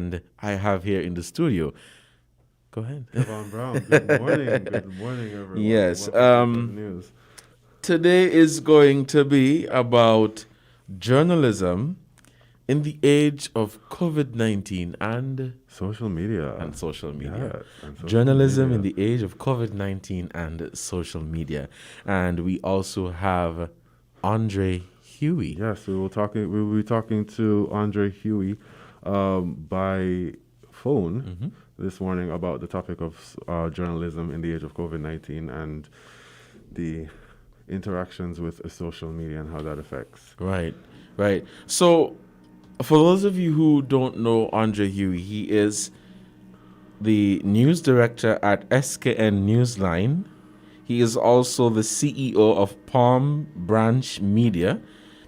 And I have here in the studio. Go ahead. Kevon Brown, good morning. Good morning, everyone. Yes. Welcome to Tech News. Today is going to be about journalism in the age of COVID-19 and Social media. social media. Yes, and social Journalism media. in the age of COVID-19 and social media. And we also have Andre Huey. Yes, we will be talking to Andre Huey by phone this morning about the topic of journalism in the age of COVID-19 and the interactions with social media and how that affects. Right. So, for those of you who don't know Andre Huey, he is the news director at SKN Newsline. He is also the CEO of Palm Branch Media,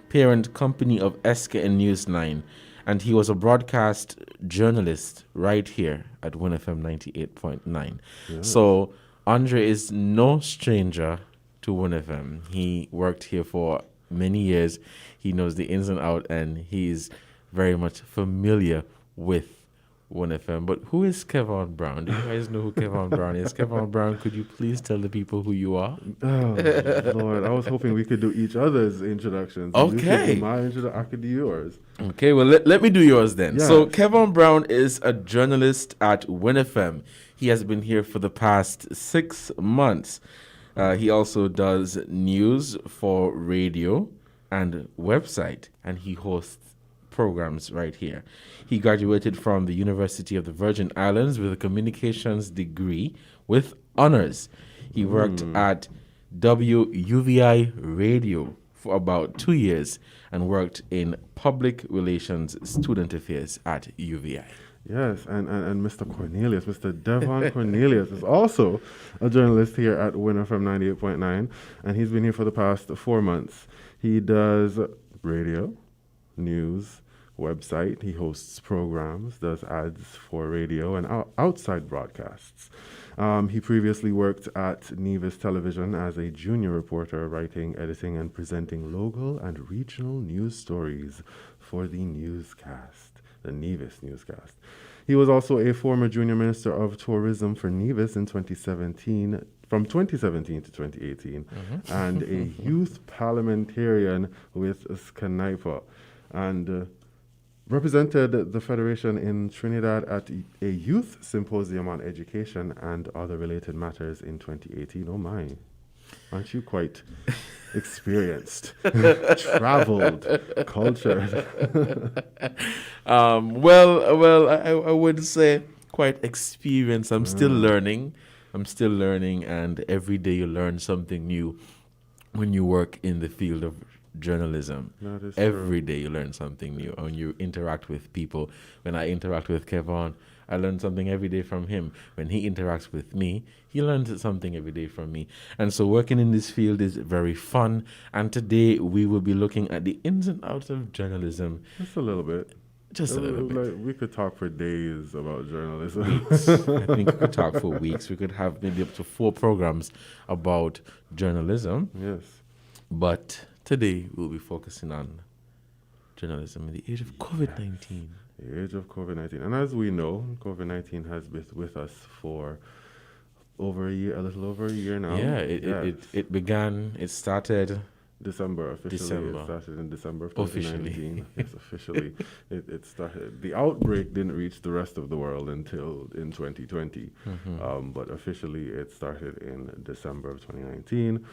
parent company of SKN Newsline. And he was a broadcast journalist right here at WINN FM 98.9. Yes. So, Andre is no stranger to WINN FM. He worked here for many years. He knows the ins and outs, and he's very much familiar with WINN FM. But who is Kevon Brown? Do you guys know who Kevon Brown is? Kevon Brown, could you please tell the people who you are? Oh, Lord, I was hoping we could do each other's introductions. Okay. You could do my introduction, I could do yours. Okay, well, let me do yours then. Yes. So, Kevon Brown is a journalist at WINN FM. He has been here for the past 6 months. He also does news for radio and website, and he hosts programs right here. He graduated from the University of the Virgin Islands with a communications degree with honors. He worked at WUVI Radio for about 2 years and worked in public relations student affairs at UVI. Yes, and Mr. Cornelius, Mr. Devon Cornelius is also a journalist here at WINN FM 98.9, and he's been here for the past 4 months. He does radio, news, website. He hosts programs, does ads for radio and outside broadcasts. He previously worked at Nevis Television as a junior reporter, writing, editing, and presenting local and regional news stories for the newscast, the Nevis newscast. He was also a former junior minister of tourism for Nevis in 2017, from 2017 to 2018, and a youth parliamentarian with Skanaipa, and represented the Federation in Trinidad at a youth symposium on education and other related matters in 2018. Oh my, aren't you quite experienced, traveled, cultured? Well, I would say quite experienced. I'm still learning. And every day you learn something new when you work in the field of journalism. That is Every day you learn something new, and you interact with people. When I interact with Kevon, I learn something every day from him. When he interacts with me, he learns something every day from me. And so working in this field is very fun. And today we will be looking at the ins and outs of journalism. Just a little bit. Just a little bit. Like, we could talk for days about journalism. Weeks. I think we could talk for weeks. We could have maybe up to 4 programs about journalism. Yes. But today we'll be focusing on journalism in the age of COVID-19. The age of COVID-19. And as we know, COVID-19 has been with us for over a year, a little over a year now. Yeah, it started December officially. December. It started in December of Officially. 2019. Yes, officially. It started. The outbreak didn't reach the rest of the world until in 2020. But officially it started in December of 2019.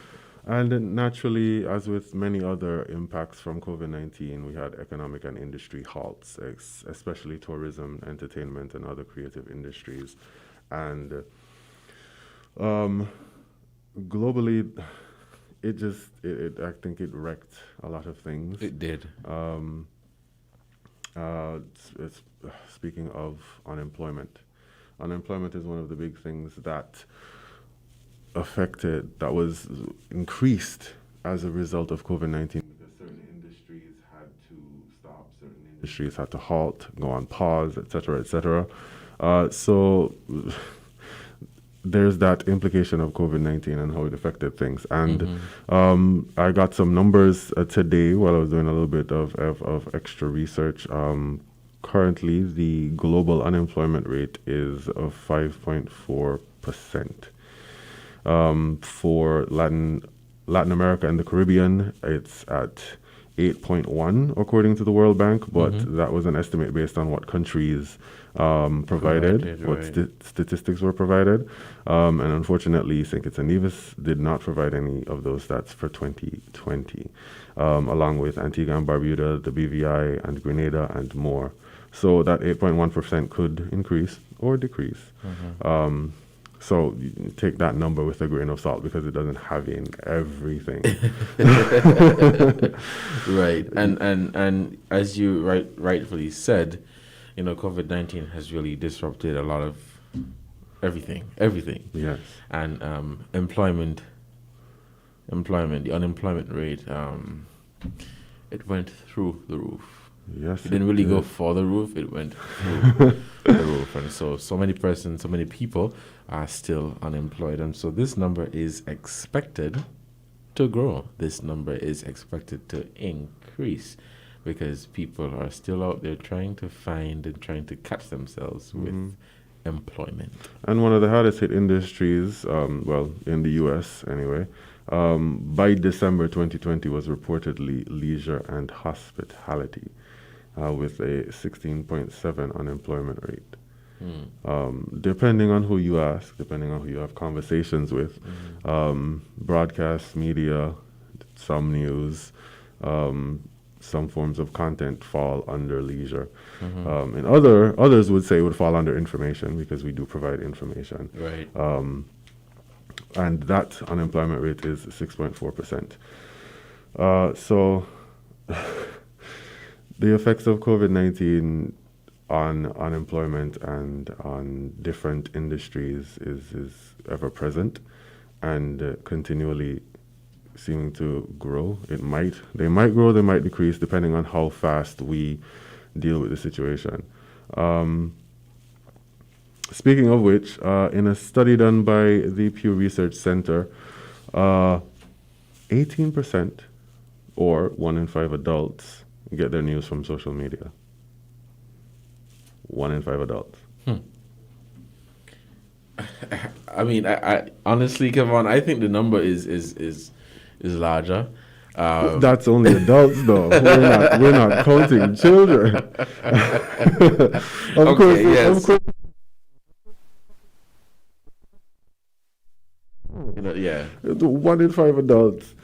And then naturally, as with many other impacts from COVID-19, we had economic and industry halts, especially tourism, entertainment, and other creative industries. And globally, I think it wrecked a lot of things. It did. Speaking of unemployment is one of the big things that was increased as a result of COVID-19, because certain industries had to stop, certain industries had to halt, go on pause, etc., etc. So there's that implication of COVID-19 and how it affected things. And I got some numbers today while I was doing a little bit of extra research. currently the global unemployment rate is of 5.4%. For Latin America and the Caribbean, it's at 8.1 according to the World Bank, but that was an estimate based on what countries provided, what statistics were provided. And unfortunately, St Kitts and Nevis did not provide any of those stats for 2020, along with Antigua and Barbuda, the BVI, and Grenada, and more. So that 8.1% could increase or decrease. So you take that number with a grain of salt because it doesn't have in everything. Right. And as you rightfully said, COVID-19 has really disrupted a lot of everything. Yes. And the unemployment rate, it went through the roof. Yes, it didn't really go for the roof, it went through the roof. And so many people are still unemployed. And so this number is expected to grow. This number is expected to increase because people are still out there trying to find and trying to catch themselves with employment. And one of the hardest hit industries, in the U.S. anyway, by December 2020 was reportedly leisure and hospitality, with a 16.7 unemployment rate. Depending on who you ask, depending on who you have conversations with, broadcast media, some news, some forms of content fall under leisure. And others would say it would fall under information because we do provide information. Right. And that unemployment rate is 6.4%. So the effects of COVID-19 on unemployment and on different industries is ever present and continually seeming to grow. They might grow, they might decrease, depending on how fast we deal with the situation. Speaking of which, in a study done by the Pew Research Center, 18% or 1 in 5 adults get their news from social media. 1 in 5 adults. I mean, I honestly, Kevin, I think the number is larger. That's only adults, though. We're not counting children. Of course. Yeah. 1 in 5 adults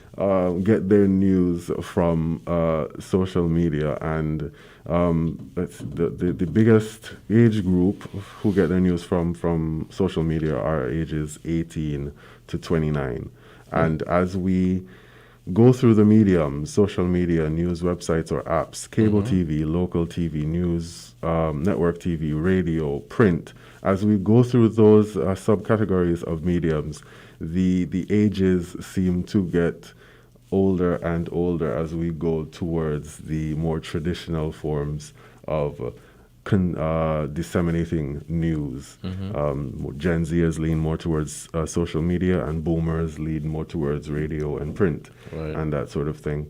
get their news from social media, and that's the biggest age group who get their news from social media are ages 18 to 29. And as we go through the mediums, social media, news websites or apps, cable TV, local TV, news, network TV, radio, print, as we go through those subcategories of mediums, the ages seem to get older and older as we go towards the more traditional forms of disseminating news. Gen Zers lean more towards social media, and boomers lean more towards radio and print, and that sort of thing.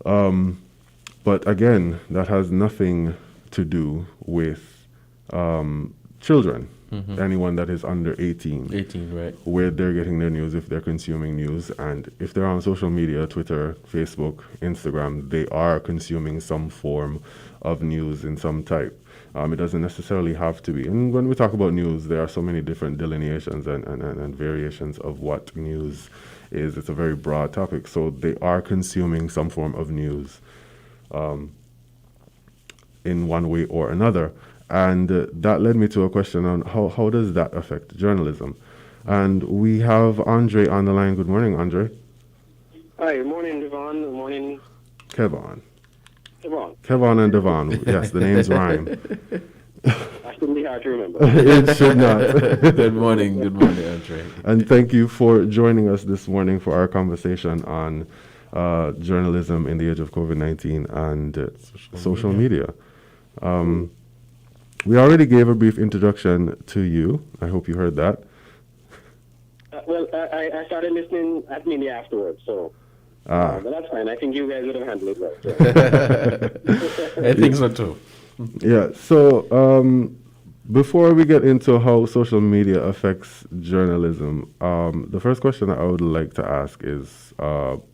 But again, that has nothing to do with children. Anyone that is under 18. 18, right. Where they're getting their news, if they're consuming news. And if they're on social media, Twitter, Facebook, Instagram, they are consuming some form of news in some type. It doesn't necessarily have to be. And when we talk about news, there are so many different delineations and variations of what news is. It's a very broad topic. So they are consuming some form of news in one way or another. And that led me to a question on how does that affect journalism? And we have Andre on the line. Good morning, Andre. Hi, good morning, Devon. Good morning. Kevon. Devon and Devon. Yes, the names rhyme. That shouldn't be hard to remember. It should not. Good morning, Andre. And thank you for joining us this morning for our conversation on journalism in the age of COVID-19 and social media. We already gave a brief introduction to you. I hope you heard that. I started listening at media afterwards, so but that's fine. I think you guys would have handled it well. So. I think so too. Yeah. So before we get into how social media affects journalism, the first question that I would like to ask is,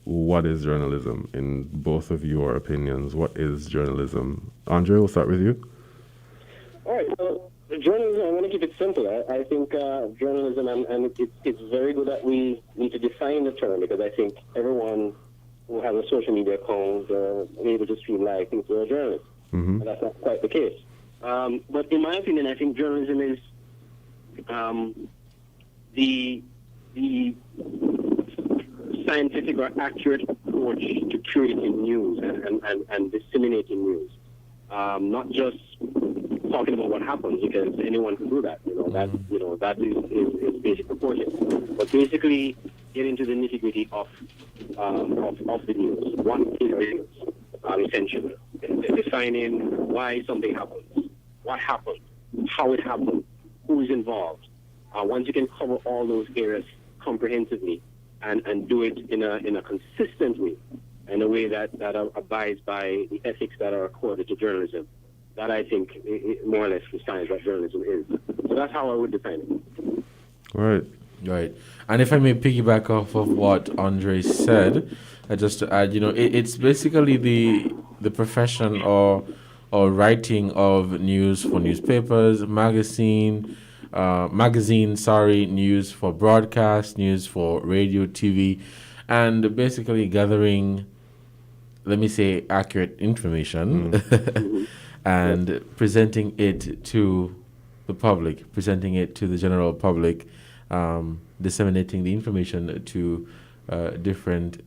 what is journalism in both of your opinions? What is journalism? Andre, we'll start with you. All right. Well, journalism, I want to keep it simple. I think journalism, and it's very good that we need to define the term, because I think everyone who has a social media account able to stream live thinks they're a journalist. Mm-hmm. And that's not quite the case. But in my opinion, I think journalism is the scientific or accurate approach to curating news and disseminating news. Not just talking about what happens, because anyone can do that. That is basic reporting. But basically, get into the nitty-gritty of the news. What is the news? Essentially, defining why something happens, what happened, how it happened, who is involved. Once you can cover all those areas comprehensively and do it in a consistent way, in a way that abides by the ethics that are accorded to journalism, that I think more or less defines what journalism is. So that's how I would define it. Right. And if I may piggyback off of what Andre said, just to add, it's basically the profession or writing of news for newspapers, news for broadcast, news for radio, TV, and basically gathering, let me say, accurate information and presenting it to the public, presenting it to the general public, disseminating the information to different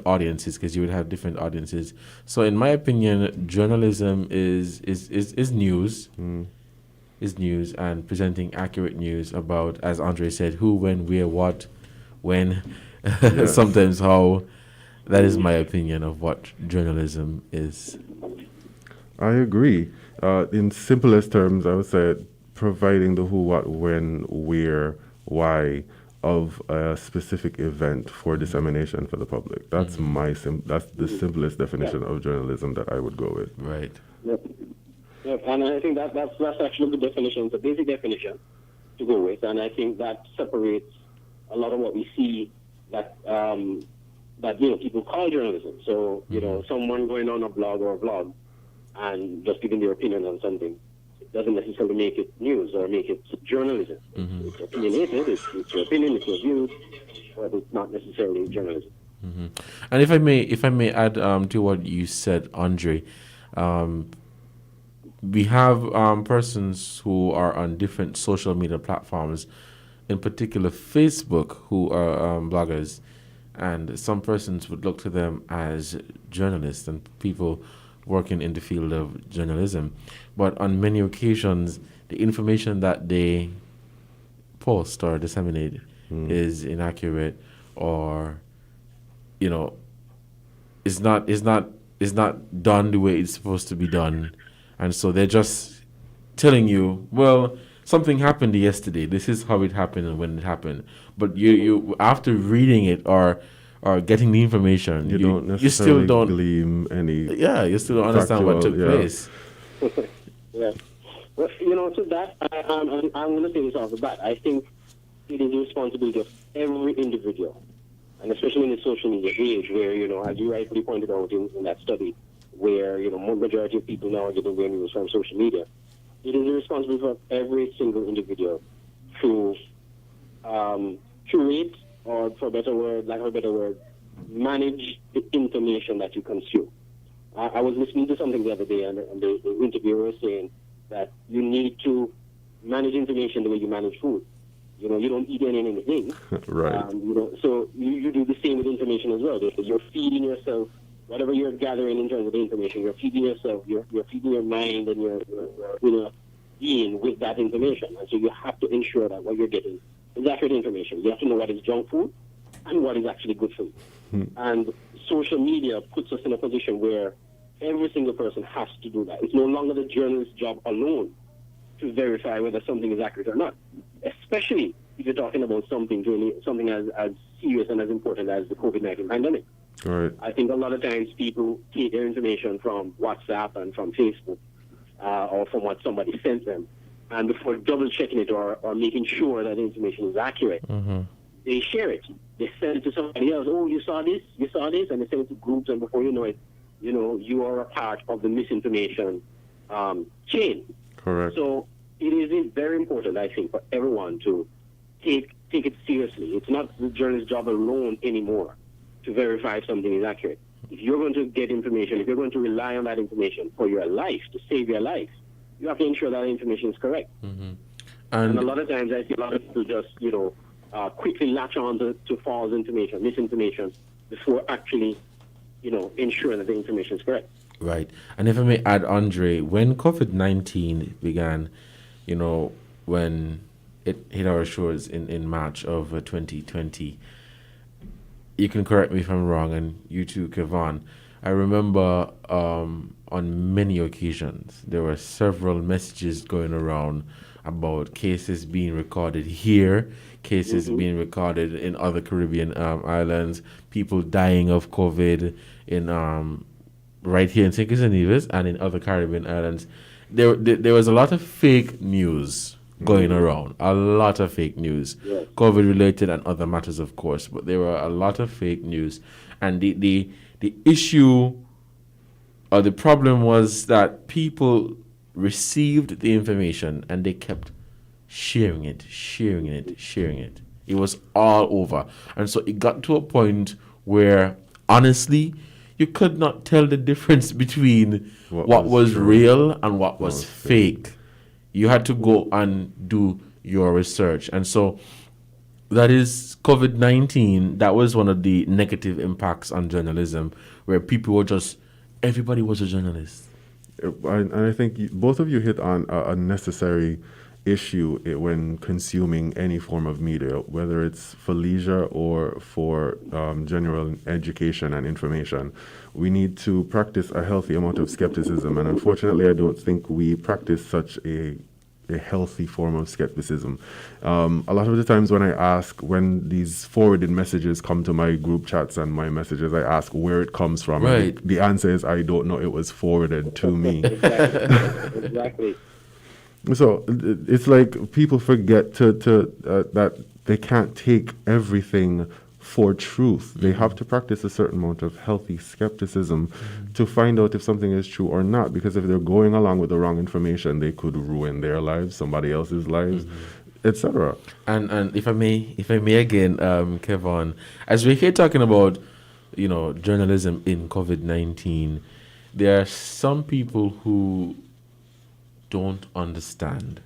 audiences, because you would have different audiences. So in my opinion, journalism is news. Is news and presenting accurate news about, as Andre said, who, when, where, what, when, sometimes how. That is my opinion of what journalism is. I agree. In simplest terms, I would say providing the who, what, when, where, why of a specific event for dissemination for the public. That's that's the simplest definition of journalism that I would go with. Right. Yep. And I think that's actually the definition, the basic definition to go with, and I think that separates a lot of what we see that people call journalism. So someone going on a blog or a vlog and just giving their opinion on something, it doesn't necessarily make it news or make it journalism. It's opinionated, it's your opinion, it's your views, but it's not necessarily journalism. And if I may add to what you said, Andre, we have persons who are on different social media platforms, in particular Facebook, who are bloggers, and some persons would look to them as journalists and people working in the field of journalism. But on many occasions, the information that they post or disseminate is inaccurate, or is not done the way it's supposed to be done. And so they're just telling you, well, something happened yesterday. This is how it happened and when it happened. But you after reading it or getting the information, you still don't glean any. Yeah, you still don't understand what took place. Yeah. Well, to that, I'm going to say this off the bat. I think it is the responsibility of every individual, and especially in the social media age, where as you rightfully pointed out in that study, where majority of people now are getting their news from social media. It is the responsibility of every single individual to curate, or for lack of a better word, manage the information that you consume. I was listening to something the other day, and the interviewer was saying that you need to manage information the way you manage food. You don't eat anything. Right. So you do the same with information as well. You're feeding yourself whatever you're gathering in terms of information. You're feeding yourself. You're feeding your mind and your being with that information. And so you have to ensure that what you're getting is accurate information. You have to know what is junk food and what is actually good for you. And social media puts us in a position where every single person has to do that. It's no longer the journalist's job alone to verify whether something is accurate or not, especially if you're talking about something as serious and as important as the COVID-19 pandemic. Right. I think a lot of times people take their information from WhatsApp and from Facebook or from what somebody sent them. And before double checking it or making sure that the information is accurate, they share it. They send it to somebody else. Oh, you saw this, and they send it to groups, and before you know it, you are a part of the misinformation chain. Correct. So it is very important, I think, for everyone to take it seriously. It's not the journalist's job alone anymore to verify if something is accurate. If you're going to get information, if you're going to rely on that information for your life, to save your life, you have to ensure that information is correct. And a lot of times I see a lot of people just, quickly latch on to false information, misinformation, before actually, ensuring that the information is correct. Right. And if I may add, Andre, when COVID-19 began, when it hit our shores in March of 2020, you can correct me if I'm wrong, and you too, Kevon. I remember on many occasions there were several messages going around about cases being recorded here, cases being recorded in other Caribbean islands, people dying of COVID in right here in St Kitts and Nevis and in other Caribbean islands. There was a lot of fake news going around, a lot of fake news, COVID related and other matters, of course, but there were a lot of fake news. And the issue or the problem was that people received the information and they kept sharing it. It was all over. And so it got to a point where, honestly, you could not tell the difference between what was real and what was fake. You had to go and do your research. And so that is COVID-19. That was one of the negative impacts on journalism, where people were everybody was a journalist. And I think both of you hit on a necessary issue when consuming any form of media, whether it's for leisure or for general education and information. We need to practice a healthy amount of skepticism, and unfortunately I don't think we practice such a healthy form of skepticism. A lot of the times when these forwarded messages come to my group chats and my messages, I ask where it comes from. Right. And the answer is I don't know, it was forwarded to me. Exactly. So it's like people forget that they can't take everything for truth. They have to practice a certain amount of healthy skepticism to find out if something is true or not. Because if they're going along with the wrong information, they could ruin their lives, somebody else's lives, etc. And if I may again, Kevon, as we're here talking about, journalism in COVID-19, there are some people who don't understand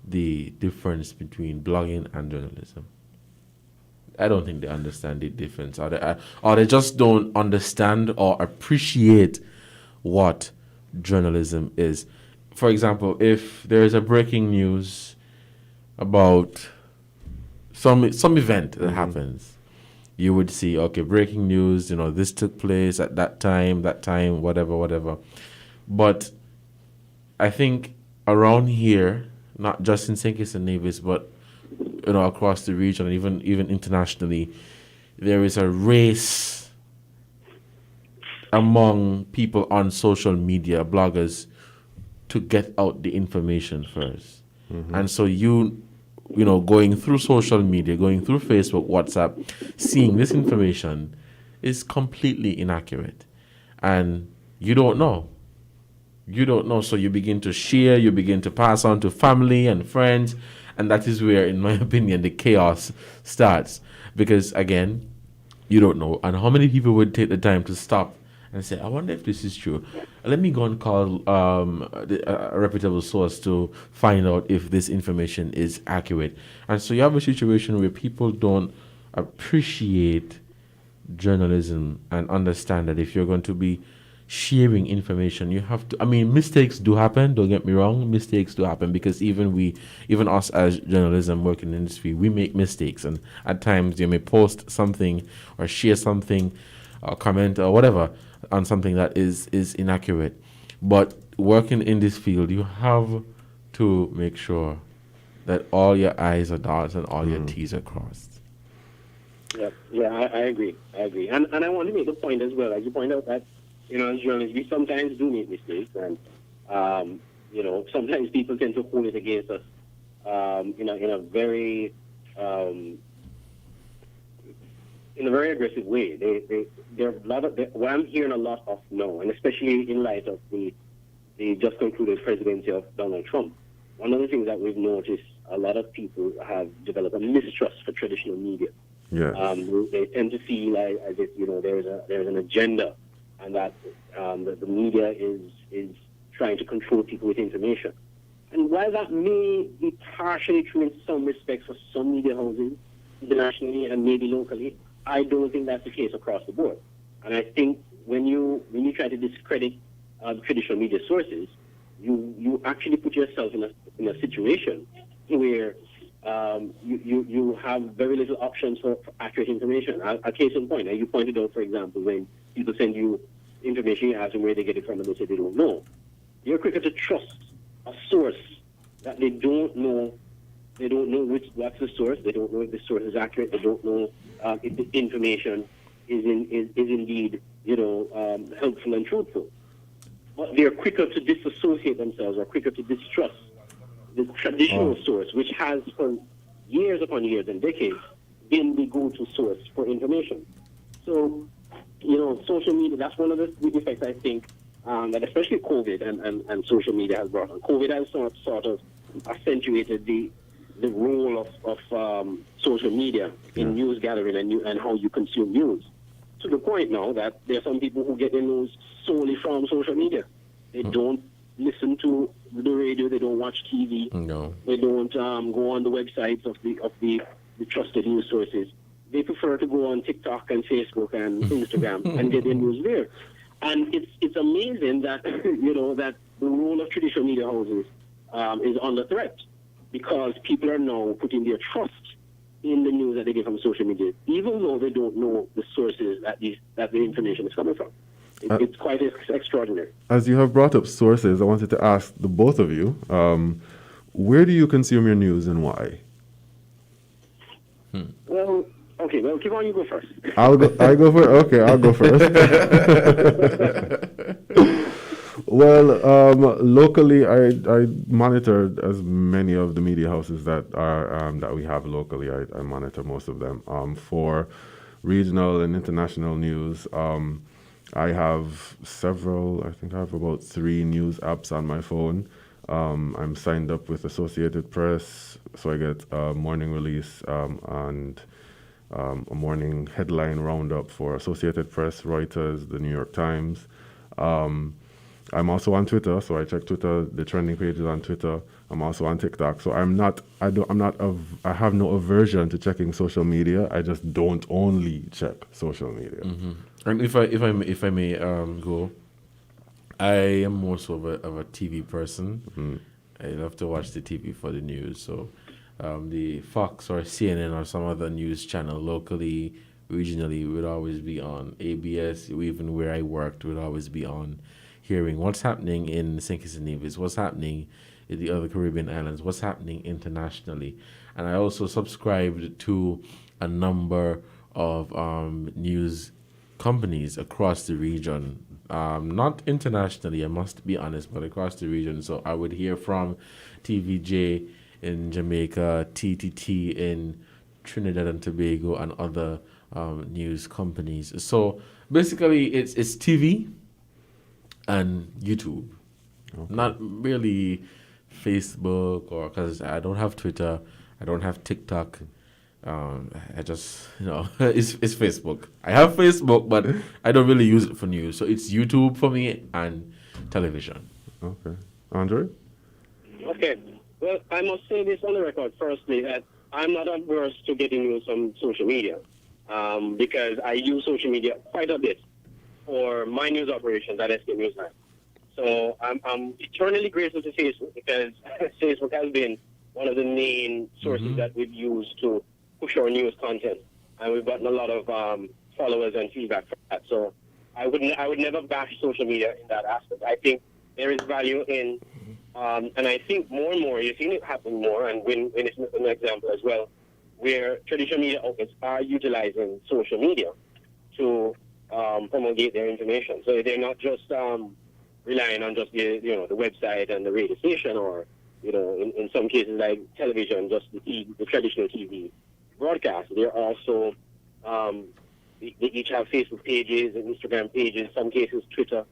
the difference between blogging and journalism. I don't think they understand the difference, or they just don't understand or appreciate what journalism is. For example, if there is a breaking news about some event that happens, you would see, okay, breaking news, this took place at that time, whatever. But I think around here, not just in St Kitts and Nevis, but across the region and even internationally, there is a race among people on social media, bloggers, to get out the information first. And so going through social media, going through Facebook, WhatsApp, seeing this information is completely inaccurate. And you don't know. So you begin to share, you begin to pass on to family and friends, and that is where, in my opinion, the chaos starts. Because, again, you don't know. And how many people would take the time to stop and say, I wonder if this is true. Let me go and call a reputable source to find out if this information is accurate. And so you have a situation where people don't appreciate journalism and understand that if you're going to be sharing information, you have to, mistakes do happen, don't get me wrong, mistakes do happen, because even us as journalism working in the industry, we make mistakes, and at times you may post something or share something or comment or whatever on something that is inaccurate. But working in this field, you have to make sure that all your I's are dotted and all your T's are crossed. I agree. And I want to make the point as well, as you point out that, as journalists, we sometimes do make mistakes, and, sometimes people tend to hold it against us, in a very, aggressive way. There are a lot of, what I'm hearing a lot of now, and especially in light of the just concluded presidency of Donald Trump. One of the things that we've noticed, a lot of people have developed a mistrust for traditional media. Yes. They tend to feel as if there's an agenda, and that the media is trying to control people with information. And while that may be partially true in some respects for some media houses, internationally and maybe locally, I don't think that's the case across the board. And I think when you try to discredit traditional media sources, you actually put yourself in a situation where you have very little options for accurate information. A case in point, you pointed out, for example, when people send you information, you ask them where they get it from, and they say they don't know. You're quicker to trust a source that they don't know. They don't know what's the source. They don't know if the source is accurate. They don't know if the information is indeed helpful and truthful. But they're quicker to disassociate themselves, or quicker to distrust the traditional source, which has for years upon years and decades been the go-to source for information. So, social media, that's one of the effects, I think, that especially COVID and social media has brought on. COVID has sort of accentuated the role of social media in news gathering and how you consume news, to the point now that there are some people who get their news solely from social media. They don't listen to the radio. They don't watch TV. No. They don't go on the websites of the trusted news sources. They prefer to go on TikTok and Facebook and Instagram and get their news there. And it's amazing that that the role of traditional media houses is under threat, because people are now putting their trust in the news that they get from social media, even though they don't know the sources that the information is coming from. It's quite extraordinary. As you have brought up sources, I wanted to ask the both of you, where do you consume your news and why? Well, Kevon, you go first. I'll go first. Well, locally, I monitor as many of the media houses that are that we have locally. I monitor most of them. For regional and international news, I have several. I think I have about 3 news apps on my phone. I'm signed up with Associated Press, so I get a morning release and a morning headline roundup for Associated Press, Reuters, the New York Times. I'm also on Twitter, so I check Twitter, the trending pages on Twitter. I'm also on TikTok, so I have no aversion to checking social media. I just don't only check social media. Mm-hmm. And if I may go, I am more so of a TV person. Mm-hmm. I love to watch the TV for the news. So the Fox or CNN or some other news channel locally, regionally would always be on. ABS, even where I worked, would always be on, hearing what's happening in St Kitts and Nevis, what's happening in the other Caribbean islands, what's happening internationally. And I also subscribed to a number of news companies across the region, not internationally, I must be honest, but across the region. So I would hear from TVJ in Jamaica, TTT in Trinidad and Tobago, and other news companies. So basically, it's TV and YouTube, not really Facebook, or because I don't have Twitter, I don't have TikTok. I just, it's Facebook. I have Facebook, but I don't really use it for news. So it's YouTube for me and television. Okay. Andre? Okay. Well, I must say this on the record, firstly, that I'm not averse to getting news from social media, because I use social media quite a bit for my news operations at SK Newsline. So I'm eternally grateful to Facebook, because Facebook has been one of the main sources that we've used to push our news content, and we've gotten a lot of followers and feedback from that. So I would never bash social media in that aspect. I think there is value in, and I think more and more, you're seeing it happen more, and WINN is an example as well, where traditional media outlets are utilizing social media to promulgate their information. So they're not just relying on just the website and the radio station, or in some cases like television, just the traditional TV broadcast. They're also they each have Facebook pages and Instagram pages, some cases Twitter,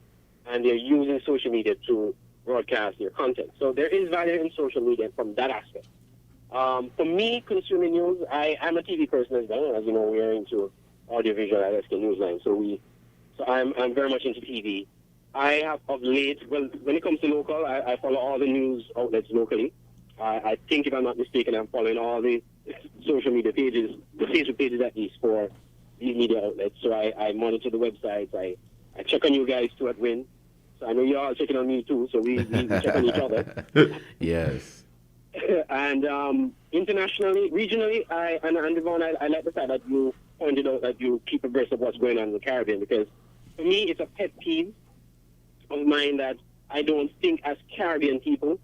and they're using social media to broadcast their content. So there is value in social media from that aspect. For me, consuming news, I'm a TV person as well. As you know, we are into audiovisual at SK Newsline, so I'm very much into TV. I have of late, well, when it comes to local, I follow all the news outlets locally. I think, if I'm not mistaken, I'm following all the social media pages, the Facebook pages at least, for these media outlets. So I monitor the websites. I check on you guys too at WINN. So I know you're all checking on me too, so we check on each other. Yes. And internationally, regionally, and Devon, I like the fact that you pointed out that you keep abreast of what's going on in the Caribbean, because for me, it's a pet peeve of mine that I don't think as Caribbean people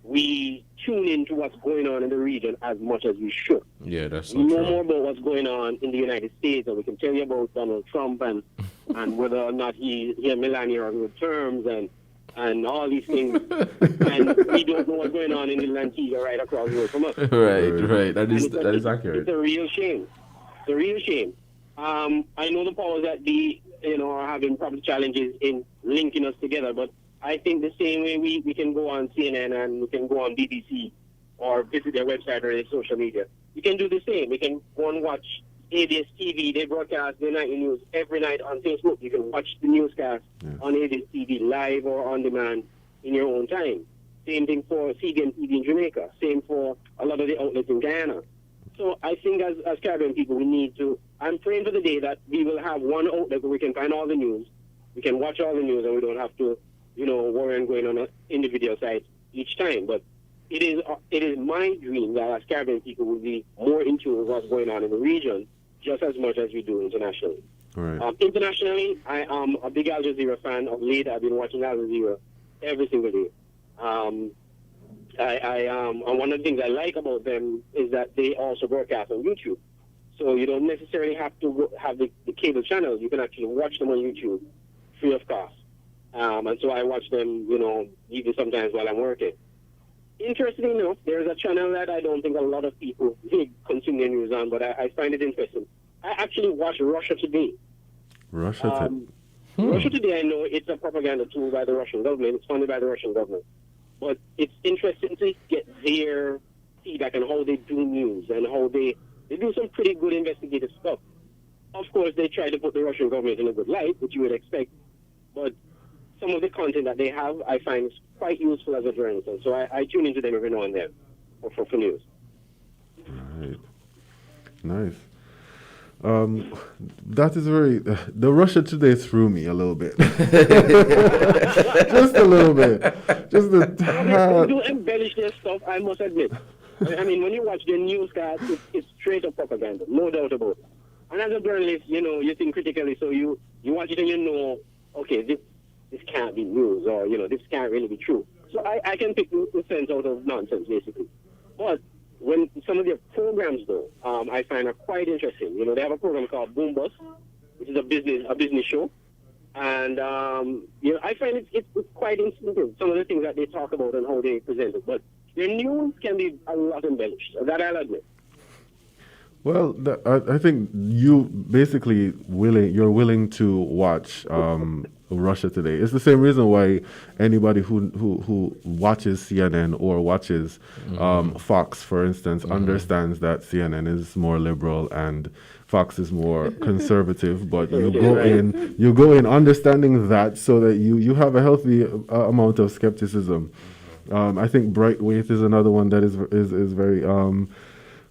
we tune into what's going on in the region as much as we should. Yeah, that's so we know true. more about what's going on in the United States, and we can tell you about Donald Trump and whether or not he and Melania are on good terms and all these things, and we don't know what's going on in the Antigua right across the road from us. Right. That is accurate. It's a real shame. It's a real shame. I know the powers that be, are having probably challenges in linking us together, but I think the same way we can go on CNN and we can go on BBC or visit their website or their social media, we can do the same. We can go and watch ABS TV. They broadcast their nightly news every night on Facebook. You can watch the newscast on ABS TV live or on demand in your own time. Same thing for CBN TV in Jamaica. Same for a lot of the outlets in Guyana. So I think as Caribbean people, we need to, I'm praying for the day that we will have one outlet where we can find all the news, we can watch all the news, and we don't have to, worry and going on an individual site each time. But it is my dream that as Caribbean people will be more in tune with what's going on in the region just as much as we do internationally. Right. Internationally, I am a big Al Jazeera fan. Of late, I've been watching Al Jazeera every single day. And one of the things I like about them is that they also broadcast on YouTube. So you don't necessarily have to have the cable channels. You can actually watch them on YouTube free of cost. And so I watch them, even sometimes while I'm working. Interestingly enough, there's a channel that I don't think a lot of people consume their news on, but I find it interesting. I actually watch Russia Today. Russia Today, I know it's a propaganda tool by the Russian government. It's funded by the Russian government. But it's interesting to get their feedback on how they do news and how they do some pretty good investigative stuff. Of course, they try to put the Russian government in a good light, which you would expect. But some of the content that they have, I find is quite useful as a journalist. And so I tune into them every now and then for news. Right. Nice. That is very. The Russia Today threw me a little bit. Just a little bit. Just a They do embellish their stuff, I must admit. I mean, when you watch their newscast, it's straight up propaganda, no doubt about it. And as a journalist, you think critically, so you watch it and okay, this can't be news, or this can't really be true. So I can pick the sense out of nonsense, basically. But when some of their programs, though, I find are quite interesting. They have a program called Boom Bus, which is a business show, and I find it's quite interesting, some of the things that they talk about and how they present it. But their news can be a lot embellished. That I'll admit. Well, I think you basically you're willing to watch Russia Today. It's the same reason why anybody who watches CNN or watches Fox, for instance, understands that CNN is more liberal and Fox is more conservative. But you go in understanding that, so that you have a healthy amount of skepticism. I think Brightweight is another one that is very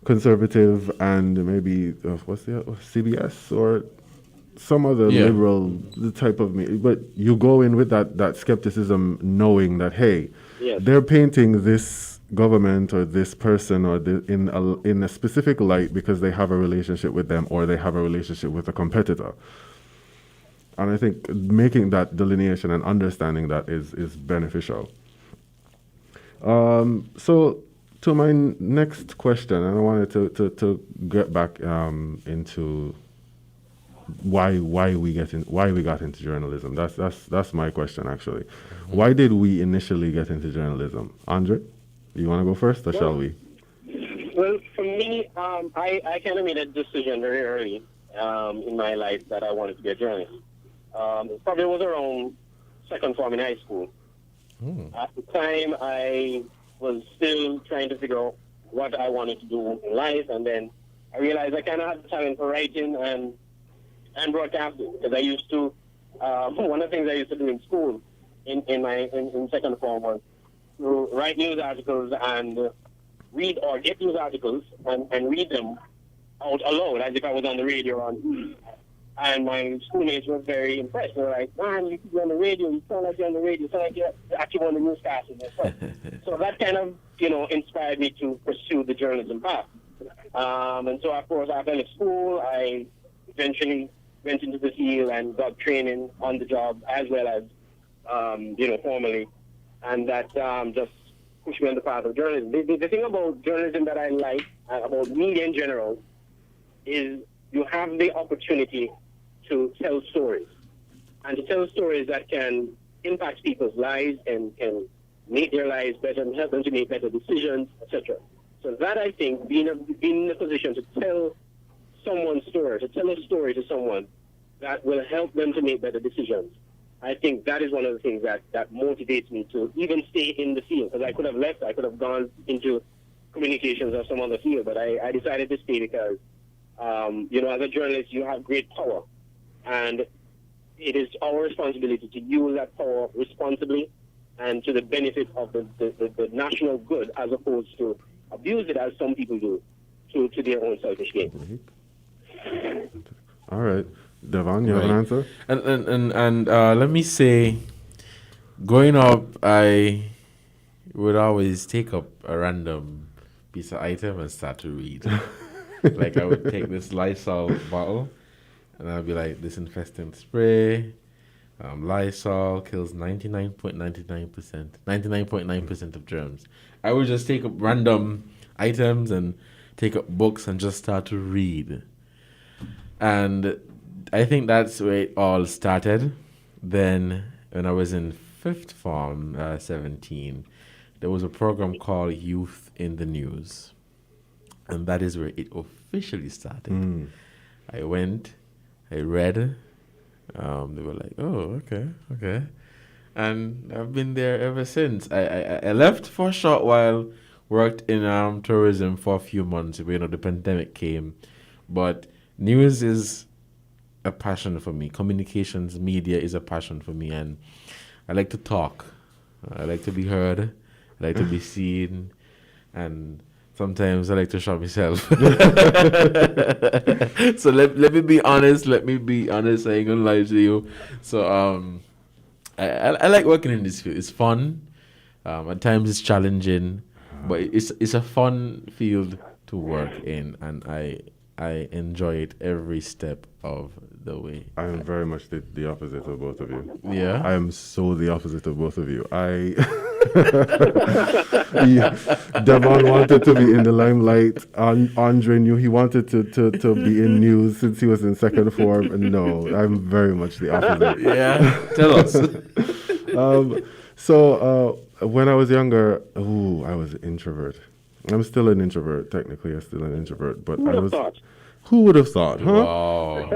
conservative, and maybe what's the other, CBS or some other liberal type of media. But you go in with that skepticism, knowing that they're painting this government or this person or in a specific light because they have a relationship with them or they have a relationship with a competitor. And I think making that delineation and understanding that is beneficial. So to my next question, and I wanted to get back into why we got into journalism. That's my question actually. Mm-hmm. Why did we initially get into journalism? Andre, you want to go first, or shall we? Well, for me, I kind of made a decision very early in my life that I wanted to be a journalist. It probably was around second form in high school. At the time, I was still trying to figure out what I wanted to do in life, and then I realized I kind of had the talent for writing and broadcasting, because I used to, one of the things I used to do in school in second form was to write news articles and read or get news articles and read them out aloud as if I was on the radio on. And my schoolmates were very impressed. They were like, man, you could be on the radio, you sound like you're on the radio, you sound like you're actually on the newscasters and stuff. So that kind of, inspired me to pursue the journalism path. And so, of course, after I left school, I eventually went into the field and got training on the job as well as, formally. And that just pushed me on the path of journalism. The thing about journalism that I like, about media in general, is you have the opportunity to tell stories, and to tell stories that can impact people's lives and can make their lives better and help them to make better decisions, etc. So that, I think, being in a position to tell someone's story, to tell a story to someone that will help them to make better decisions, I think that is one of the things that motivates me to even stay in the field. Because I could have left, I could have gone into communications or some other field, but I decided to stay because, as a journalist, you have great power. And it is our responsibility to use that power responsibly and to the benefit of the national good, as opposed to abuse it as some people do to their own selfish gain. All right. Devon, you have an answer? And let me say, growing up, I would always take up a random piece of item and start to read. Like I would take this Lysol bottle and I'd be like, disinfectant spray, Lysol kills 99.99% of germs. I would just take up random items and take up books and just start to read. And I think that's where it all started. Then when I was in fifth form, 17, there was a program called Youth in the News. And that is where it officially started. I went, I read. They were like, oh, okay. And I've been there ever since. I left for a short while, worked in tourism for a few months. The pandemic came. But news is a passion for me. Communications, media is a passion for me. And I like to talk. I like to be heard. I like to be seen. And sometimes I like to show myself. So let me be honest. I ain't gonna lie to you. So I like working in this field. It's fun. At times it's challenging, but it's a fun field to work in, and I enjoy it every step of the way. I am very much the opposite of both of you. Yeah? I am so the opposite of both of you. Devon wanted to be in the limelight. Andre knew he wanted to be in news since he was in second form. And no, I'm very much the opposite. Yeah, tell us. So when I was younger, I was an introvert. I'm still an introvert. Technically, I'm still an introvert. But who would have thought, huh? Wow.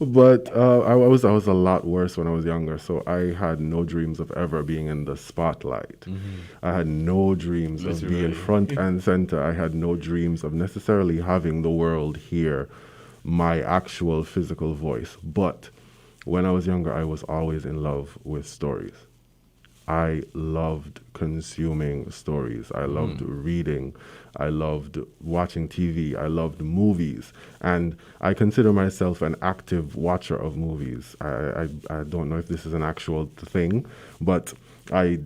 But I was a lot worse when I was younger. So I had no dreams of ever being in the spotlight. Mm-hmm. I had no dreams of being front and center. I had no dreams of necessarily having the world hear my actual physical voice. But when I was younger, I was always in love with stories. I loved consuming stories. I loved reading. I loved watching TV. I loved movies. And I consider myself an active watcher of movies. I don't know if this is an actual thing, but I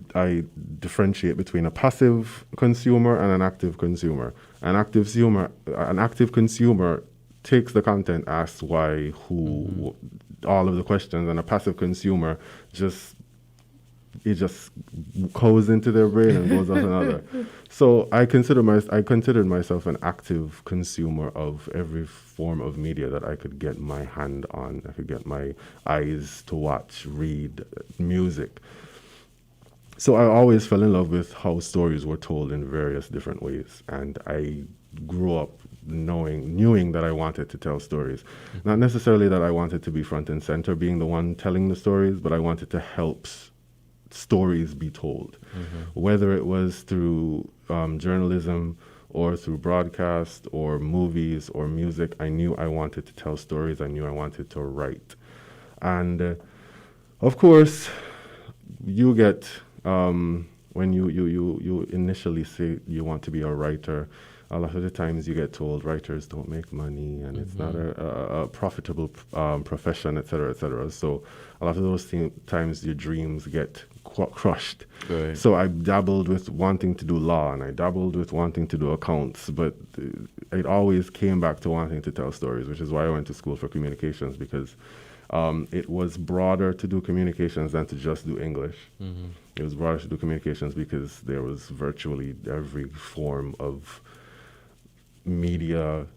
differentiate between a passive consumer and an active consumer. An active consumer takes the content, asks why, who, all of the questions, and a passive consumer just it just goes into their brain and goes out another. So I considered myself an active consumer of every form of media that I could get my hand on. I could get my eyes to watch, read, music. So I always fell in love with how stories were told in various different ways, and I grew up knowing that I wanted to tell stories. Not necessarily that I wanted to be front and center, being the one telling the stories, but I wanted to help stories be told, whether it was through journalism or through broadcast or movies or music. I knew I wanted to tell stories. I knew I wanted to write. And of course, you get, when you initially say you want to be a writer, a lot of the times you get told writers don't make money and it's not a profitable profession, et cetera, et cetera. So a lot of those times your dreams get crushed. Right. So I dabbled with wanting to do law and I dabbled with wanting to do accounts, but it always came back to wanting to tell stories, which is why I went to school for communications, because it was broader to do communications than to just do English. It was broader to do communications because there was virtually every form of media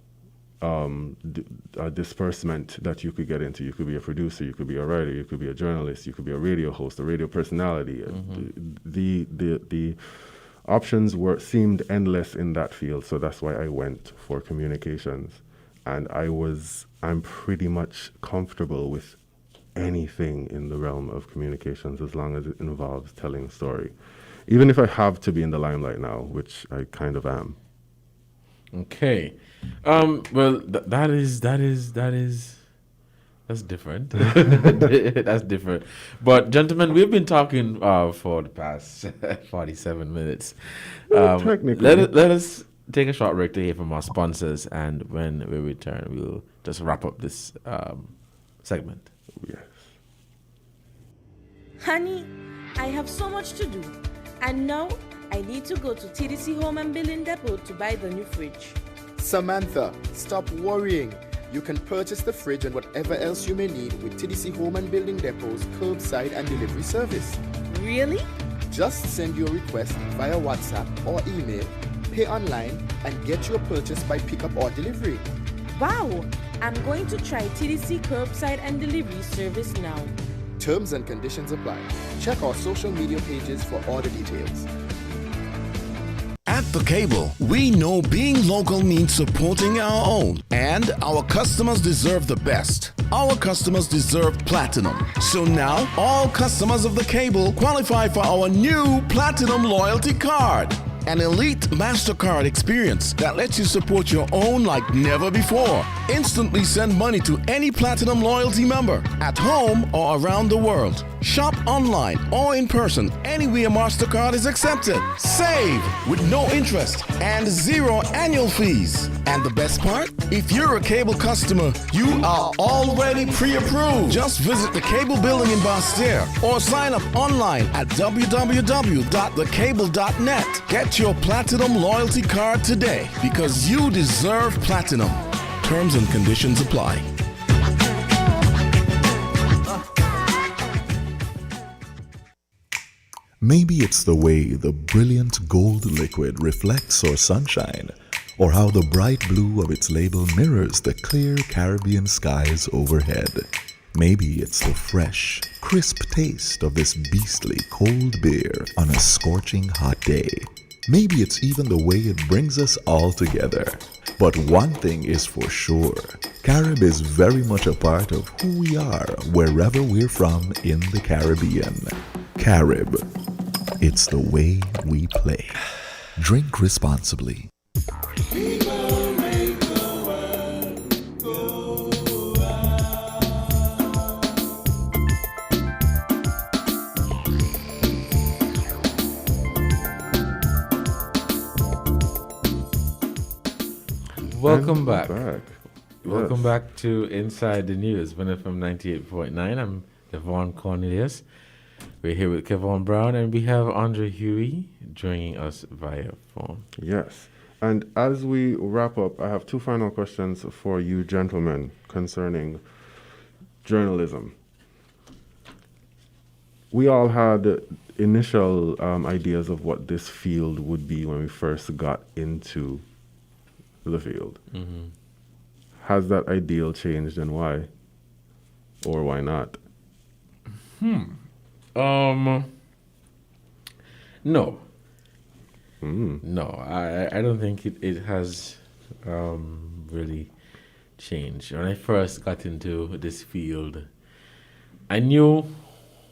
disbursement that you could get into. You could be a producer, you could be a writer, you could be a journalist, you could be a radio host, a radio personality. The options seemed endless in that field, so that's why I went for communications. And I'm pretty much comfortable with anything in the realm of communications as long as it involves telling a story. Even if I have to be in the limelight now, which I kind of am. Okay. Well, that's different. That's different. But gentlemen, we've been talking for the past 47 minutes. Technically. Let us take a short break to hear from our sponsors, and when we return, we'll just wrap up this segment. Yes. Honey, I have so much to do, and now I need to go to TDC Home and Building Depot to buy the new fridge. Samantha, stop worrying. You can purchase the fridge and whatever else you may need with TDC Home and Building Depot's curbside and delivery service. Really? Just send your request via WhatsApp or email, pay online, and get your purchase by pickup or delivery. Wow! I'm going to try TDC curbside and delivery service now. Terms and conditions apply. Check our social media pages for all the details. At The Cable, we know being local means supporting our own, and our customers deserve the best. Our customers deserve platinum. So now, all customers of The Cable qualify for our new Platinum Loyalty Card. An elite MasterCard experience that lets you support your own like never before. Instantly send money to any Platinum Loyalty member at home or around the world. Shop online or in person anywhere MasterCard is accepted. Save with no interest and 0 annual fees. And the best part? If you're a Cable customer, you are already pre-approved. Just visit the Cable building in Bastere or sign up online at www.thecable.net. Get your Platinum Loyalty Card today because you deserve platinum. Terms and conditions apply. Maybe it's the way the brilliant gold liquid reflects our sunshine, or how the bright blue of its label mirrors the clear Caribbean skies overhead. Maybe it's the fresh, crisp taste of this beastly cold beer on a scorching hot day. Maybe it's even the way it brings us all together. But one thing is for sure, Carib is very much a part of who we are wherever we're from in the Caribbean. Carib, it's the way we play. Drink responsibly. Welcome back. Welcome Yes. back to Inside the News, WINN FM 98.9. I'm Devon Cornelius. We're here with Kevon Brown, and we have Andre Huey joining us via phone. Yes. And as we wrap up, I have two final questions for you gentlemen concerning journalism. We all had initial ideas of what this field would be when we first got into the field. Has that ideal changed, and why? Or why not? No. No, I don't think it has really changed. When I first got into this field, I knew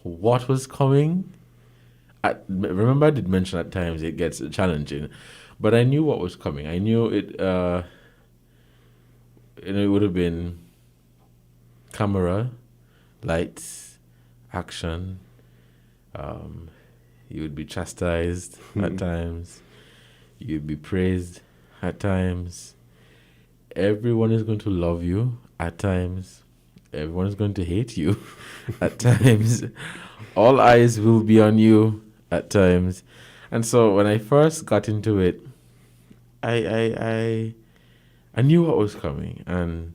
what was coming. Remember, I did mention at times it gets challenging, but I knew what was coming. I knew it. It would have been camera, lights, action. You would be chastised at times. You'd be praised at times. Everyone is going to love you at times. Everyone is going to hate you at times. All eyes will be on you at times. And so when I first got into it, I knew what was coming, and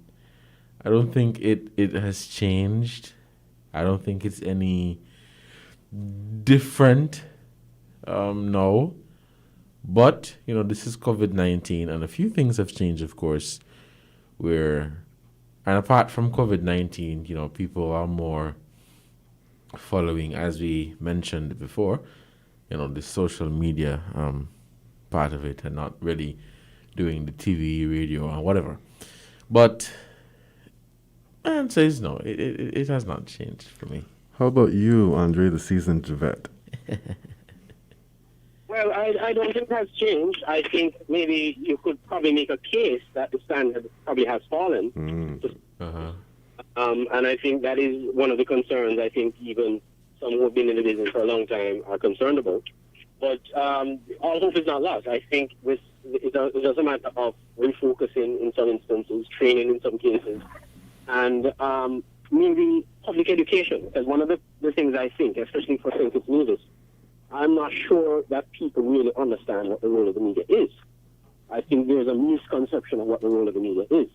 I don't think it has changed. I don't think it's any different. No. But, this is COVID-19, and a few things have changed, of course, and apart from COVID-19, people are more following, as we mentioned before, the social media part of it, and not really doing the TV, radio, or whatever. But my answer is no, it has not changed for me. How about you, Andre, the seasoned vet? Well, I don't think it has changed. I think maybe you could probably make a case that the standard probably has fallen. And I think that is one of the concerns I think even some who have been in the business for a long time are concerned about. But all hope is not lost. I think it's just a matter of refocusing in some instances, training in some cases, and maybe public education. Because one of the things I think, especially for St Kitts and Nevis, I'm not sure that people really understand what the role of the media is. I think there's a misconception of what the role of the media is.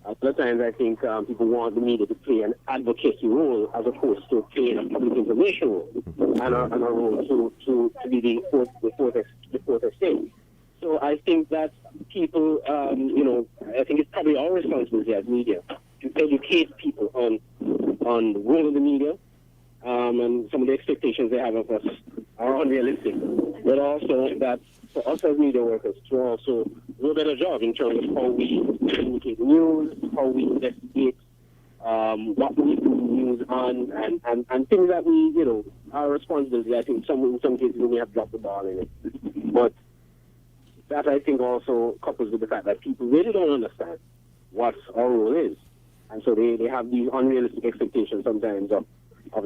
A lot of times I think people want the media to play an advocacy role as opposed to playing a public information role and a role to be the fourth estate. So I think that people, I think it's probably our responsibility as media to educate people on the role of the media, and some of the expectations they have of us are unrealistic, but also that for us as media workers to also do a better job in terms of how we communicate news, how we investigate what we do news on, and things that we, our responsibility. I think in some cases we may have dropped the ball in it. But that I think also couples with the fact that people really don't understand what our role is. And so they have these unrealistic expectations sometimes of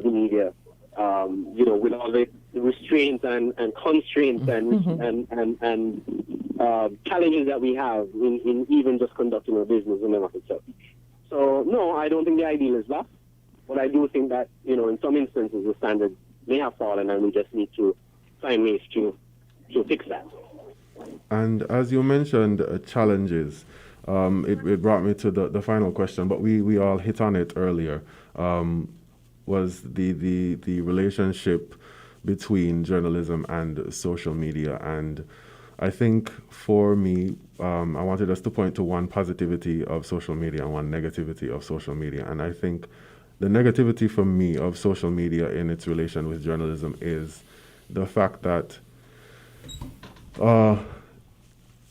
the media, with all the restraints and constraints and challenges that we have in even just conducting our business in and of itself. So, no, I don't think the ideal is lost, but I do think that, in some instances the standard may have fallen and we just need to find ways to fix that. And as you mentioned, challenges, it brought me to the final question, but we all hit on it earlier, was the relationship between journalism and social media. And I think for me, I wanted us to point to one positivity of social media and one negativity of social media. And I think the negativity for me of social media in its relation with journalism is the fact that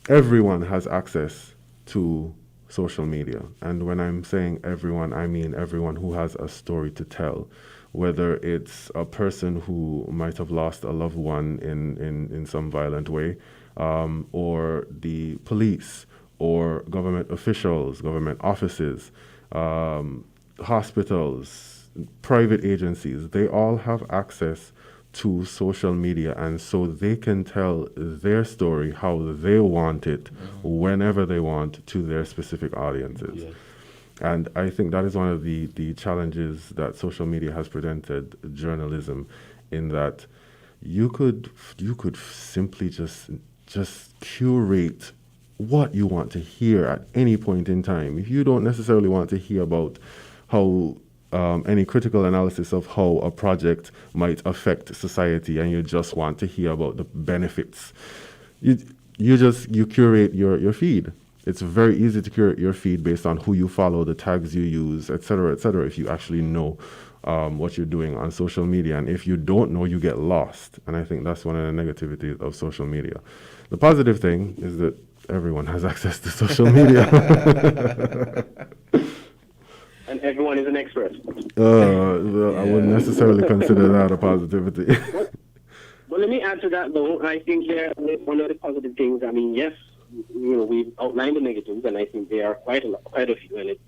everyone has access to social media. And when I'm saying everyone, I mean everyone who has a story to tell, whether it's a person who might have lost a loved one in some violent way, or the police, or government officials, government offices, hospitals, private agencies. They all have access to social media, and so they can tell their story how they want it, whenever they want, to their specific audiences. Yes. And I think that is one of the challenges that social media has presented journalism, in that you could simply just curate what you want to hear at any point in time. If you don't necessarily want to hear about how any critical analysis of how a project might affect society, and you just want to hear about the benefits. You curate your feed. It's very easy to curate your feed based on who you follow, the tags you use, etc., if you actually know what you're doing on social media. And if you don't know, you get lost. And I think that's one of the negativities of social media. The positive thing is that everyone has access to social media. And everyone is an expert. Well, I wouldn't necessarily consider that a positivity. Well, let me add to that, though. I think one of the positive things, I mean, yes, we've outlined the negatives, and I think there are quite a few, and it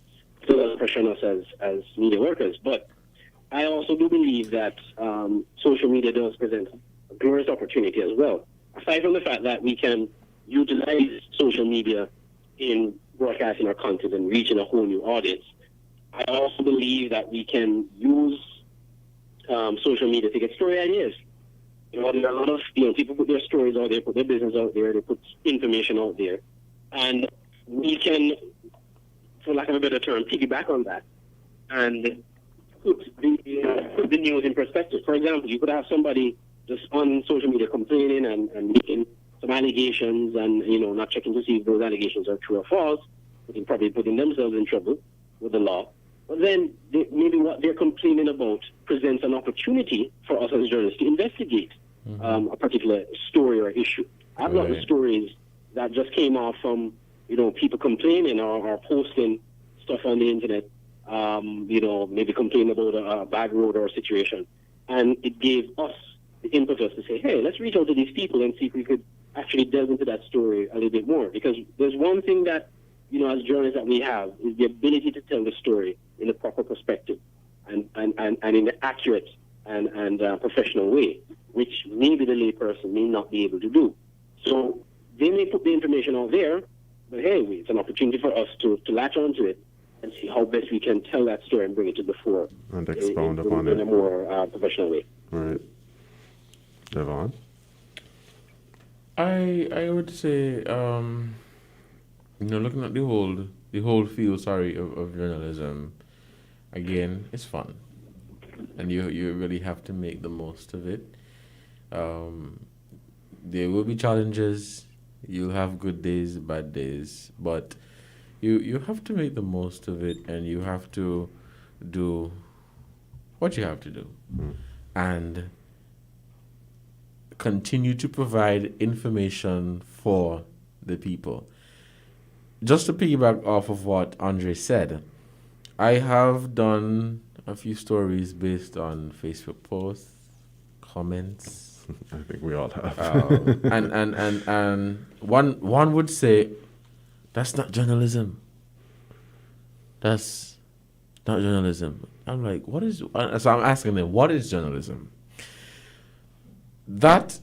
still does pressure on us as media workers. But I also do believe that social media does present a glorious opportunity as well. Aside from the fact that we can utilize social media in broadcasting our content and reaching a whole new audience, I also believe that we can use social media to get story ideas. There are a lot of people put their stories out there, put their business out there, they put information out there, and we can, for lack of a better term, piggyback on that and put the news in perspective. For example, you could have somebody just on social media complaining and making some allegations and not checking to see if those allegations are true or false, probably putting themselves in trouble with the law. But then maybe what they're complaining about presents an opportunity for us as journalists to investigate a particular story or issue. I've got the stories that just came off from people complaining or posting stuff on the internet, maybe complaining about a bad road or a situation, and it gave us the impetus to say, hey, let's reach out to these people and see if we could actually delve into that story a little bit more. Because there's one thing that as journalists that we have is the ability to tell the story in a proper perspective and in an accurate and professional way, which maybe the layperson may not be able to do. So they may put the information out there, but hey, it's an opportunity for us to latch onto it and see how best we can tell that story and bring it to the fore and expound upon it in a more professional way. Right. Devon? I would say, looking at the whole field, of journalism, again, it's fun, and you really have to make the most of it. There will be challenges. You'll have good days, bad days, but you have to make the most of it, and you have to do what you have to do, and continue to provide information for the people. Just to piggyback off of what Andre said, I have done a few stories based on Facebook posts, comments. I think we all have. And one would say, that's not journalism. That's not journalism. I'm like, what is? So I'm asking them, what is journalism? That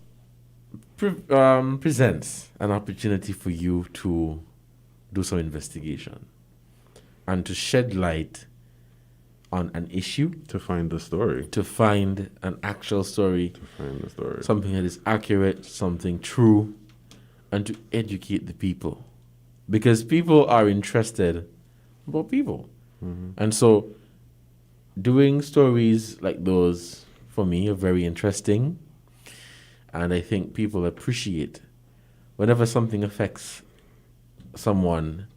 presents an opportunity for you to do some investigation and to shed light on an issue. To find the story. To find an actual story. To find the story. Something that is accurate, something true, and to educate the people. Because people are interested about people. And so doing stories like those, for me, are very interesting. And I think people appreciate whenever something affects someone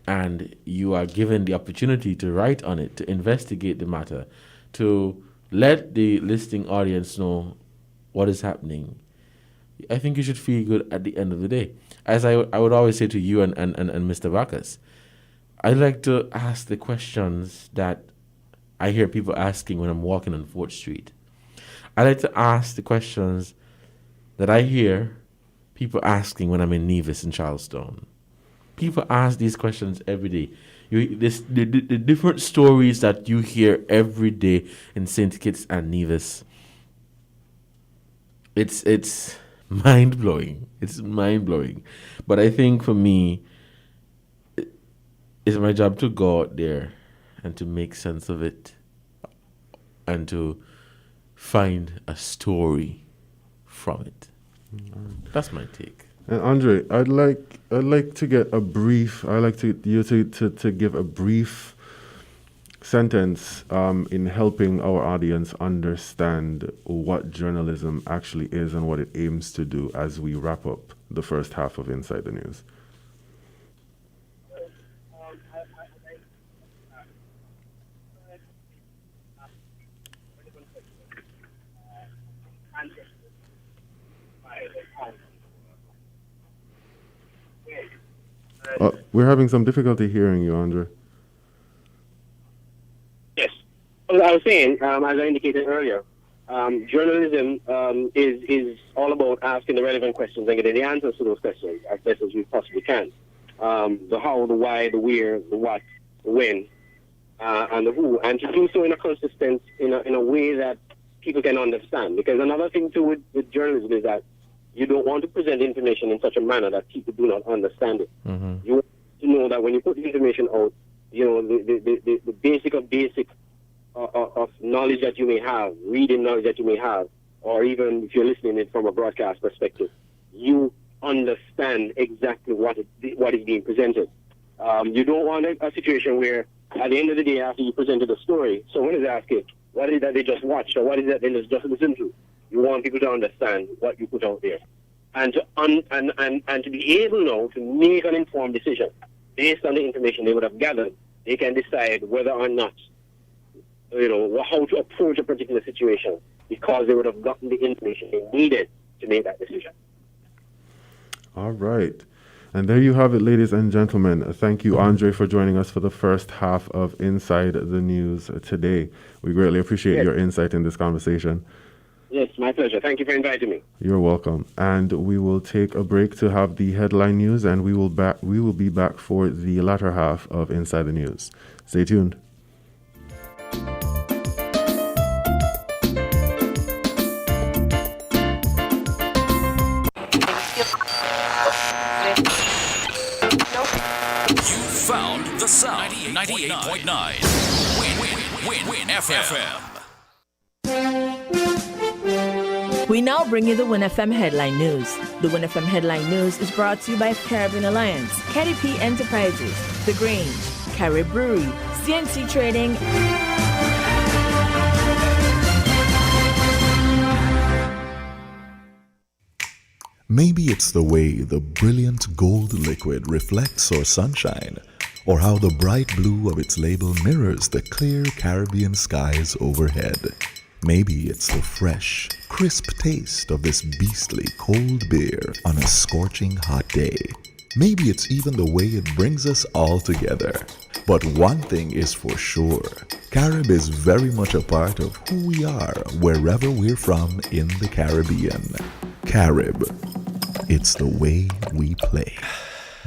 and you are given the opportunity to write on it, to investigate the matter, to let the listening audience know what is happening. I think you should feel good at the end of the day. As I would always say to you and Mr. Bacchus, I like to ask the questions that I hear people asking when I'm walking on 4th Street. I like to ask the questions that I hear people asking when I'm in Nevis and Charlestown. People ask these questions every day. The different stories that you hear every day in St Kitts and Nevis. It's mind-blowing. It's mind-blowing. But I think for me, it's my job to go out there and to make sense of it and to find a story from it. That's my take. And Andre, I'd like to get a brief. I'd like you to give a brief sentence in helping our audience understand what journalism actually is and what it aims to do as we wrap up the first half of Inside the News. We're having some difficulty hearing you, Andre. Yes. As I was saying, as I indicated earlier, journalism is all about asking the relevant questions and getting the answers to those questions as best as we possibly can. The how, the why, the where, the what, the when, and the who, and to do so in a consistent, in a way that people can understand. Because another thing too with journalism is that you don't want to present information in such a manner that people do not understand it. Mm-hmm. You want to know that when you put the information out, you know, the basic of knowledge that you may have, reading knowledge that you may have, or even if you're listening it from a broadcast perspective, you understand exactly what is being presented. You don't want a situation where at the end of the day, after you presented a story, someone is asking, what is that they just watched, or what is that they just listened to? You want people to understand what you put out there, and to be able now to make an informed decision based on the information they would have gathered. They can decide whether or not, you know, how to approach a particular situation because they would have gotten the information they needed to make that decision. All right. And there you have it, ladies and gentlemen. Thank you, Andre, for joining us for the first half of Inside the News today. We greatly appreciate your insight in this conversation. Yes, my pleasure. Thank you for inviting me. You're welcome. And we will take a break to have the headline news, and we will be back for the latter half of Inside the News. Stay tuned. You found the sound. 98.9. WINN FM. We now bring you the WINN FM Headline News. The WINN FM Headline News is brought to you by Caribbean Alliance, KDP Enterprises, The Grange, Carib Brewery, CNC Trading. Maybe it's the way the brilliant gold liquid reflects our sunshine, or how the bright blue of its label mirrors the clear Caribbean skies overhead. Maybe it's the fresh, crisp taste of this beastly cold beer on a scorching hot day. Maybe it's even the way it brings us all together. But one thing is for sure, Carib is very much a part of who we are wherever we're from in the Caribbean. Carib, it's the way we play.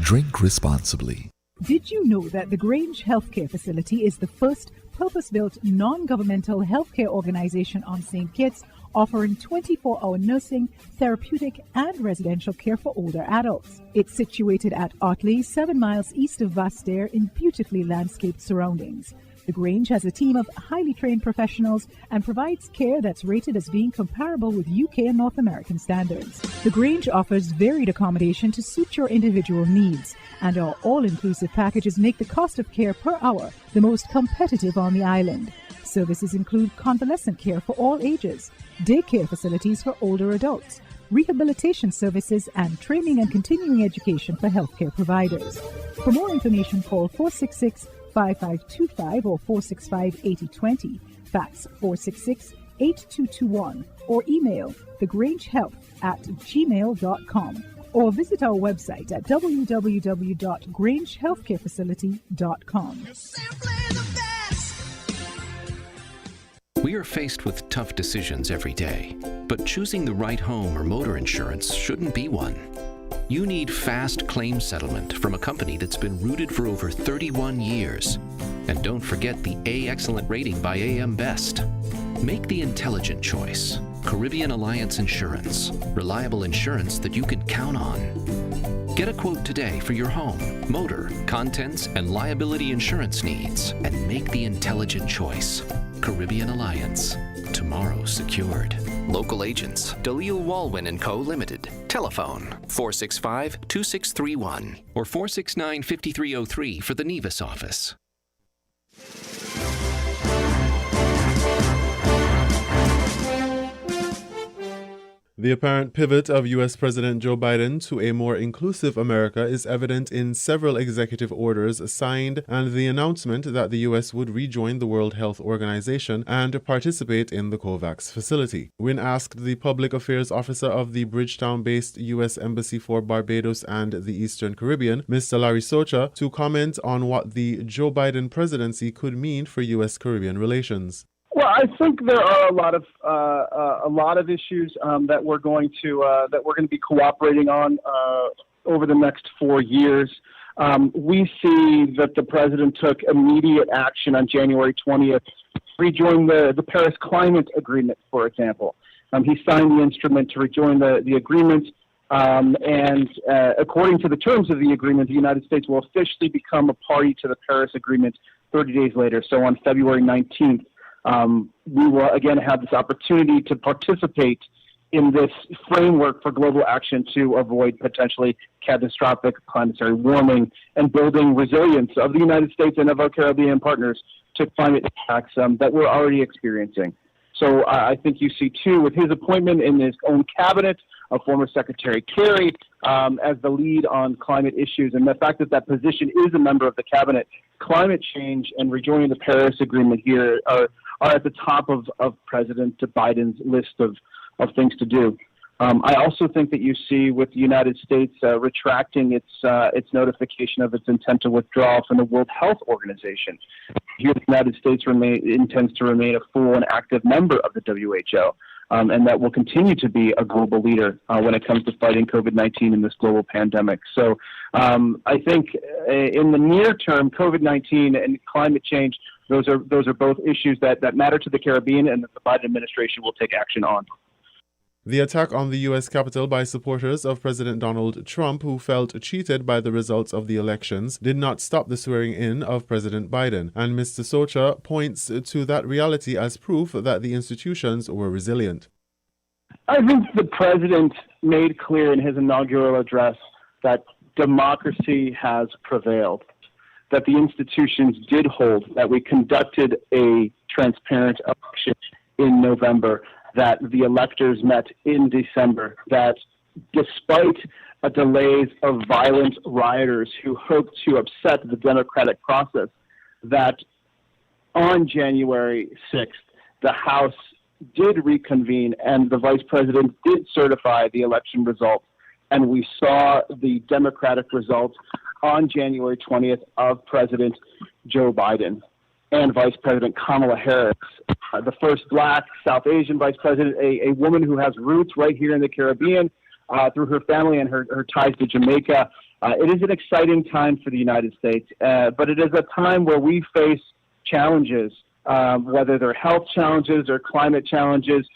Drink responsibly. Did you know that the Grange Healthcare Facility is the first purpose-built non-governmental healthcare organization on St Kitts, offering 24-hour nursing, therapeutic, and residential care for older adults? It's situated at Otley, 7 miles east of Vastair in beautifully landscaped surroundings. The Grange has a team of highly trained professionals and provides care that's rated as being comparable with UK and North American standards. The Grange offers varied accommodation to suit your individual needs, and our all-inclusive packages make the cost of care per hour the most competitive on the island. Services include convalescent care for all ages, daycare facilities for older adults, rehabilitation services, and training and continuing education for healthcare providers. For more information, call 466-5525 or 465-8020, fax 466-8221, or email thegrangehealth@gmail.com, or visit our website at www.grangehealthcarefacility.com. We are faced with tough decisions every day, but choosing the right home or motor insurance shouldn't be one. You need fast claim settlement from a company that's been rooted for over 31 years. And don't forget the A Excellent rating by AM Best. Make the intelligent choice. Caribbean Alliance Insurance. Reliable insurance that you can count on. Get a quote today for your home, motor, contents, and liability insurance needs, and make the intelligent choice. Caribbean Alliance. Tomorrow secured. Local agents, Dalil Walwyn & Co. Limited. Telephone 465-2631 or 469-5303 for the Nevis office. The apparent pivot of U.S. President Joe Biden to a more inclusive America is evident in several executive orders signed and the announcement that the U.S. would rejoin the World Health Organization and participate in the COVAX facility. WINN asked the Public Affairs Officer of the Bridgetown-based U.S. Embassy for Barbados and the Eastern Caribbean, Mr. Larry Socha, to comment on what the Joe Biden presidency could mean for U.S.-Caribbean relations. Well, I think there are a lot of issues that we're going to be cooperating on over the next 4 years. We see that the president took immediate action on January 20th, rejoin the Paris Climate Agreement, for example. He signed the instrument to rejoin the agreement, and according to the terms of the agreement, the United States will officially become a party to the Paris Agreement 30 days later, so on February 19th. We will again have this opportunity to participate in this framework for global action to avoid potentially catastrophic planetary warming and building resilience of the United States and of our Caribbean partners to climate impacts that we're already experiencing. So I think you see, too, with his appointment in his own cabinet of former Secretary Kerry as the lead on climate issues, and the fact that that position is a member of the cabinet, climate change and rejoining the Paris Agreement here are at the top of President Biden's list of things to do. I also think that you see with the United States retracting its notification of its intent to withdraw from the World Health Organization. Here, the United States intends to remain a full and active member of the WHO, and that will continue to be a global leader when it comes to fighting COVID-19 in this global pandemic. So I think in the near term, COVID-19 and climate change, those are both issues that matter to the Caribbean and that the Biden administration will take action on. The attack on the U.S. Capitol by supporters of President Donald Trump, who felt cheated by the results of the elections, did not stop the swearing in of President Biden, and Mr. Socha points to that reality as proof that the institutions were resilient. I think the president made clear in his inaugural address that democracy has prevailed, that the institutions did hold, that we conducted a transparent election in November, that the electors met in December, that despite delays of violent rioters who hoped to upset the democratic process, that on January 6th, the House did reconvene and the vice president did certify the election results, and we saw the democratic results on January 20th of President Joe Biden and Vice President Kamala Harris, the first black South Asian vice president, a woman who has roots right here in the Caribbean through her family and her ties to Jamaica. It is an exciting time for the United States, but it is a time where we face challenges, whether they're health challenges or climate challenges.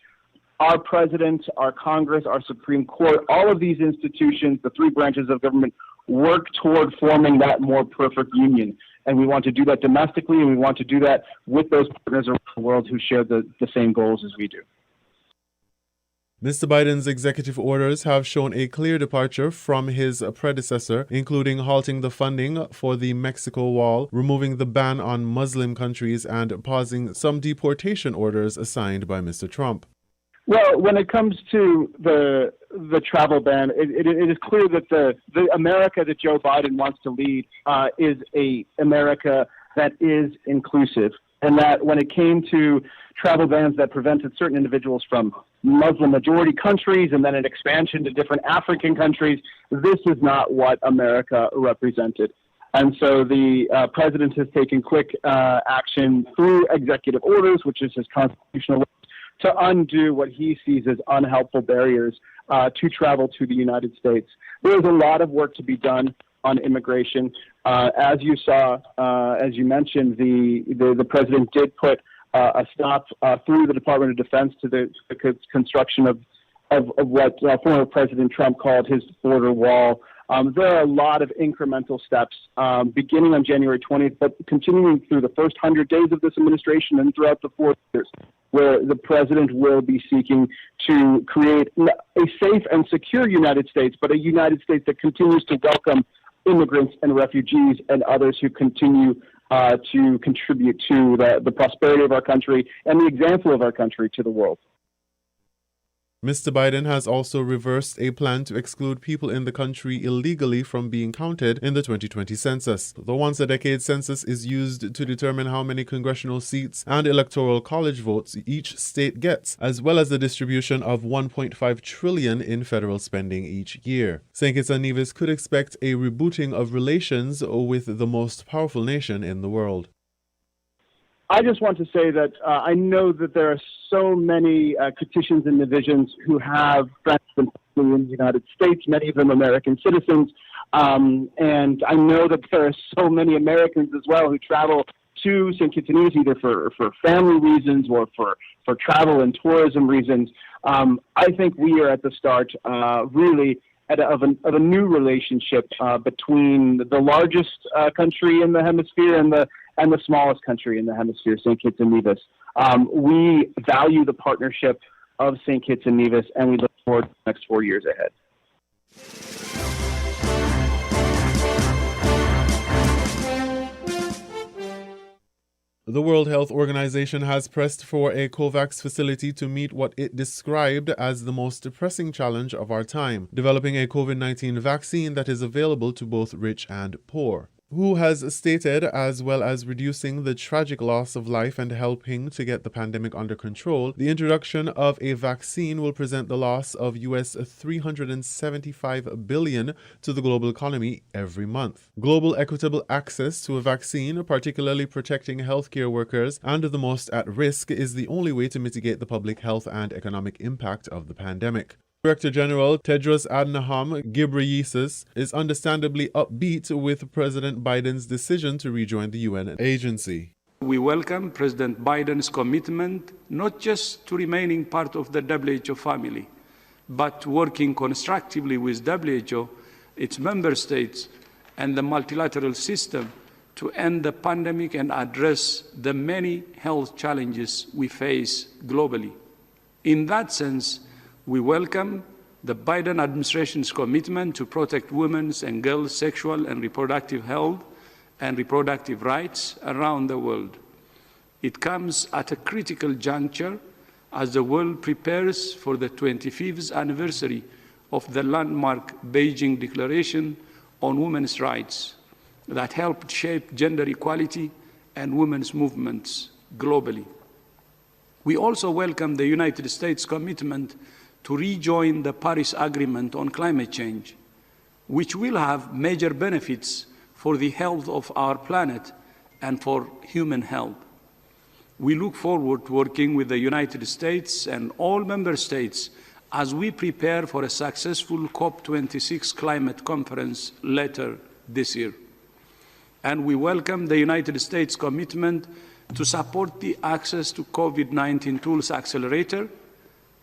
Our president, our Congress, our Supreme Court, all of these institutions, the three branches of government, work toward forming that more perfect union. And we want to do that domestically, and we want to do that with those partners around the world who share the same goals as we do. Mr. Biden's executive orders have shown a clear departure from his predecessor, including halting the funding for the Mexico Wall, removing the ban on Muslim countries, and pausing some deportation orders assigned by Mr. Trump. Well, when it comes to the travel ban, it is clear that the America that Joe Biden wants to lead is a America that is inclusive, and that when it came to travel bans that prevented certain individuals from Muslim-majority countries and then an expansion to different African countries, this is not what America represented. And so the president has taken quick action through executive orders, which is his constitutional right, to undo what he sees as unhelpful barriers to travel to the United States. There is a lot of work to be done on immigration. As you saw, as you mentioned, the president did put a stop through the Department of Defense to the construction of what former President Trump called his border wall. There are a lot of incremental steps beginning on January 20th, but continuing through the first 100 days of this administration and throughout the 4 years, where the president will be seeking to create a safe and secure United States, but a United States that continues to welcome immigrants and refugees and others who continue to contribute to the prosperity of our country and the example of our country to the world. Mr. Biden has also reversed a plan to exclude people in the country illegally from being counted in the 2020 census. The once-a-decade census is used to determine how many congressional seats and electoral college votes each state gets, as well as the distribution of $1.5 trillion in federal spending each year. St Kitts and Nevis could expect a rebooting of relations with the most powerful nation in the world. I just want to say that I know that there are so many Kittitians and Nevisians who have friends and family in the United States, many of them American citizens, and I know that there are so many Americans as well who travel to St. Kitts and Nevis either for family reasons or for travel and tourism reasons. I think we are at the start, really, of a new relationship between the largest country in the hemisphere and the smallest country in the hemisphere, St. Kitts and Nevis. We value the partnership of St. Kitts and Nevis, and we look forward to the next 4 years ahead. The World Health Organization has pressed for a COVAX facility to meet what it described as the most pressing challenge of our time, developing a COVID-19 vaccine that is available to both rich and poor. WHO has stated, as well as reducing the tragic loss of life and helping to get the pandemic under control, the introduction of a vaccine will present the loss of US $375 billion to the global economy every month. Global equitable access to a vaccine, particularly protecting healthcare workers and the most at risk, is the only way to mitigate the public health and economic impact of the pandemic. Director General Tedros Adhanom Ghebreyesus is understandably upbeat with President Biden's decision to rejoin the UN agency. We welcome President Biden's commitment not just to remaining part of the WHO family, but working constructively with WHO, its member states, and the multilateral system to end the pandemic and address the many health challenges we face globally. In that sense, we welcome the Biden administration's commitment to protect women's and girls' sexual and reproductive health and reproductive rights around the world. It comes at a critical juncture as the world prepares for the 25th anniversary of the landmark Beijing Declaration on Women's Rights that helped shape gender equality and women's movements globally. We also welcome the United States' commitment to rejoin the Paris Agreement on climate change, which will have major benefits for the health of our planet and for human health. We look forward to working with the United States and all member states as we prepare for a successful COP26 climate conference later this year. And we welcome the United States' commitment to support the Access to COVID-19 Tools Accelerator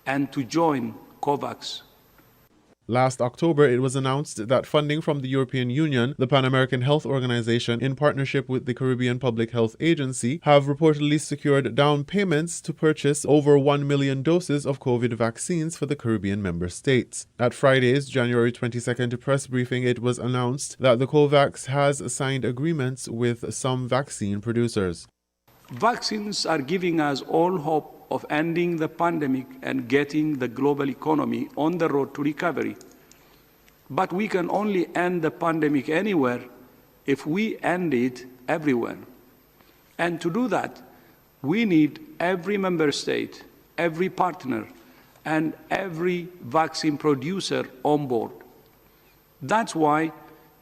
and to join COVAX. Last October, it was announced that funding from the European Union, the Pan American Health Organization, in partnership with the Caribbean Public Health Agency, have reportedly secured down payments to purchase over 1 million doses of COVID vaccines for the Caribbean member states. At Friday's January 22nd press briefing, it was announced that the COVAX has signed agreements with some vaccine producers. Vaccines are giving us all hope of ending the pandemic and getting the global economy on the road to recovery. But we can only end the pandemic anywhere if we end it everywhere. And to do that, we need every member state, every partner, and every vaccine producer on board. That's why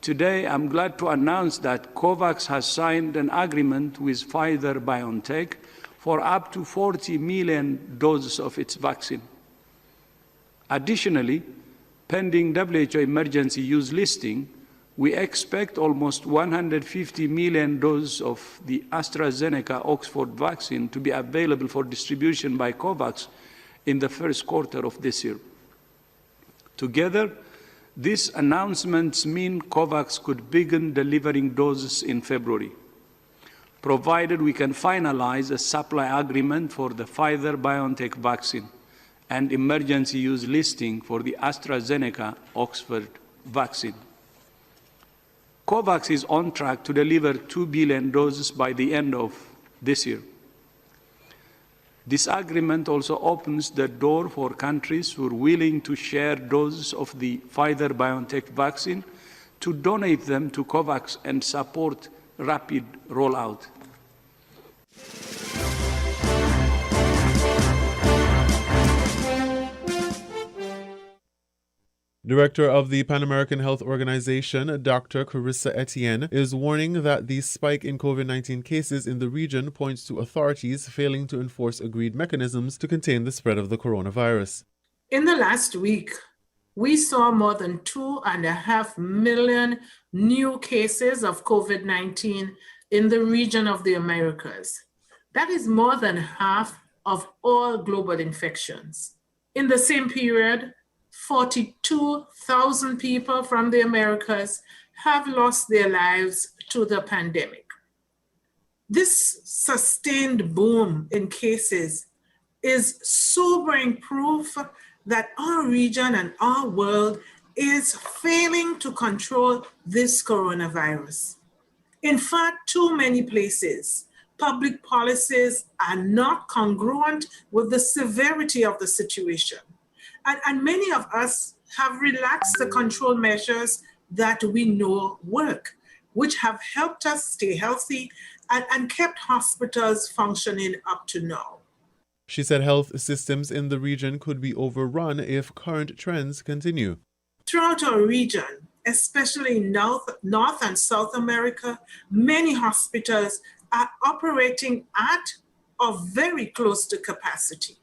today I'm glad to announce that COVAX has signed an agreement with Pfizer-BioNTech for up to 40 million doses of its vaccine. Additionally, pending WHO emergency use listing, we expect almost 150 million doses of the AstraZeneca Oxford vaccine to be available for distribution by COVAX in the first quarter of this year. Together, these announcements mean COVAX could begin delivering doses in February, provided we can finalize a supply agreement for the Pfizer-BioNTech vaccine and emergency use listing for the AstraZeneca Oxford vaccine. COVAX is on track to deliver 2 billion doses by the end of this year. This agreement also opens the door for countries who are willing to share doses of the Pfizer-BioNTech vaccine to donate them to COVAX and support rapid rollout. Director of the Pan American Health Organization, Dr. Carissa Etienne, is warning that the spike in COVID-19 cases in the region points to authorities failing to enforce agreed mechanisms to contain the spread of the coronavirus. In the last week, we saw more than 2.5 million new cases of COVID-19 in the region of the Americas. That is more than half of all global infections. In the same period, 42,000 people from the Americas have lost their lives to the pandemic. This sustained boom in cases is sobering proof that our region and our world is failing to control this coronavirus. In fact, too many places, public policies are not congruent with the severity of the situation. And many of us have relaxed the control measures that we know work, which have helped us stay healthy and kept hospitals functioning up to now. She said health systems in the region could be overrun if current trends continue. Throughout our region, especially in North and South America, many hospitals are operating at or very close to capacity.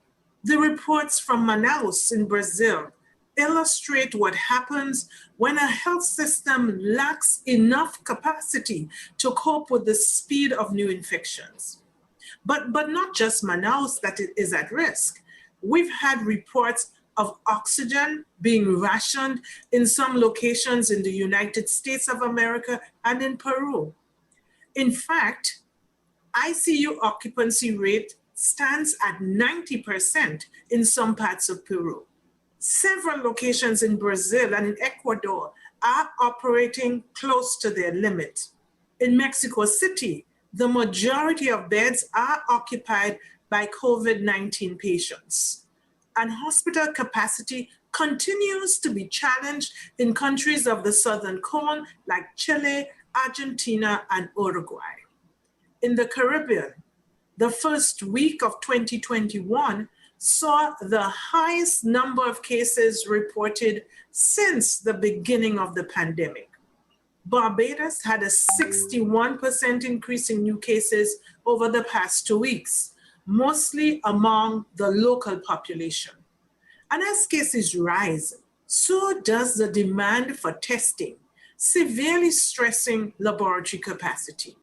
The reports from Manaus in Brazil illustrate what happens when a health system lacks enough capacity to cope with the speed of new infections. But not just Manaus that is at risk. We've had reports of oxygen being rationed in some locations in the United States of America and in Peru. In fact, ICU occupancy rate stands at 90% in some parts of Peru. Several locations in Brazil and in Ecuador are operating close to their limit. In Mexico City, the majority of beds are occupied by COVID-19 patients. And hospital capacity continues to be challenged in countries of the Southern Cone like Chile, Argentina, and Uruguay. In the Caribbean, the first week of 2021 saw the highest number of cases reported since the beginning of the pandemic. Barbados had a 61% increase in new cases over the past 2 weeks, mostly among the local population. And as cases rise, so does the demand for testing, severely stressing laboratory capacity.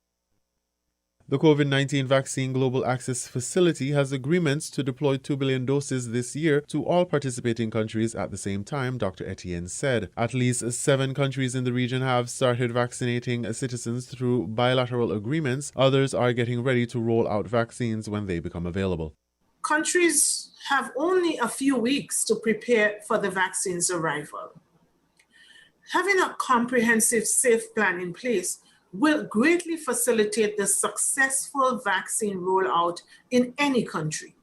The COVID-19 Vaccine Global Access Facility has agreements to deploy 2 billion doses this year to all participating countries at the same time, Dr. Etienne said. At least 7 countries in the region have started vaccinating citizens through bilateral agreements. Others are getting ready to roll out vaccines when they become available. Countries have only a few weeks to prepare for the vaccine's arrival. Having a comprehensive safe plan in place will greatly facilitate the successful vaccine rollout in any country.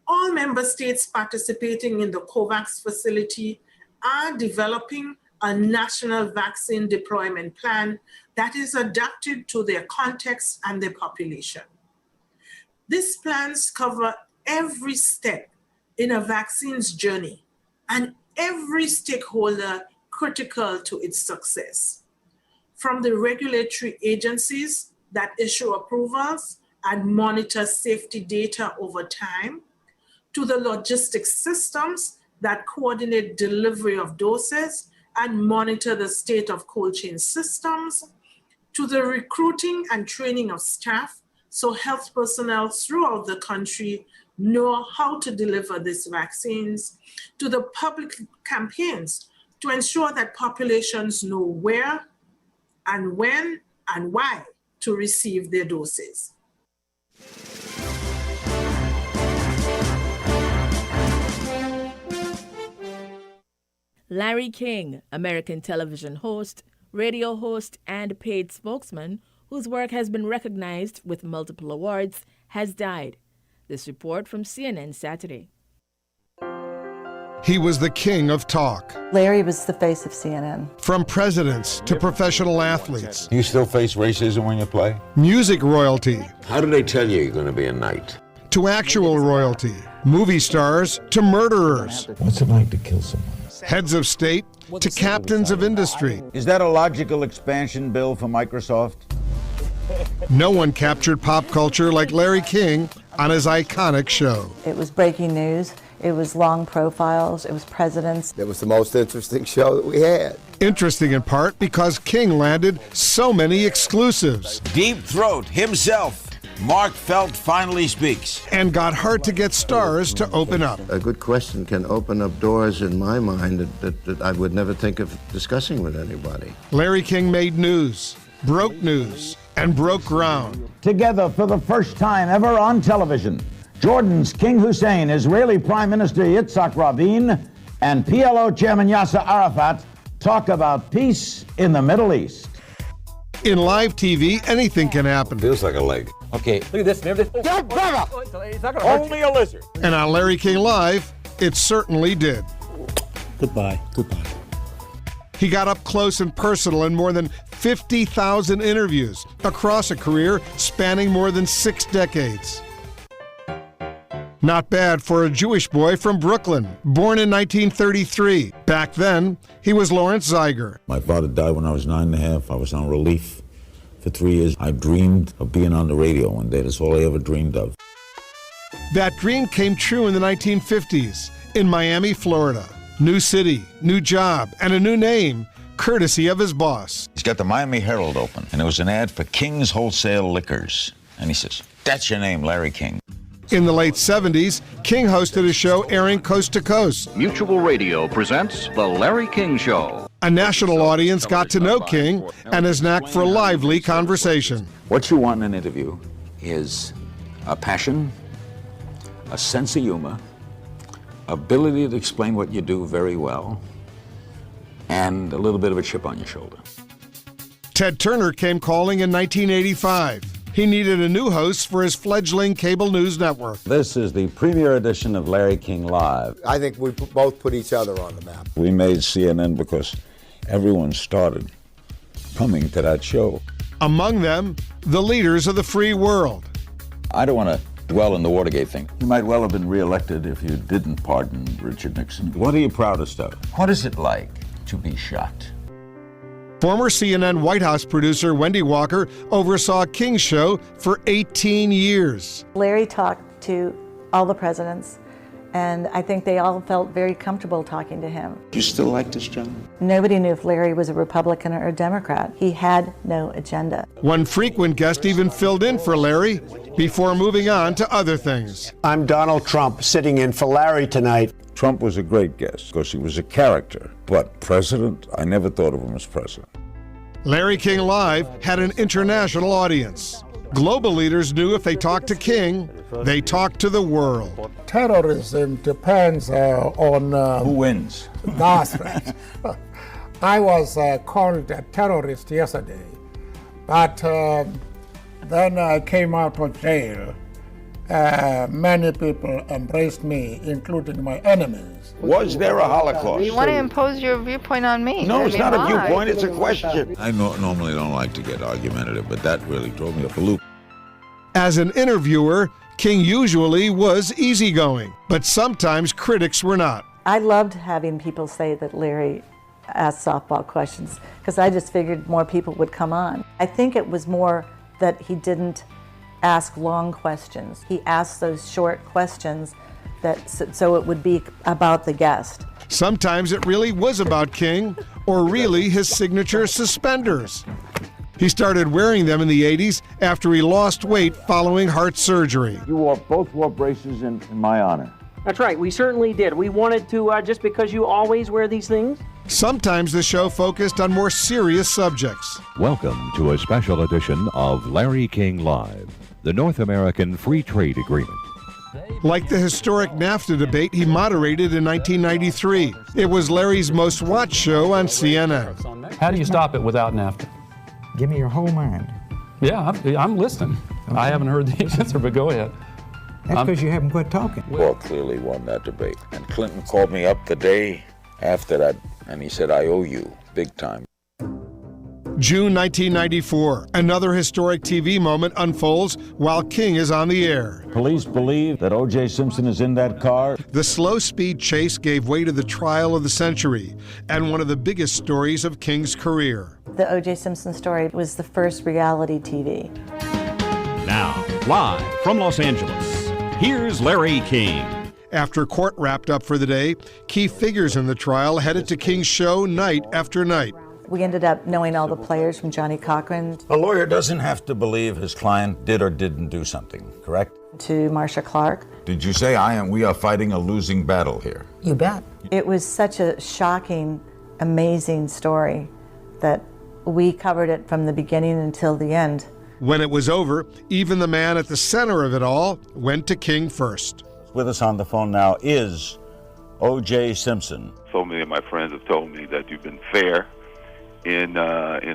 All member states participating in the COVAX facility are developing a national vaccine deployment plan that is adapted to their context and their population. These plans cover every step in a vaccine's journey and every stakeholder critical to its success. From the regulatory agencies that issue approvals and monitor safety data over time, to the logistics systems that coordinate delivery of doses and monitor the state of cold chain systems, to the recruiting and training of staff so health personnel throughout the country know how to deliver these vaccines, to the public campaigns to ensure that populations know where and when and why to receive their doses. Larry King, American television host, radio host, and paid spokesman, whose work has been recognized with multiple awards, has died. This report from CNN Saturday. He was the king of talk. Larry was the face of CNN. From presidents to professional athletes. You still face racism when you play? Music royalty. How do they tell you you're going to be a knight? To actual royalty. Movie stars to murderers. What's it like to kill someone? Heads of state to captains of industry. Is that a logical expansion bill for Microsoft? No one captured pop culture like Larry King on his iconic show. It was breaking news. It was long profiles. It was presidents. It was the most interesting show that we had. Interesting in part because King landed so many exclusives. Deep Throat himself, Mark Felt, finally speaks. And got hard to get stars to open up. A good question can open up doors in my mind that I would never think of discussing with anybody. Larry King made news, broke news, and broke ground. Together for the first time ever on television, Jordan's King Hussein, Israeli Prime Minister Yitzhak Rabin, and PLO Chairman Yasser Arafat talk about peace in the Middle East. In live TV, anything can happen. Feels like a leg. Okay, look at this. Remember this? Your brother! Only a lizard. And on Larry King Live, it certainly did. Goodbye. He got up close and personal in more than 50,000 interviews across a career spanning more than 6 decades. Not bad for a Jewish boy from Brooklyn, born in 1933. Back then, he was Lawrence Zeiger. My father died when I was 9.5. I was on relief for 3 years. I dreamed of being on the radio one day. That's all I ever dreamed of. That dream came true in the 1950s in Miami, Florida. New city, new job, and a new name, courtesy of his boss. He's got the Miami Herald open, and there was an ad for King's Wholesale Liquors. And he says, "That's your name, Larry King." In the late 70s, King hosted a show airing coast to coast. Mutual Radio presents The Larry King Show. A national audience got to know King and his knack for lively conversation. What you want in an interview is a passion, a sense of humor, ability to explain what you do very well, and a little bit of a chip on your shoulder. Ted Turner came calling in 1985. He needed a new host for his fledgling cable news network. This is the premiere edition of Larry King Live. I think we both put each other on the map. We made CNN because everyone started coming to that show. Among them, the leaders of the free world. I don't want to dwell on the Watergate thing. You might well have been reelected if you didn't pardon Richard Nixon. What are you proudest of? What is it like to be shot? Former CNN White House producer Wendy Walker oversaw King's show for 18 years. Larry talked to all the presidents, and I think they all felt very comfortable talking to him. Do you still like this job? Nobody knew if Larry was a Republican or a Democrat. He had no agenda. One frequent guest even filled in for Larry before moving on to other things. I'm Donald Trump, sitting in for Larry tonight. Trump was a great guest because he was a character, but president, I never thought of him as president. Larry King Live had an international audience. Global leaders knew if they talked to King, they talked to the world. Terrorism depends on... Who wins? That's right. I was called a terrorist yesterday, but then I came out of jail. Many people embraced me, including my enemies. Was there a Holocaust? You want to impose your viewpoint on me? No, it's not a viewpoint, it's a question. I normally don't like to get argumentative, but that really drove me off a loop. As an interviewer, King usually was easygoing, but sometimes critics were not. I loved having people say that Larry asked softball questions, because I just figured more people would come on. I think it was more that he didn't ask long questions. He asked those short questions so it would be about the guest. Sometimes it really was about King, or really his signature suspenders. He started wearing them in the 80s after he lost weight following heart surgery. You both wore braces in my honor. That's right, we certainly did. We wanted to, just because you always wear these things. Sometimes the show focused on more serious subjects. Welcome to a special edition of Larry King Live, the North American Free Trade Agreement. Like the historic NAFTA debate he moderated in 1993. It was Larry's most watched show on CNN. How do you stop it without NAFTA? Give me your whole mind. Yeah, I'm listening. Okay. I haven't heard the answer, but go ahead. That's because you haven't quit talking. Paul clearly won that debate. And Clinton called me up the day after that, and he said, I owe you, big time. June 1994, another historic TV moment unfolds while King is on the air. Police believe that O.J. Simpson is in that car. The slow-speed chase gave way to the trial of the century and one of the biggest stories of King's career. The O.J. Simpson story was the first reality TV. Now, live from Los Angeles, here's Larry King. After court wrapped up for the day, key figures in the trial headed to King's show night after night. We ended up knowing all the players from Johnny Cochran A lawyer doesn't have to believe his client did or didn't do something, correct? to Marcia Clark. Did you say we are fighting a losing battle here? You bet. It was such a shocking, amazing story that we covered it from the beginning until the end. When it was over, even the man at the center of it all went to King first. With us on the phone now is O.J. Simpson. So many of my friends have told me that you've been fair in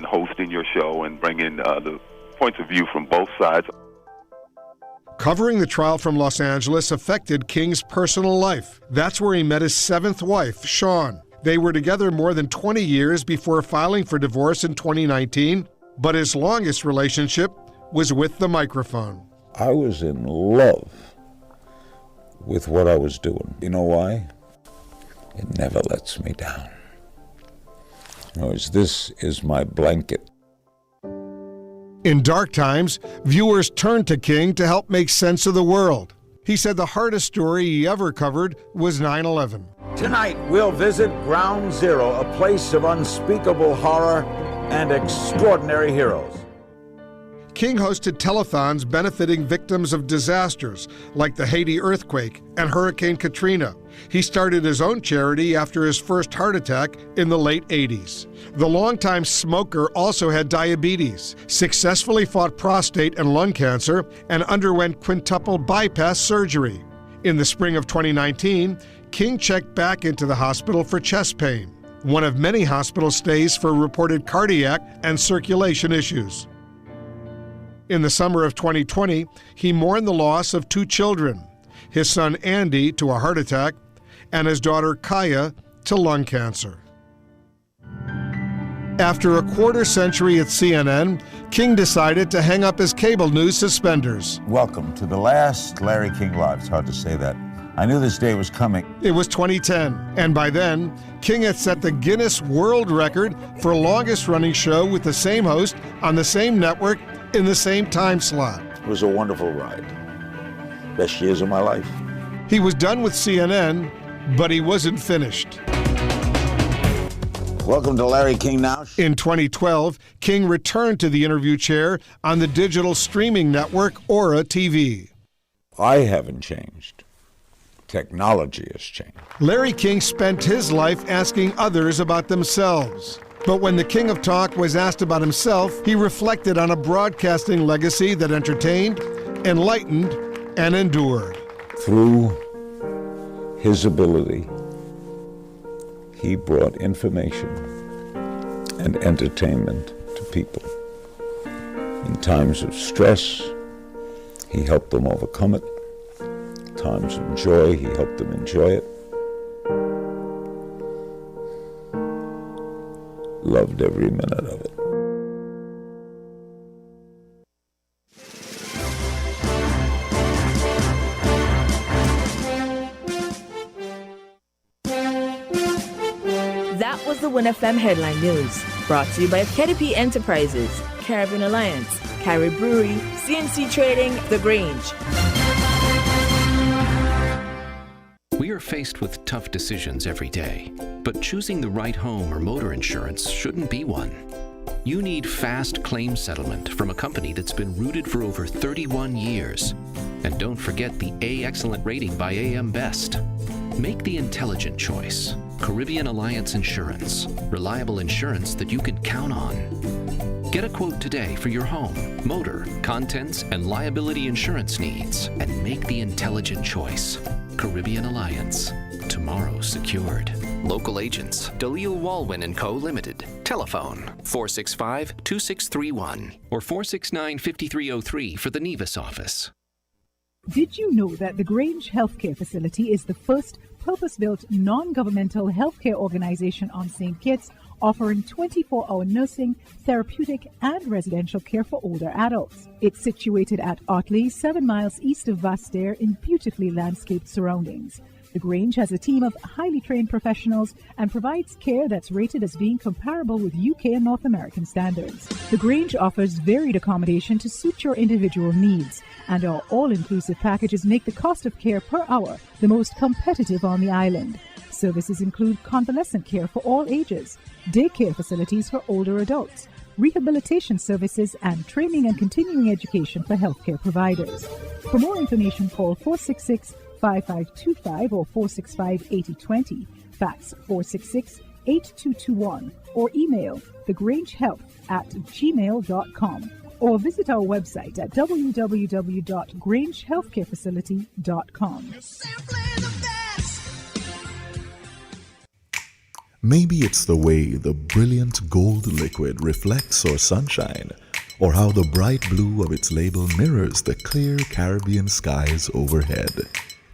hosting your show and bringing the points of view from both sides. Covering the trial from Los Angeles affected King's personal life. That's where he met his seventh wife, Shawn. They were together more than 20 years before filing for divorce in 2019, but his longest relationship was with the microphone. I was in love with what I was doing. You know why? It never lets me down. This is my blanket. In dark times, viewers turned to King to help make sense of the world. He said the hardest story he ever covered was 9/11. Tonight, we'll visit Ground Zero, a place of unspeakable horror and extraordinary heroes. King hosted telethons benefiting victims of disasters like the Haiti earthquake and Hurricane Katrina. He started his own charity after his first heart attack in the late 80s. The longtime smoker also had diabetes, successfully fought prostate and lung cancer, and underwent quintuple bypass surgery. In the spring of 2019, King checked back into the hospital for chest pain, one of many hospital stays for reported cardiac and circulation issues. In the summer of 2020, he mourned the loss of two children, his son Andy to a heart attack, and his daughter Kaya to lung cancer. After a quarter century at CNN, King decided to hang up his cable news suspenders. Welcome to the last Larry King Live. It's hard to say that. I knew this day was coming. It was 2010, and by then, King had set the Guinness World Record for longest running show with the same host on the same network in the same time slot. It was a wonderful ride. Best years of my life. He was done with CNN, but he wasn't finished. Welcome to Larry King Now. In 2012, King returned to the interview chair on the digital streaming network Aura TV. I haven't changed. Technology has changed. Larry King spent his life asking others about themselves. But when the King of Talk was asked about himself, he reflected on a broadcasting legacy that entertained, enlightened, and endured. Through his ability, he brought information and entertainment to people. In times of stress, he helped them overcome it. Times of joy, he helped them enjoy it. Loved every minute of it. That was the WINN FM headline news, brought to you by KDP Enterprises, Caribbean Alliance, Carrie Brewery, CNC Trading, The Grange. We are faced with tough decisions every day, but choosing the right home or motor insurance shouldn't be one. You need fast claim settlement from a company that's been rooted for over 31 years. And don't forget the A Excellent rating by AM Best. Make the intelligent choice. Caribbean Alliance Insurance. Reliable insurance that you can count on. Get a quote today for your home, motor, contents, and liability insurance needs, and make the intelligent choice. Caribbean Alliance. Tomorrow secured. Local agents, DeLille Walwyn & Co. Limited. Telephone 465-2631 or 469-5303 for the Nevis office. Did you know that the Grange Healthcare Facility is the first purpose-built non-governmental healthcare organization on St Kitts, offering 24-hour nursing, therapeutic, and residential care for older adults? It's situated at Otley, 7 miles east of Vastair in beautifully landscaped surroundings. The Grange has a team of highly trained professionals and provides care that's rated as being comparable with UK and North American standards. The Grange offers varied accommodation to suit your individual needs, and our all-inclusive packages make the cost of care per hour the most competitive on the island. Services include convalescent care for all ages, daycare facilities for older adults, rehabilitation services, and training and continuing education for healthcare providers. For more information, call 466-5525 or 465-8020, fax 466-8221, or email thegrangehealth@gmail.com, or visit our website at www.grangehealthcarefacility.com. Maybe it's the way the brilliant gold liquid reflects our sunshine, or how the bright blue of its label mirrors the clear Caribbean skies overhead.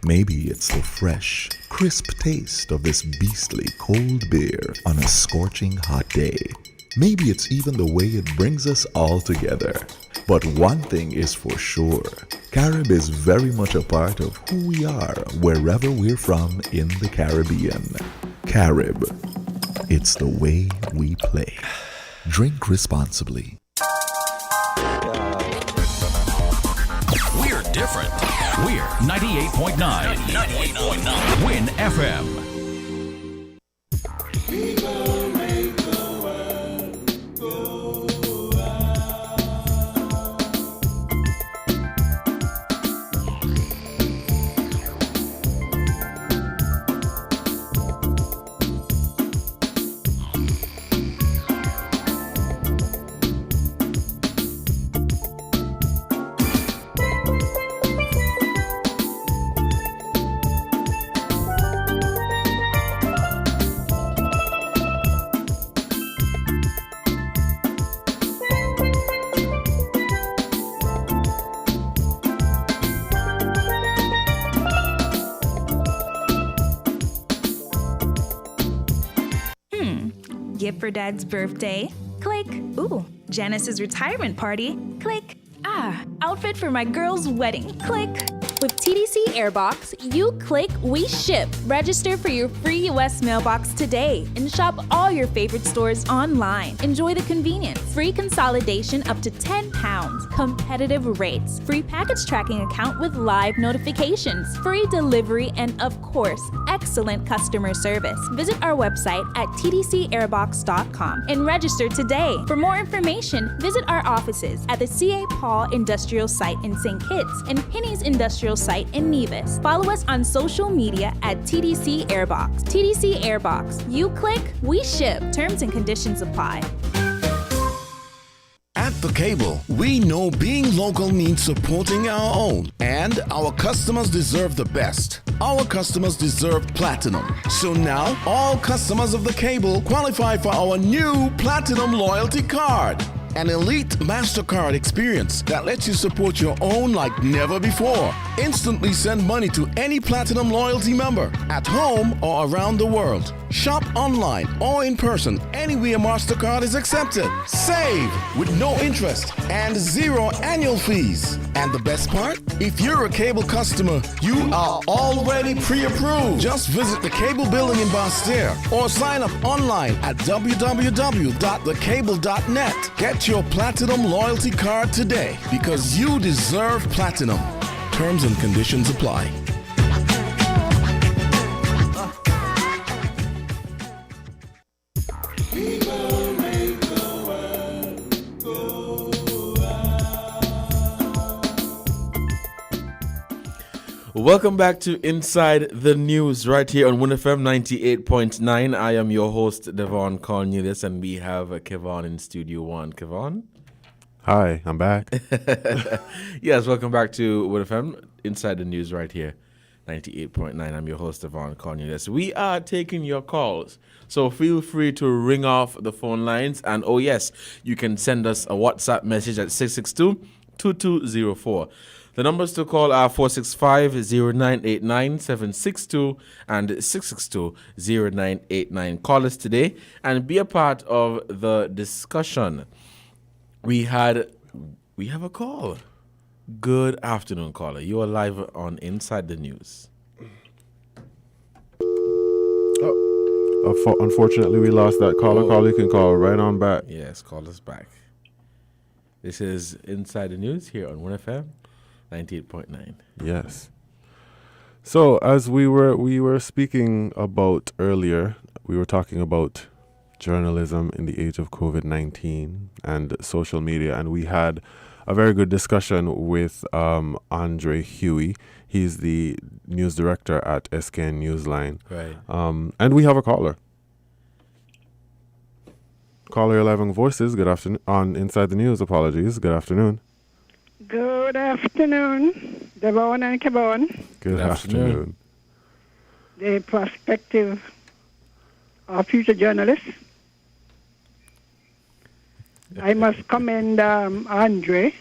Maybe it's the fresh, crisp taste of this beastly cold beer on a scorching hot day. Maybe it's even the way it brings us all together. But one thing is for sure, Carib is very much a part of who we are wherever we're from in the Caribbean. Carib, it's the way we play. Drink responsibly. We're different. We're 98.9. 98.9. WINN FM. Gift for Dad's birthday? Click. Ooh, Janice's retirement party? Click. Outfit for my girl's wedding? Click. With TDC Airbox, you click, we ship. Register for your free U.S. mailbox today and shop all your favorite stores online. Enjoy the convenience. Free consolidation up to £10. Competitive rates. Free package tracking account with live notifications. Free delivery and, of course, excellent customer service. Visit our website at tdcairbox.com and register today. For more information, visit our offices at the C.A. Paul Industrial Site in St. Kitts and Penny's Industrial Site in Nevis. Follow us on social media at TDC Airbox. TDC Airbox. You click, we ship. Terms and conditions apply. At The Cable, we know being local means supporting our own, and our customers deserve the best. Our customers deserve platinum. So now, all customers of The Cable qualify for our new Platinum Loyalty Card. An elite MasterCard experience that lets you support your own like never before. Instantly send money to any Platinum Loyalty member at home or around the world. Shop online or in person anywhere MasterCard is accepted. Save with no interest and 0 annual fees. And the best part? If you're a Cable customer, you are already pre-approved. Just visit the Cable building in Basse-Terre or sign up online at www.thecable.net. Get your Platinum Loyalty Card today because you deserve platinum. Terms and conditions apply. Welcome back to Inside the News right here on WINN FM 98.9. I am your host, Devon Cornelius, and we have Kevon in Studio 1. Kevon? Hi, I'm back. Yes, welcome back to WINN FM Inside the News right here, 98.9. I'm your host, Devon Cornelius. We are taking your calls, so feel free to ring off the phone lines. And oh yes, you can send us a WhatsApp message at 662-2204. The numbers to call are 465-0989, 762 and 662-0989. Call us today and be a part of the discussion. We have a call. Good afternoon, caller. You are live on Inside the News. Unfortunately, we lost that caller. Call, you can call right on back. Yes, call us back. This is Inside the News here on WINN FM 98.9. Yes. So as we were speaking about earlier, we were talking about journalism in the age of COVID-19 and social media, and we had a very good discussion with Andre Huey. He's the news director at SKN Newsline. Right. And we have a caller. Caller 11 Voices, good afternoon. On Inside the News, apologies. Good afternoon. Good afternoon, Devon and Kevon. Good afternoon. The prospective future journalists. I must commend Andre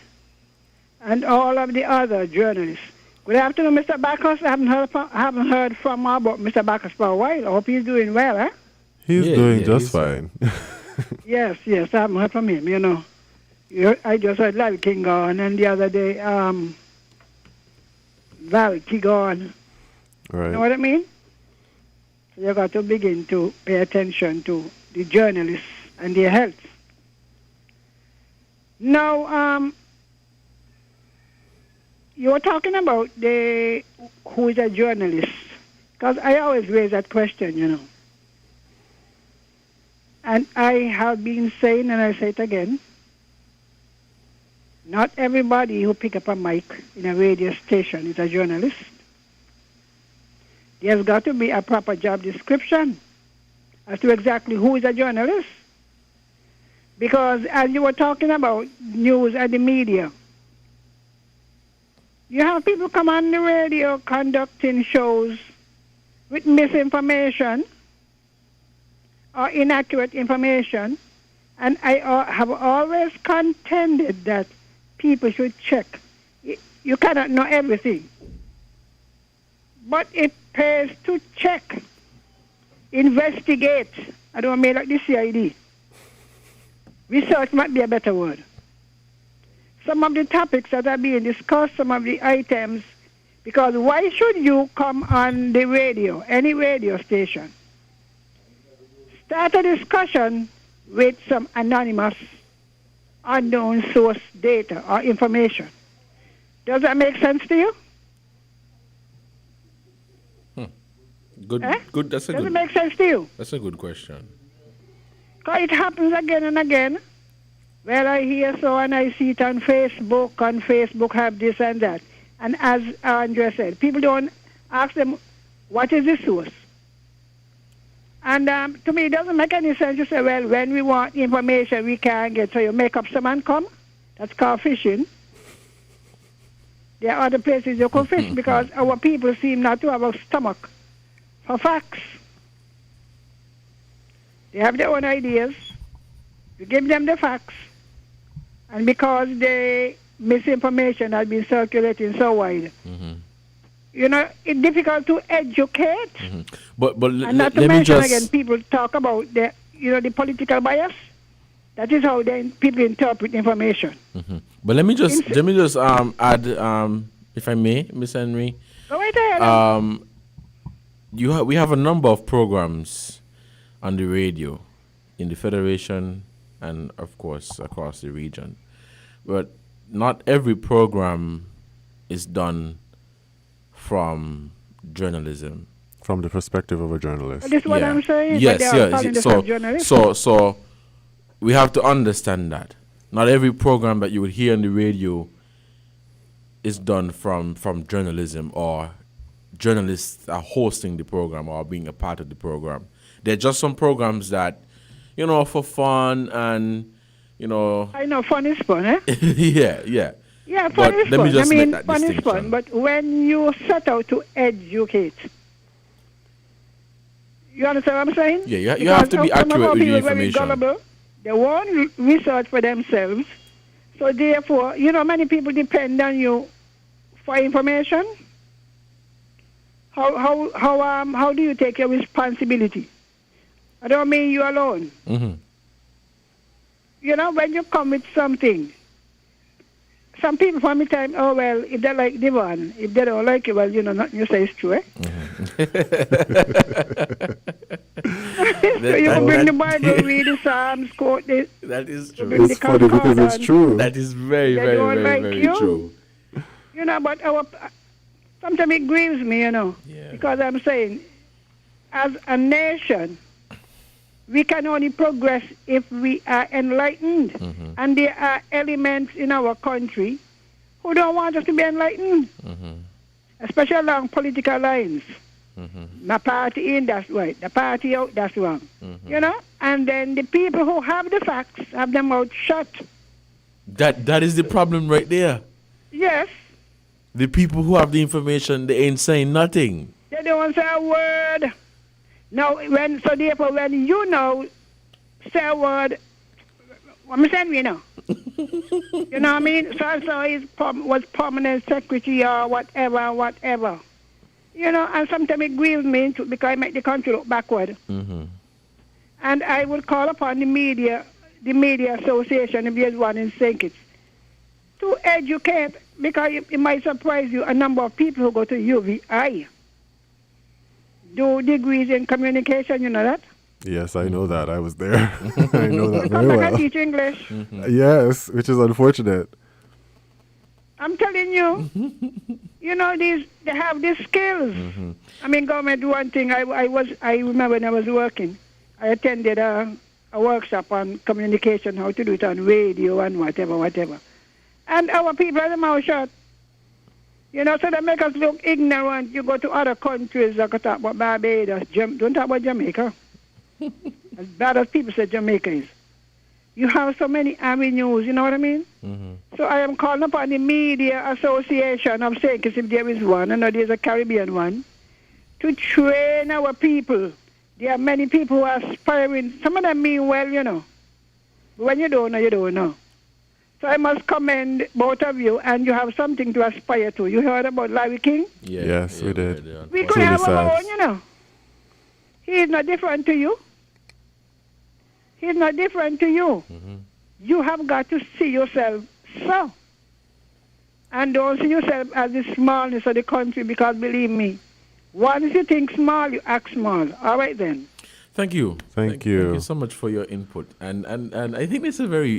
and all of the other journalists. Good afternoon, Mr. Bacchus. I haven't heard from about Mr. Bacchus for a while. I hope he's doing well, eh? He's doing just fine. Yes, I haven't heard from him, you know. I just heard Larry King gone, and the other day, Val gone. Right. You know what I mean? So you got to begin to pay attention to the journalists and their health. Now, you were talking about who is a journalist, because I always raise that question, you know. And I have been saying, and I say it again, not everybody who pick up a mic in a radio station is a journalist. There's got to be a proper job description as to exactly who is a journalist. Because as you were talking about news and the media, you have people come on the radio conducting shows with misinformation or inaccurate information, and I have always contended that people should check. You cannot know everything, but it pays to check, investigate. I don't mean like the CID. Research might be a better word. Some of the topics that are being discussed, some of the items, because why should you come on the radio, any radio station, start a discussion with some anonymous, unknown source data or information? Does that make sense to you? Good. Does it make sense to you? That's a good question. Because it happens again and again. Well, I hear so and I see it on Facebook. On Facebook have this and that. And as Andre said, people don't ask them, what is the source? And to me, it doesn't make any sense to say, well, when we want information, we can't get. So you make up some and come. That's called fishing. There are other places you can fish because our people seem not to have a stomach for facts. They have their own ideas. You give them the facts. And because the misinformation has been circulating so wide, you know, it's difficult to educate. But and not to mention again, people talk about the political bias. That is how people interpret information. But let me just add, if I may, Miss Henry. Go right ahead. We have a number of programs on the radio in the Federation and, of course, across the region. But not every program is done from journalism. From the perspective of a journalist. This is what I'm saying. Yes. So we have to understand that. Not every program that you would hear on the radio is done from journalism, or journalists are hosting the program or being a part of the program. There are just some programs that, for fun and, I know fun is fun, eh? Yeah. Yeah, fun is fun. Fun is fun. But when you set out to educate, you understand what I'm saying? Yeah, you have to be accurate with your information. Gullible, they won't research for themselves. So therefore, many people depend on you for information? How do you take your responsibility? I don't mean you alone. Mm-hmm. You know, when you come with something, some people from the time, oh, well, if they like the one, if they don't like it, well, you know, nothing you say is true, eh? So you can bring the Bible, read the Psalms, quote this. That is true. It's funny because it's true. That is very, They very, don't very, like very you. true. You know, but sometimes it grieves me, you know, because I'm saying, as a nation, we can only progress if we are enlightened. Mm-hmm. And there are elements in our country who don't want us to be enlightened, especially along political lines. The party in, that's right. The party out, that's wrong. You know? And then the people who have the facts have their mouth shut. That is the problem right there. Yes. The people who have the information, they ain't saying nothing. They don't say a word. Now, therefore, when you know, say a word, what am I saying, you know? You know what I mean? So was permanent secretary or whatever. You know, and sometimes it grieves me because it makes the country look backward. And I would call upon the media association, if there's one in St Kitts, to educate, because it might surprise you, a number of people who go to UVI do degrees in communication, you know that? Yes, I know that. I was there. I know that very well. I teach English. Yes, which is unfortunate. I'm telling you, you know, they have these skills. I mean, government do one thing. I remember when I was working, I attended a workshop on communication, how to do it on radio and whatever. And our people have their mouth shut. You know, so they make us look ignorant. You go to other countries, like talk about Barbados, don't talk about Jamaica. As bad as people say Jamaica is. You have so many avenues, you know what I mean? So I am calling upon the Media Association of St. Kitts, if there is one, I know there's a Caribbean one, to train our people. There are many people who are aspiring. Some of them mean well, you know. But when you don't know, you don't know. So I must commend both of you, and you have something to aspire to. You heard about Larry King? Yes, we did. We could have our own, you know. He is not different to you. He is not different to you. You have got to see yourself so. And don't see yourself as the smallness of the country, because believe me, once you think small, you act small. All right then. Thank you. Thank you. Thank you so much for your input. And I think it's a very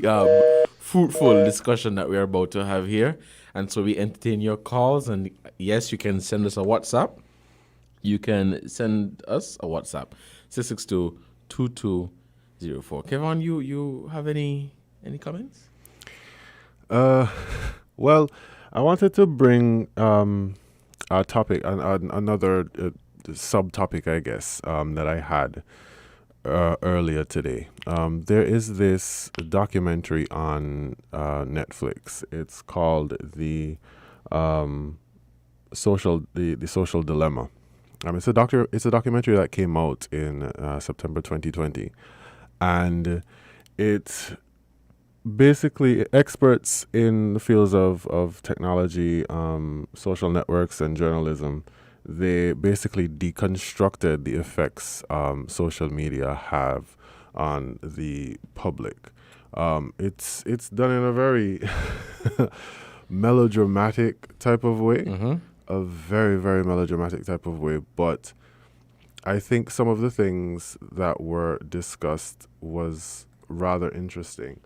fruitful discussion that we're about to have here. And so we entertain your calls. And yes, you can send us a WhatsApp. You can send us a WhatsApp, 662-2204. Kevin, you have any comments? Well, I wanted to bring a topic, another subtopic, I guess, that I had earlier today. There is this documentary on Netflix. It's called the Social Dilemma. It's a documentary that came out in September 2020, and it's basically experts in the fields of technology, social networks, and journalism. They basically deconstructed the effects social media have on the public. It's done in a very melodramatic type of way, a very, very melodramatic type of way. But I think some of the things that were discussed was rather interesting.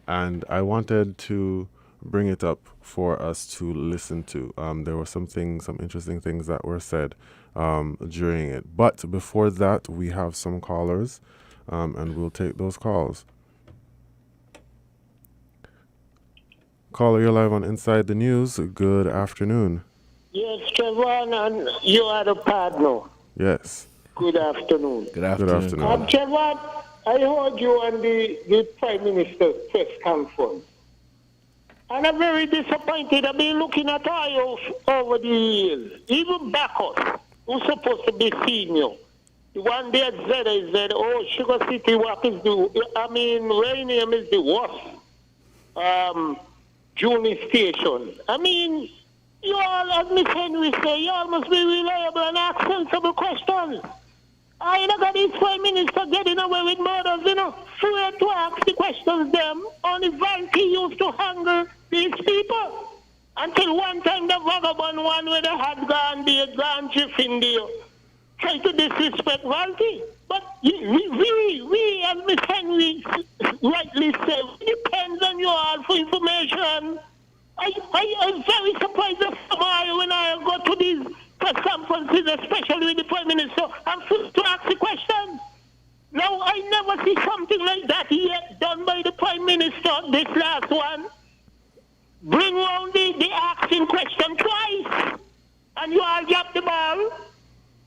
And I wanted to bring it up for us to listen to. There were some interesting things that were said during it. But before that, we have some callers, and we'll take those calls. Caller, you're live on Inside the News. Good afternoon. Yes, Trevor, and you are the partner. Yes. Good afternoon. Good afternoon. Trevor, I heard you on the Prime Minister's press conference. And I'm very disappointed. I've been looking at IOF over the years. Even Bacchus, who's supposed to be senior. The one day at Zeta said, Sugar City Walk is Rainium is the worst. Junior Station. You all, as Miss Henry say, you all must be reliable and ask sensible questions. I know got these Prime Minister getting away with murders, Afraid to ask the questions them. Only Vanity used to handle these people. Until one time the vagabond one where they had gone there, gone jiffing there. Try to disrespect Vanity. But we, as Miss Henry rightly said, depends on you all for information. I'm very surprised tomorrow when I go to these press conferences, especially with the Prime Minister, I'm forced to ask the question. Now, I never see something like that yet done by the Prime Minister, this last one. Bring round the asking question twice, and you all drop the ball.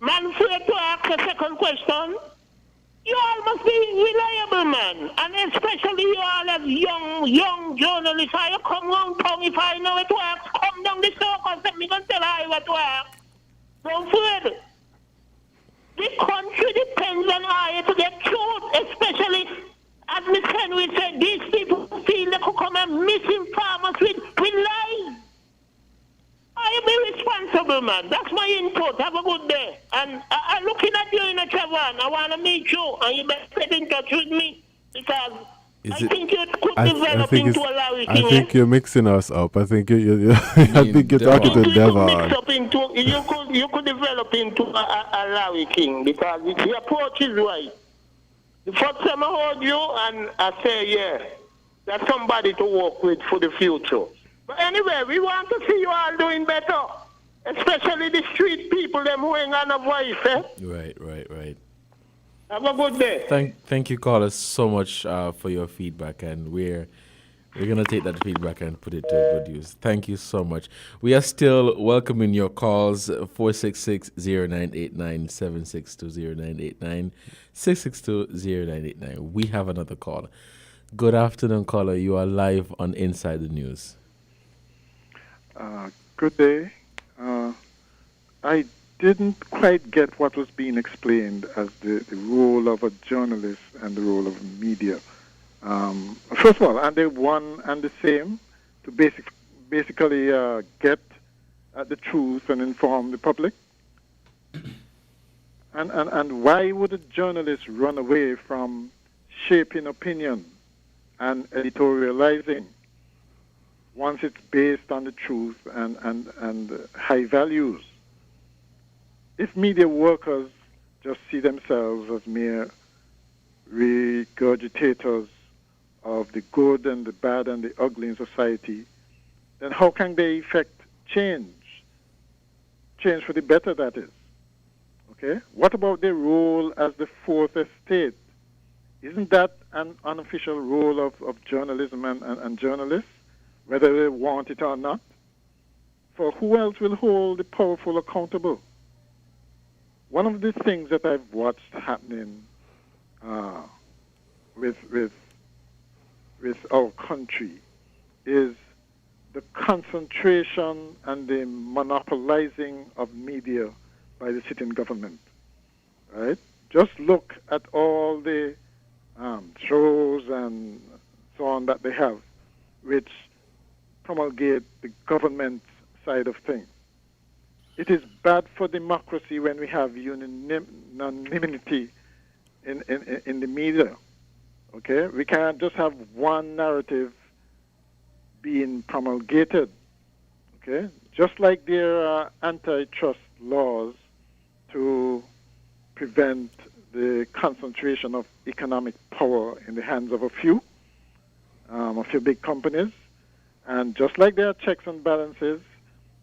Man, afraid to ask a second question. You all must be reliable, man. And especially you all as young journalists. I come round town if I know what to ask. Come down the circus and me can tell I what to ask. Don't fret. The country depends on I to get truth, especially as Miss Henry said, these people feel they could come and misinform us with lies. I be responsible, man. That's my input. Have a good day. And I'm looking at you in a Trevon. I want to meet you, and you better get in touch with me because I think you could develop into a Larry King. I think you're mixing us up. I think I think you're talking to Devon. You could develop into a Larry King because the approach is right. The first time I heard you, and I say, yeah, that's somebody to work with for the future. But anyway, we want to see you all doing better, especially the street people, them who ain't got a voice, eh? Right. Have a good day. Thank you, caller, so much for your feedback, and we're gonna take that feedback and put it to good use. Thank you so much. We are still welcoming your calls 466-0989, 762-0989, 662-0989. We have another caller. Good afternoon, caller. You are live on Inside the News. Good day. I didn't quite get what was being explained as the role of a journalist and the role of media. First of all, are they one and the same to basically get at the truth and inform the public? And why would a journalist run away from shaping opinion and editorializing once it's based on the truth and high values? If media workers just see themselves as mere regurgitators of the good and the bad and the ugly in society, then how can they effect change? Change for the better, that is. Okay? What about their role as the fourth estate? Isn't that an unofficial role of journalism and journalists, whether they want it or not? For who else will hold the powerful accountable? One of the things that I've watched happening with our country is the concentration and the monopolizing of media by the sitting government. Right? Just look at all the shows and so on that they have, which promulgate the government side of things. It is bad for democracy when we have unanimity in the media. Okay? We can't just have one narrative being promulgated. Okay? Just like there are antitrust laws to prevent the concentration of economic power in the hands of a few big companies. And just like there are checks and balances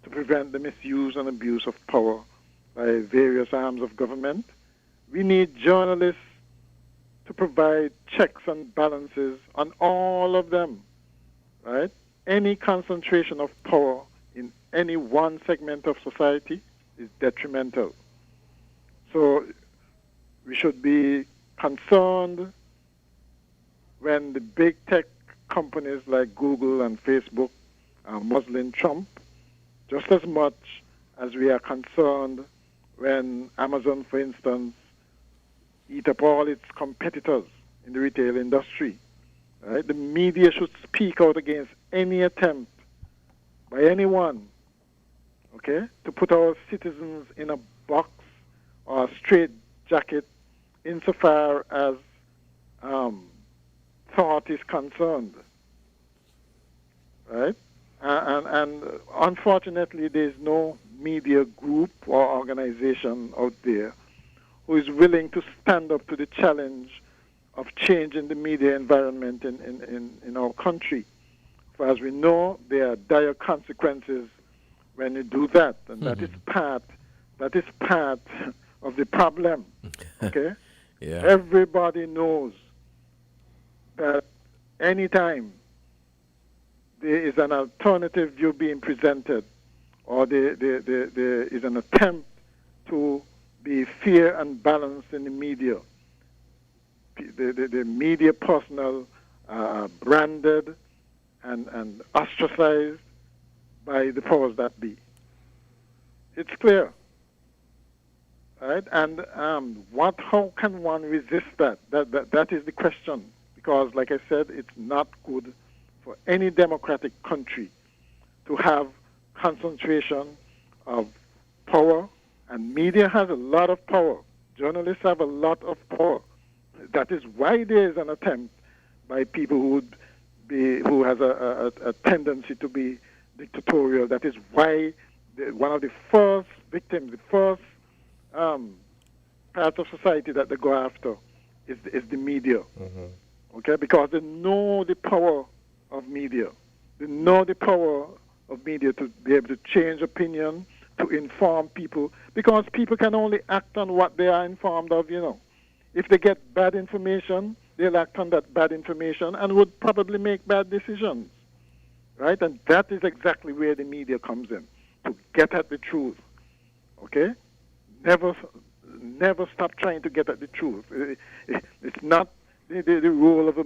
to prevent the misuse and abuse of power by various arms of government, we need journalists to provide checks and balances on all of them, right? Any concentration of power in any one segment of society is detrimental. So we should be concerned when the big tech companies like Google and Facebook are muzzling Trump, just as much as we are concerned when Amazon, for instance, eat up all its competitors in the retail industry. Right? The media should speak out against any attempt by anyone okay, to put our citizens in a box or a straight jacket insofar as thought is concerned, right? And unfortunately, there's no media group or organization out there who is willing to stand up to the challenge of changing the media environment in our country. For as we know, there are dire consequences when you do that, and that is part of the problem. Okay? Yeah. Everybody knows that anytime there is an alternative view being presented, or there is an attempt to be fair and balanced in the media, the media personnel are branded and ostracized by the powers that be. It's clear. Right? And how can one resist that? That is the question. Because, like I said, it's not good for any democratic country to have concentration of power, and media has a lot of power. Journalists have a lot of power. That is why there is an attempt by people who has a tendency to be dictatorial. That is why one of the first victims, the first part of society that they go after is the media. Mm-hmm. Okay, because they know the power of media. They know the power of media to be able to change opinion, to inform people, because people can only act on what they are informed of, you know. If they get bad information, they'll act on that bad information and would probably make bad decisions, right? And that is exactly where the media comes in, to get at the truth, okay? Never stop trying to get at the truth. It's not the role of the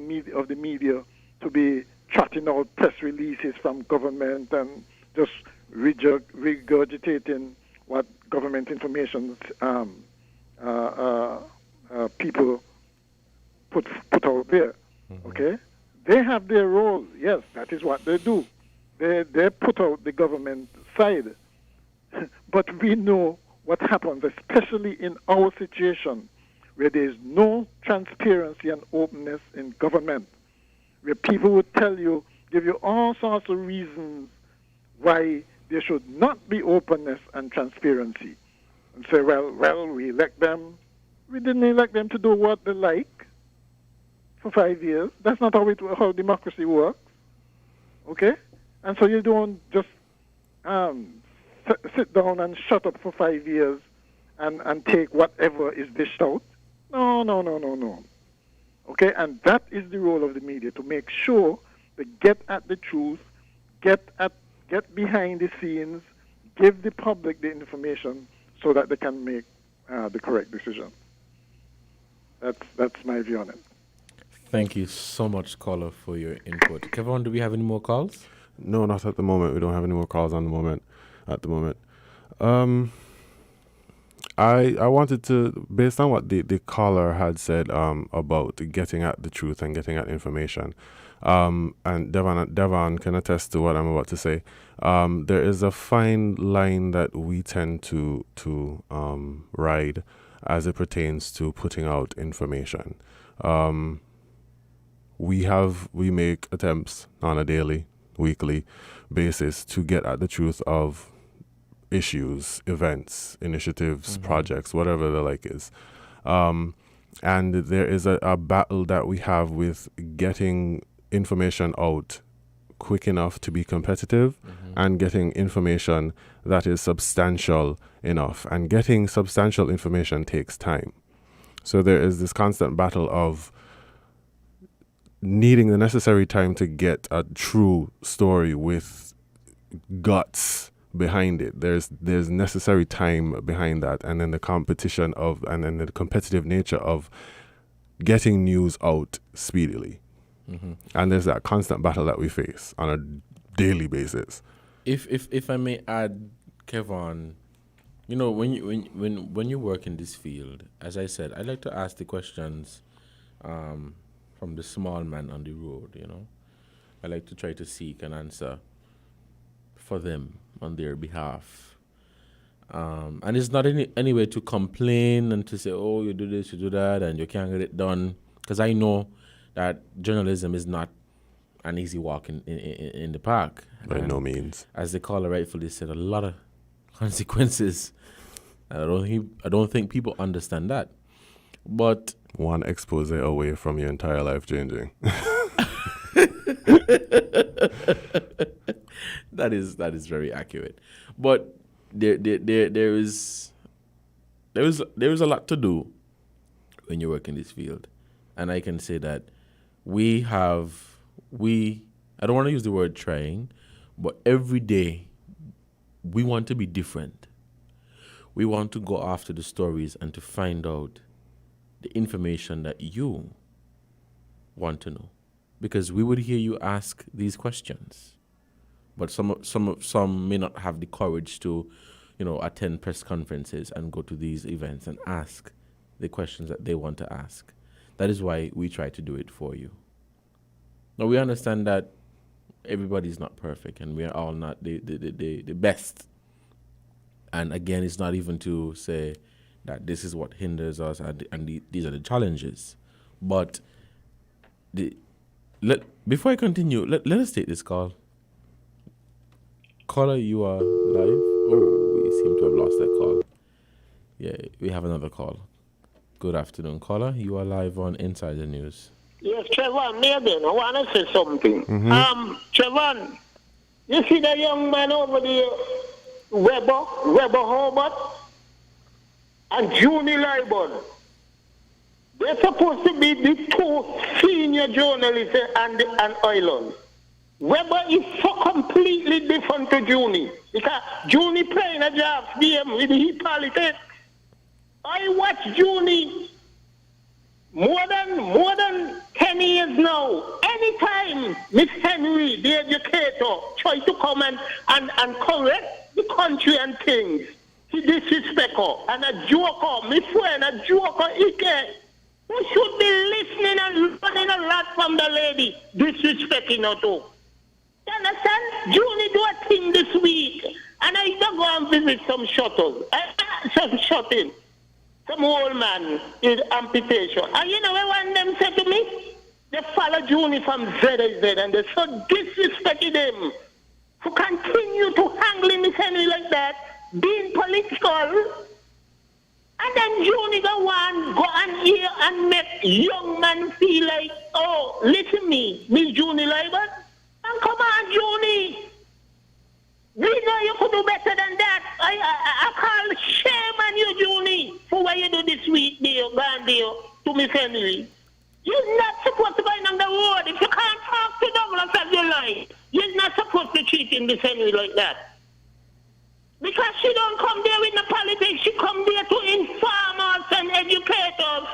media to be trotting out press releases from government and just regurgitating what government information people put out there. Okay, they have their role. Yes, that is what they do. They put out the government side, but we know what happens, especially in our situation, where there is no transparency and openness in government, where people would give you all sorts of reasons why there should not be openness and transparency, and say, well, we elect them. We didn't elect them to do what they like for 5 years. That's not how democracy works. Okay? And so you don't just sit down and shut up for 5 years and take whatever is dished out. No. Okay? And that is the role of the media, to make sure they get at the truth, get behind the scenes, give the public the information so that they can make the correct decision. That's my view on it. Thank you so much, caller, for your input. Kevin, do we have any more calls? No, not at the moment. We don't have any more calls at the moment. I wanted to, based on what the caller had said about getting at the truth and getting at information, and Devon can attest to what I'm about to say. There is a fine line that we tend to ride as it pertains to putting out information. We make attempts on a daily, weekly basis to get at the truth of issues, events, initiatives, projects, whatever the like is. And there is a battle that we have with getting information out quick enough to be competitive and getting information that is substantial enough. And getting substantial information takes time. So there is this constant battle of needing the necessary time to get a true story with guts behind it. There's necessary time behind that, and then the competition and then the competitive nature of getting news out speedily. And there's that constant battle that we face on a daily basis. If I may add, Kevin, you know, when you work in this field, as I said, I like to ask the questions from the small man on the road. You know, I like to try to seek an answer for them on their behalf. And it's not any way to complain and to say, oh, you do this, you do that, and you can't get it done. Because I know that journalism is not an easy walk in the park. By no means. As the caller rightfully said, a lot of consequences. I don't think people understand that. But one expose away from your entire life changing. That is very accurate. But there is a lot to do when you work in this field. And I can say that I don't want to use the word trying, but every day we want to be different. We want to go after the stories and to find out the information that you want to know. Because we would hear you ask these questions. But some may not have the courage to, attend press conferences and go to these events and ask the questions that they want to ask. That is why we try to do it for you. Now, we understand that everybody's not perfect and we are all not the best. And again, it's not even to say that this is what hinders us and these are the challenges. But before I continue, let us take this call. Caller, you are live. Oh, we seem to have lost that call. Yeah, we have another call. Good afternoon, caller. You are live on Inside the News. Yes, Trevor, me again. I want to say something. Trevor, you see the young man over there, Weber Hobart, and Junie Liburn. They're supposed to be the two senior journalists and Island. Weber is so completely different to Junie. Because Junie playing a job game with his politics. I watch Junie more than 10 years now. Anytime Miss Henry, the educator, try to come and correct the country and things, he disrespect her. And a joker, my friend, a joker, Ike, who should be listening and learning a lot from the lady, disrespecting her too. You understand? Junie do a thing this week, and I don't go and visit some shuttles. Some shutting. Some old man is amputation. And you know what them said to me? They follow Junie from ZZ and they so disrespected him. Who continue to handle Miss Henry like that, being political. And then Junie go and hear and make young man feel like, oh, listen me, Miss Junie Liburn. And come on, Junie. We know you could do better than that. I call shame on you, Junie, for what you do this week, dear, to Miss Henry. You're not supposed to go on the road. If you can't talk to Douglas as you like, you're not supposed to treat Miss Henry like that. Because she don't come there with the politics. She come there to inform us and educate us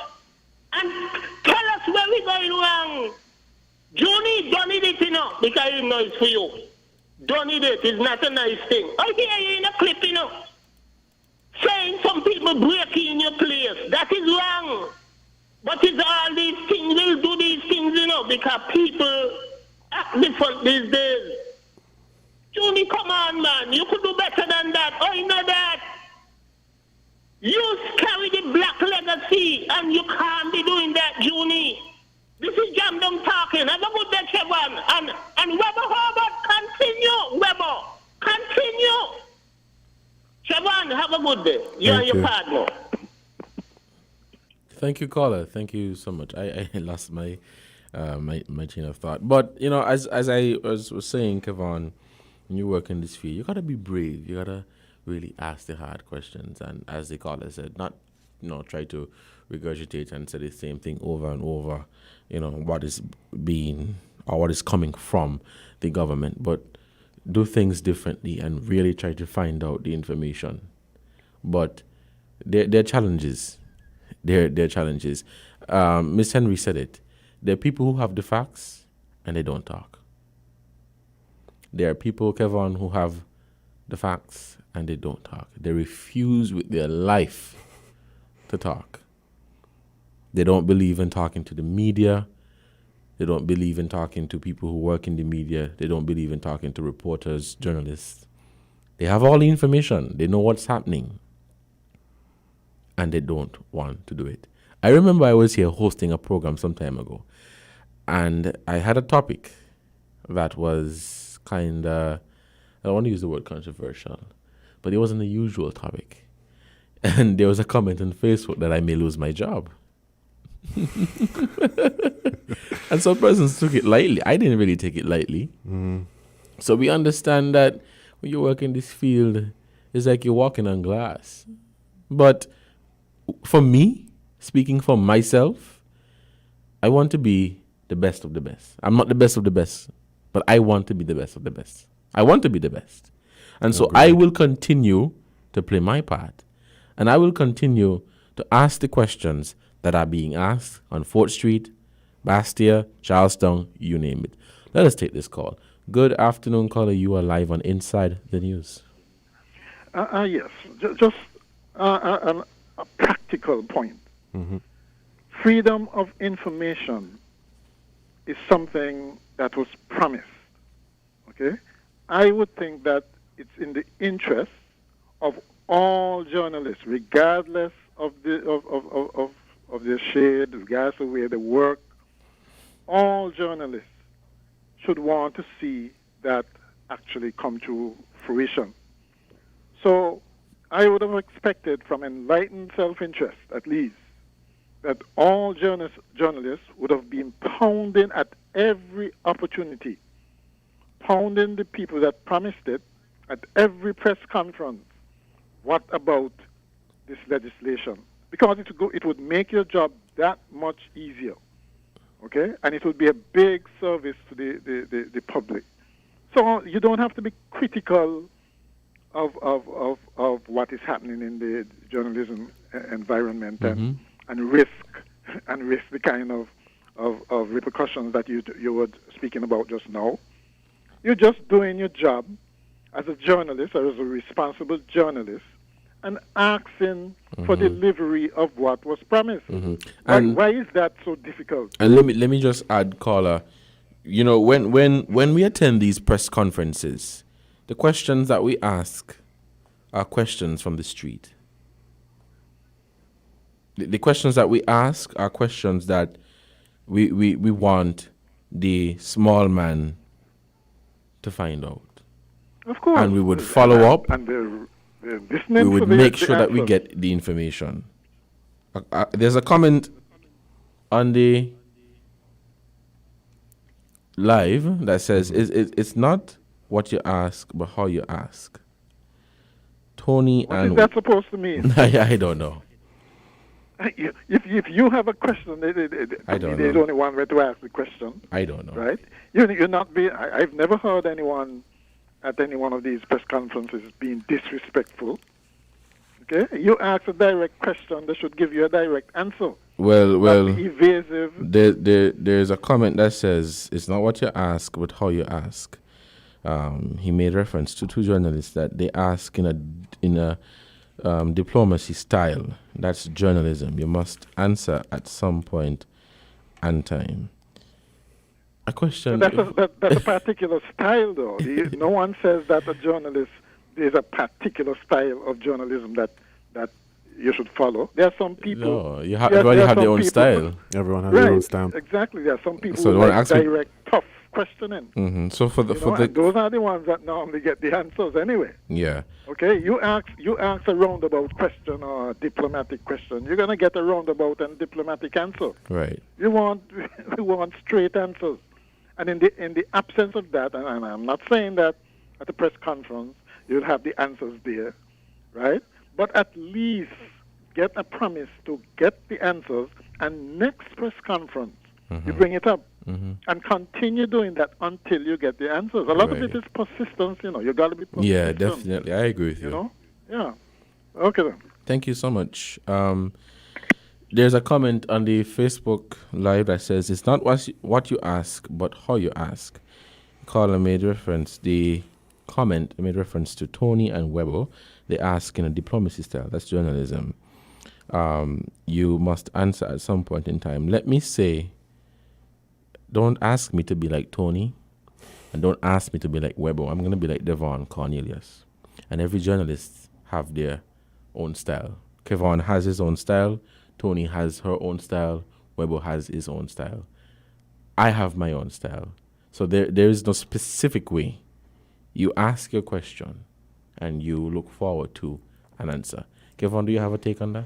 and tell us where we're going wrong. Junie, don't need it, because you know it's for you. Don't need it. It's not a nice thing. I hear you in a clip, saying some people break in your place. That is wrong. But it's all these things. We'll do these things, because people act different these days. Junie, come on, man. You could do better than that. I know that. You carry the black legacy, and you can't be doing that, Junie. This is Jam Dong talking. Have a good day, Trevor. And Weber Hobart, continue. Weber, continue. Trevor, have a good day. You and your partner. Thank you, caller. Thank you so much. I lost my my chain of thought. But, as I was saying, Kevon, when you work in this field, you got to be brave. You got to really ask the hard questions. And as the caller said, not, try to regurgitate and say the same thing over and over, what is being or what is coming from the government, but do things differently and really try to find out the information. But there are challenges. There are challenges. Miss Henry said it. There are people who have the facts and they don't talk. There are people, Kevon, who have the facts and they don't talk. They refuse with their life to talk. They don't believe in talking to the media. They don't believe in talking to people who work in the media. They don't believe in talking to reporters, journalists. They have all the information. They know what's happening. And they don't want to do it. I remember I was here hosting a program some time ago. And I had a topic that was kind of, I don't want to use the word controversial, but it wasn't the usual topic. And there was a comment on Facebook that I may lose my job. And some persons took it lightly. I didn't really take it lightly. So we understand that when you work in this field, it's like you're walking on glass. But for me, speaking for myself, I want to be the best of the best. I'm not the best of the best, but I want to be the best of the best. I want to be the best. And so I will continue to play my part. And I will continue to ask the questions that are being asked on 4th Street, Bastia, Charlestown, you name it. Let us take this call. Good afternoon, caller. You are live on Inside the News. Yes, just a practical point. Freedom of information is something that was promised. Okay, I would think that it's in the interest of all journalists, regardless of their shade, regardless of where they work. All journalists should want to see that actually come to fruition. So I would have expected from enlightened self-interest, at least, that all journalists would have been pounding at every opportunity, pounding the people that promised it at every press conference. What about this legislation? Because it would make your job that much easier, okay? And it would be a big service to the public. So you don't have to be critical of what is happening in the journalism environment and risk the kind of repercussions that you were speaking about just now. You're just doing your job as a journalist or as a responsible journalist and asking for delivery of what was promised. And why is that so difficult? And let me just add, caller, you know, when we attend these press conferences, the questions that we ask are questions from the street. The questions that we ask are questions that we want the small man to find out. Of course. And we would follow up. And we would make sure that we get the information. There's a comment on the live that says, it's not what you ask, but how you ask. Tony what and... is that supposed to mean? I don't know. If you have a question, there's only one way to ask the question. I don't know. Right? You're not being... I've never heard anyone at any one of these press conferences being disrespectful. Okay? You ask a direct question, they should give you a direct answer. Well, not evasive. There's a comment that says, it's not what you ask, but how you ask. He made reference to two journalists that they ask in a diplomacy style. That's journalism. You must answer at some point and time. A question. So that's a particular style, though. No one says that a journalist, there's a particular style of journalism that you should follow. There are some people. No, everybody have their own style. Everyone has their own style. Exactly. There are some people who like direct, tough questioning. So for the those are the ones that normally get the answers anyway. Yeah. Okay. You ask a roundabout question or a diplomatic question, you're gonna get a roundabout and diplomatic answer. Right. We want straight answers. And in the absence of that, and I'm not saying that at a press conference you'll have the answers there, right? But at least get a promise to get the answers, and next press conference you bring it up, and continue doing that until you get the answers. A lot of it is persistence, you got to be persistent. Yeah, definitely. I agree with you. You know? Yeah. Okay then. Thank you so much. There's a comment on the Facebook Live that says, it's not what you ask, but how you ask. Caller made reference, the comment made reference to Tony and Webber. They ask in a diplomacy style. That's journalism. You must answer at some point in time. Let me say, don't ask me to be like Tony, and don't ask me to be like Webber. I'm going to be like Devon Cornelius. And every journalist have their own style. Kevon has his own style. Tony has her own style. Webo has his own style. I have my own style. So there is no specific way. You ask your question and you look forward to an answer. Kevon, do you have a take on that?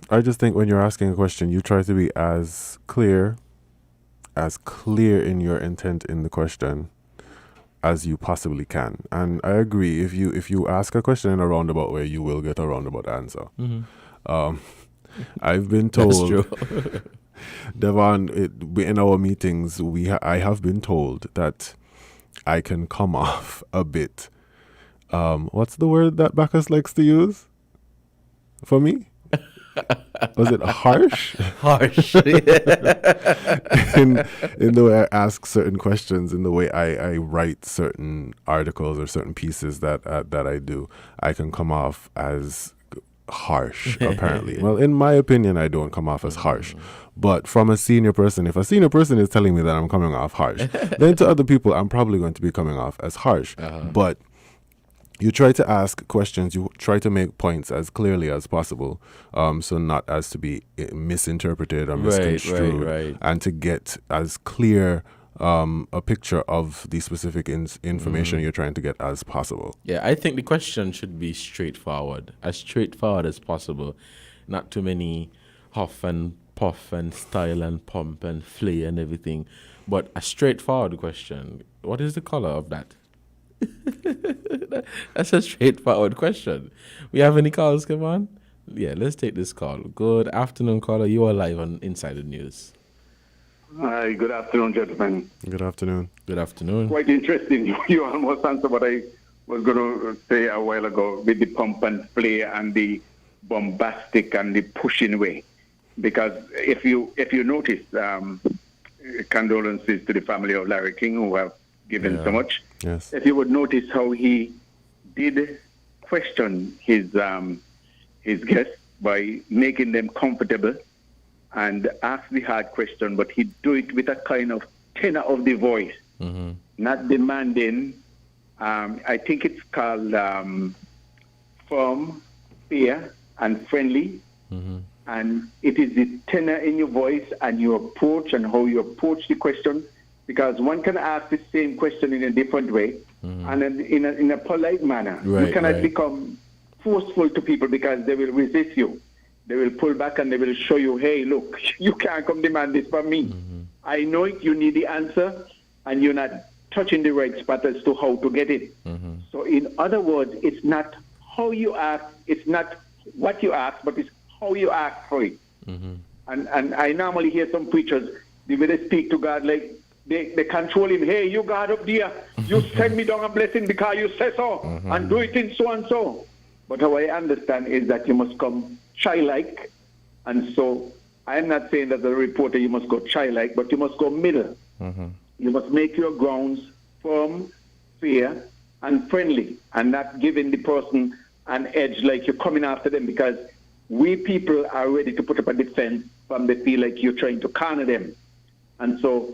I just think when you're asking a question, you try to be as clear in your intent in the question as you possibly can. And I agree, if you ask a question in a roundabout way, you will get a roundabout answer. Mm-hmm. I've been told, that's true. Devon, in our meetings, I have been told that I can come off a bit. What's the word that Bacchus likes to use for me? Was it harsh? Harsh. in the way I ask certain questions, in the way I write certain articles or certain pieces that I do, I can come off as harsh, apparently. Well, in my opinion, I don't come off as harsh. But from a senior person, if a senior person is telling me that I'm coming off harsh, then to other people, I'm probably going to be coming off as harsh. But you try to ask questions, you try to make points as clearly as possible, so not as to be misinterpreted or misconstrued, right. and to get as clear a picture of the specific information you're trying to get as possible. Yeah, I think the question should be straightforward as possible. Not too many huff and puff and style and pump and flay and everything, but a straightforward question. What is the color of that? That's a straightforward question. We have any calls? Come on. Yeah, let's take this call. Good afternoon, caller. You are live on Inside the News. Hi, good afternoon, gentlemen. Good afternoon. Good afternoon. Quite interesting. You almost answered what I was going to say a while ago with the pump and play and the bombastic and the pushing way. Because if you notice, condolences to the family of Larry King, who have given so much. Yes. If you would notice how he did question his guests by making them comfortable and ask the hard question, but he'd do it with a kind of tenor of the voice, not demanding. I think it's called firm, fair, and friendly. And it is the tenor in your voice and your approach and how you approach the question, because one can ask the same question in a different way and in a polite manner. Right, you cannot right. become forceful to people because they will resist you. They will pull back and they will show you, hey, look, you can't come demand this from me. I know it, you need the answer, and you're not touching the right spot as to how to get it. So in other words, it's not how you ask, it's not what you ask, but it's how you ask for it. And I normally hear some preachers, the way they speak to God, like they control him. Hey, you God up there, you send me down a blessing because you say so, and do it in so and so. But how I understand is that you must come childlike, and so I am not saying that as a reporter you must go childlike, but you must go middle. You must make your grounds firm, fair, and friendly, and not giving the person an edge like you're coming after them, because we people are ready to put up a defense from they feel like you're trying to corner them. And so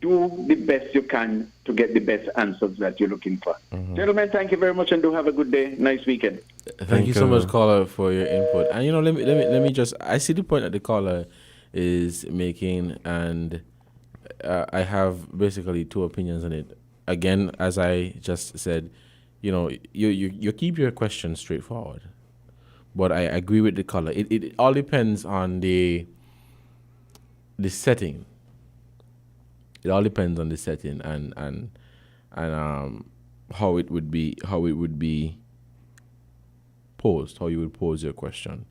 do the best you can to get the best answers that you're looking for. Gentlemen, thank you very much, and do have a good day. Nice weekend. Thank you so much, caller, for your input. And let me just, I see the point that the caller is making, and I have basically two opinions on it. Again, as I just said, you keep your question straightforward. But I agree with the caller. It all depends on the setting. It all depends on the setting and how it would be posed, how you would pose your question.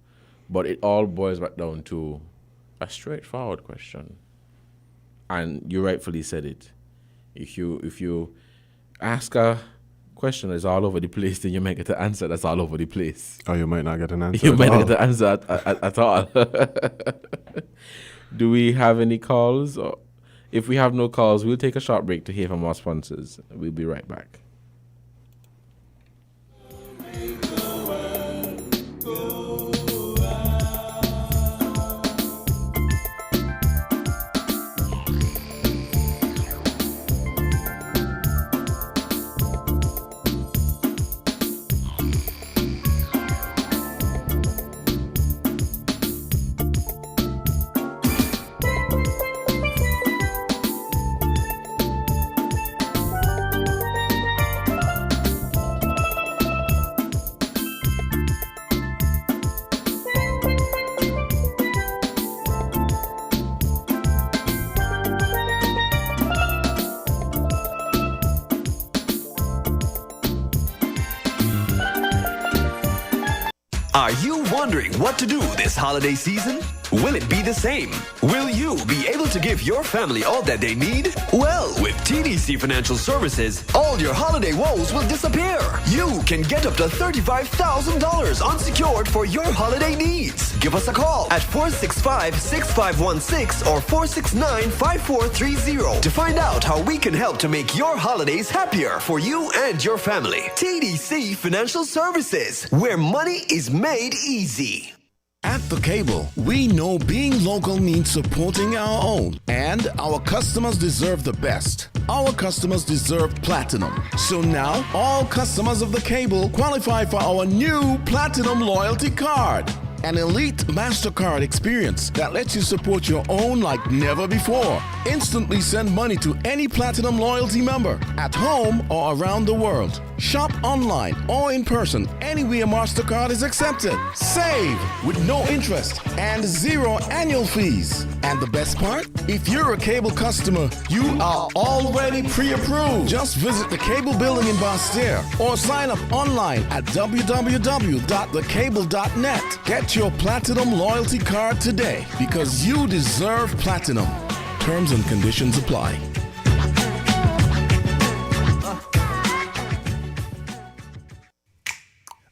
But it all boils back down to a straightforward question. And you rightfully said it. If you ask a question that's all over the place, then you might get an answer that's all over the place. Or you might not get an answer. You might not get an answer at all. Do we have any calls? Or if we have no calls, we'll take a short break to hear from our sponsors. We'll be right back. Are you wondering what to do this holiday season? Will it be the same? Will you be able to give your family all that they need? Well, with TDC Financial Services, all your holiday woes will disappear. You can get up to $35,000 unsecured for your holiday needs. Give us a call at 465-6516 or 469-5430 to find out how we can help to make your holidays happier for you and your family. TDC Financial Services, where money is made easy. At The Cable, we know being local means supporting our own, and our customers deserve the best. Our customers deserve platinum. So now, all customers of The Cable qualify for our new Platinum Loyalty Card. An elite MasterCard experience that lets you support your own like never before. Instantly send money to any Platinum Loyalty member at home or around the world. Shop online or in person anywhere MasterCard is accepted. Save with no interest and 0 annual fees. And the best part? If you're a Cable customer, you are already pre-approved. Just visit the Cable building in Bastere or sign up online at www.thecable.net. Get your Platinum Loyalty Card today because you deserve platinum. Terms and conditions apply.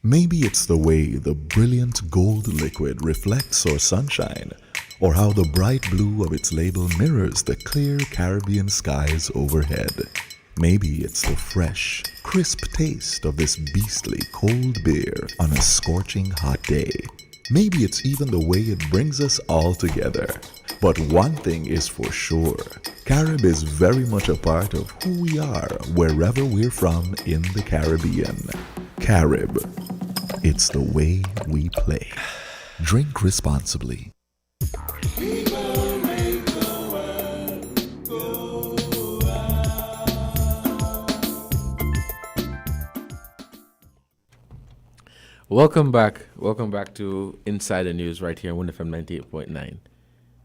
Maybe it's the way the brilliant gold liquid reflects our sunshine, or how the bright blue of its label mirrors the clear Caribbean skies overhead. Maybe it's the fresh, crisp taste of this beastly cold beer on a scorching hot day. Maybe it's even the way it brings us all together. But one thing is for sure, Carib is very much a part of who we are wherever we're from in the Caribbean. Carib, it's the way we play. Drink responsibly. Welcome back to Inside the News right here on WINN FM 98.9.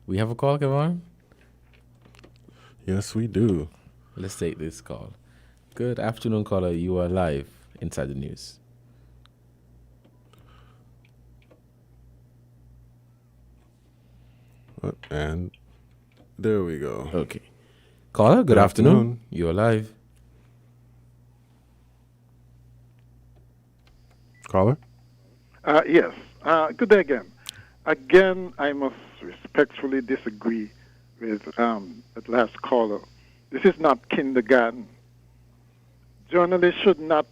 We have a call, Kevin? Yes, we do. Let's take this call. Good afternoon, caller. You are live Inside the News. And there we go. Okay. Caller, good afternoon. You are live. Caller? Yes. Good day again. Again, I must respectfully disagree with that last caller. This is not kindergarten. Journalists should not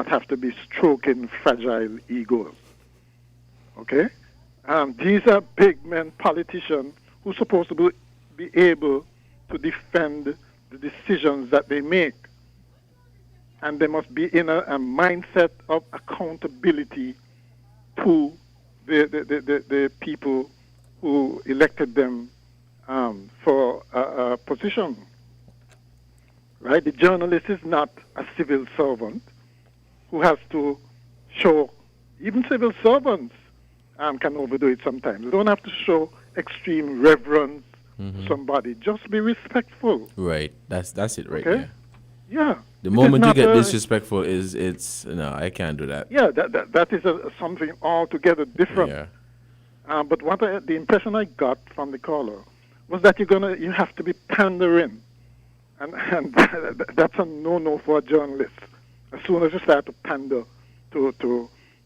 have to be stroking fragile egos. Okay? These are big men politicians who are supposed to be able to defend the decisions that they make. And they must be in a mindset of accountability to the people who elected them for a position. Right? The journalist is not a civil servant who has to show, even civil servants can overdo it sometimes. You don't have to show extreme reverence to somebody. Just be respectful. Right. That's it right okay? there. Yeah. The moment you get disrespectful it's no, I can't do that. Yeah, that is something altogether different. Yeah. But the impression I got from the caller was that you have to be pandering, and that's a no for a journalist. As soon as you start to pander to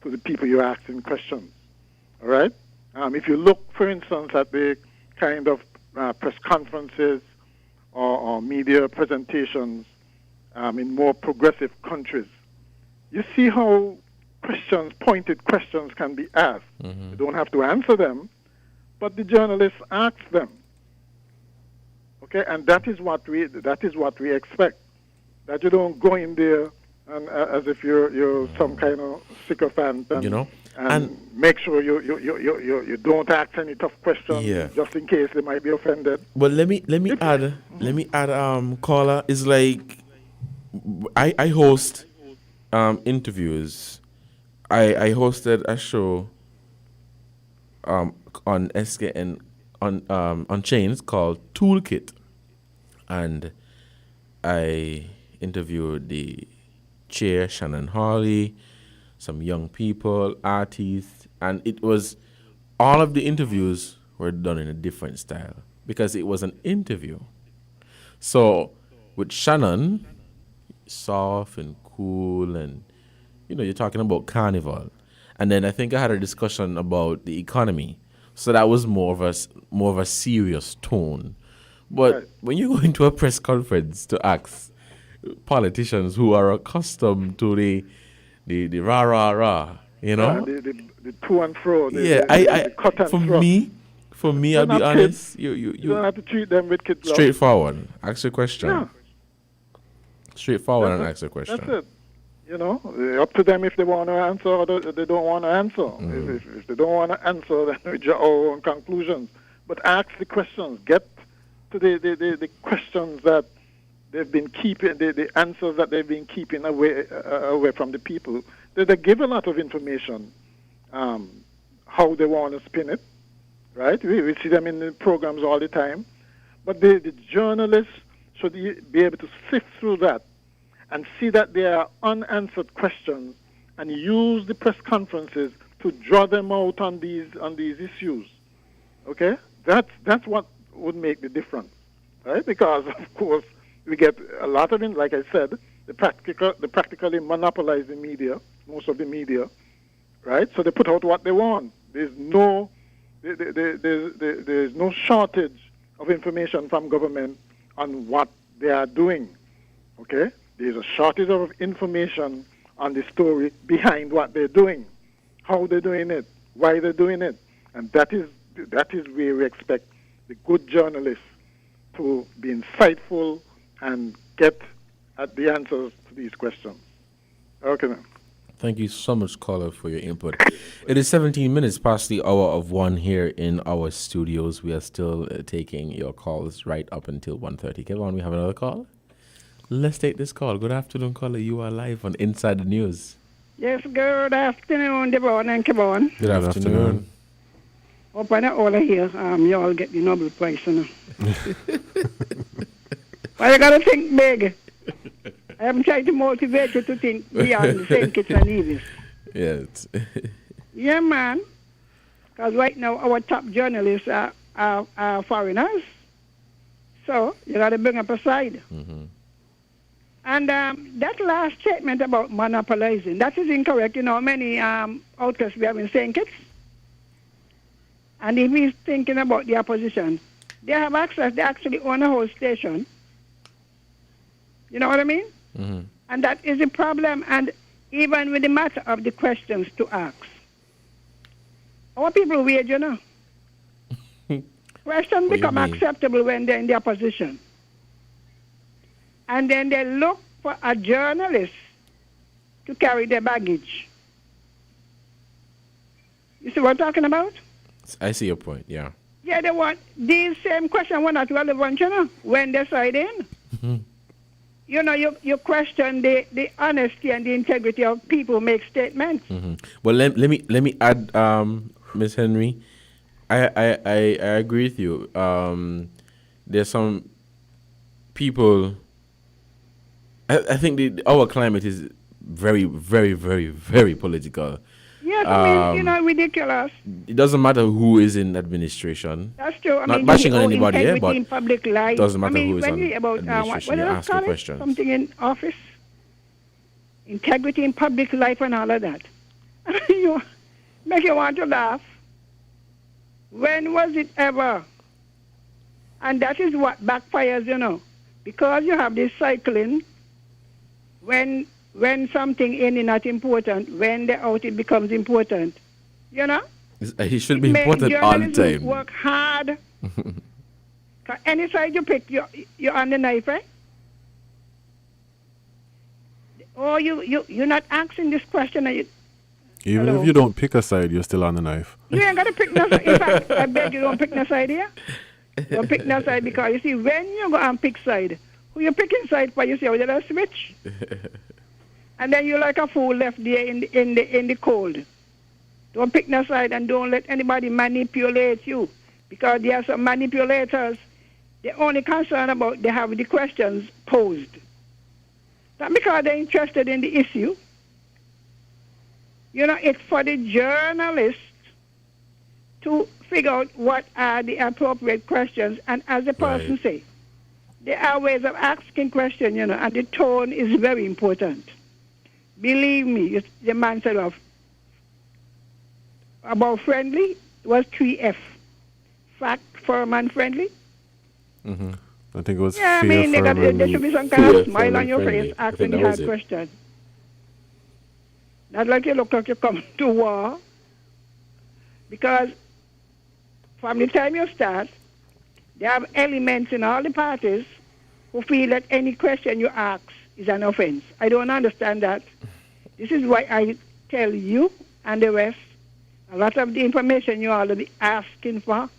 the people you're asking questions, all right. If you look, for instance, at the kind of press conferences or media presentations in more progressive countries, you see how pointed questions can be asked. You don't have to answer them, but the journalists ask them. Okay, and that is what we expect. That you don't go in there and as if you're some kind of sycophant, and make sure you don't ask any tough questions, just in case they might be offended. But let me add caller, is like I host interviews. I hosted a show on SKN on Chains called Toolkit, and I interviewed the chair Shannon Hawley, some young people, artists, and it was all of the interviews were done in a different style because it was an interview. So with Shannon, soft and cool, and you're talking about carnival, and then I think I had a discussion about the economy. So that was more of a serious tone. But when you go into a press conference to ask politicians who are accustomed to the rah rah rah, the to and fro. The cut and for thrust. me, I'll be honest. You don't have to treat them with kids. Straightforward. Ask a question. Yeah. Straightforward and ask a question. That's it. Up to them if they want to answer or they don't want to answer. If they don't want to answer, then we draw our own conclusions. But ask the questions. Get to the questions that they've been keeping, the answers that they've been keeping away from the people. They give a lot of information, how they want to spin it, right? We see them in the programs all the time. But the journalists should be able to sift through that and see that there are unanswered questions and use the press conferences to draw them out on these issues. Okay? That's what would make the difference, right? Because, of course, we get a lot of it, like I said, they practically monopolize the media, most of the media, right? So they put out what they want. There's no shortage of information from government on what they are doing, okay? There's a shortage of information on the story behind what they're doing, how they're doing it, why they're doing it. And that is where we expect the good journalists to be insightful and get at the answers to these questions. Okay, ma'am. Thank you so much, caller, for your input. It is 17 minutes past the hour of 1 here in our studios. We are still taking your calls right up until 1:30. Kevin, we have another call? Let's take this call. Good afternoon, caller. You are live on Inside the News. Yes, good afternoon, Devon and Kevon. Good afternoon. Hope I all here. You all get the Nobel Prize, But you got to think big. I am trying to motivate you to think beyond St Kitts and Nevis. Yes. Yeah, man. Because right now our top journalists are foreigners. So you got to bring up a side. Mm-hmm. And that last statement about monopolizing, that is incorrect. You know how many outlets we have in St. Kitts? And if he's thinking about the opposition, they have access. They actually own a whole station. You know what I mean? Mm-hmm. And that is a problem. And even with the matter of the questions to ask, our people weird, you know. Questions become acceptable when they're in the opposition. And then they look for a journalist to carry their baggage. You see what I'm talking about? I see your point, yeah. Yeah, they want these same questions were not relevant, you know, when they side in. Mm-hmm. You know, you question the honesty and the integrity of people who make statements. Mm-hmm. Well, let me add, Ms. Henry, I agree with you. There's some people. I think our climate is very, very, very, very political. Yes, I mean, you know, ridiculous. It doesn't matter who is in administration. That's true. I Not mean, bashing on anybody, yeah, but in public life. doesn't matter who is when on you about administration. what You else ask call the it? question. Something in office, integrity in public life, and all of that. You make you want to laugh. When was it ever? And that is what backfires, you know, because you have this cycling. When something in is not important, when they're out it becomes important. You know? It should be important all the time. Work hard. Any side you pick, you're on the knife, right? Oh, you're not asking this question. Even if you don't pick a side, you're still on the knife. You ain't got to pick no side. In fact, I beg you don't pick no side here. Don't pick no side because, you see, when you go and pick side, who you picking side for, you see, you're going to switch. And then you're like a fool left there in the cold. Don't pick no side and don't let anybody manipulate you. Because there are some manipulators, they're only concerned about they have the questions posed. Not because they're interested in the issue. It's for the journalists to figure out what are the appropriate questions. And as the person say, there are ways of asking questions, and the tone is very important. Believe me, the man said about friendly was 3F. Fact, firm, and friendly. Mm-hmm. I think it was there should be some kind of smile on your face asking the hard question. Not like you look like you come to war. Because from the time you start, there are elements in all the parties who feel that any question you ask is an offense. I don't understand that. This is why I tell you and the rest, a lot of the information you're already asking for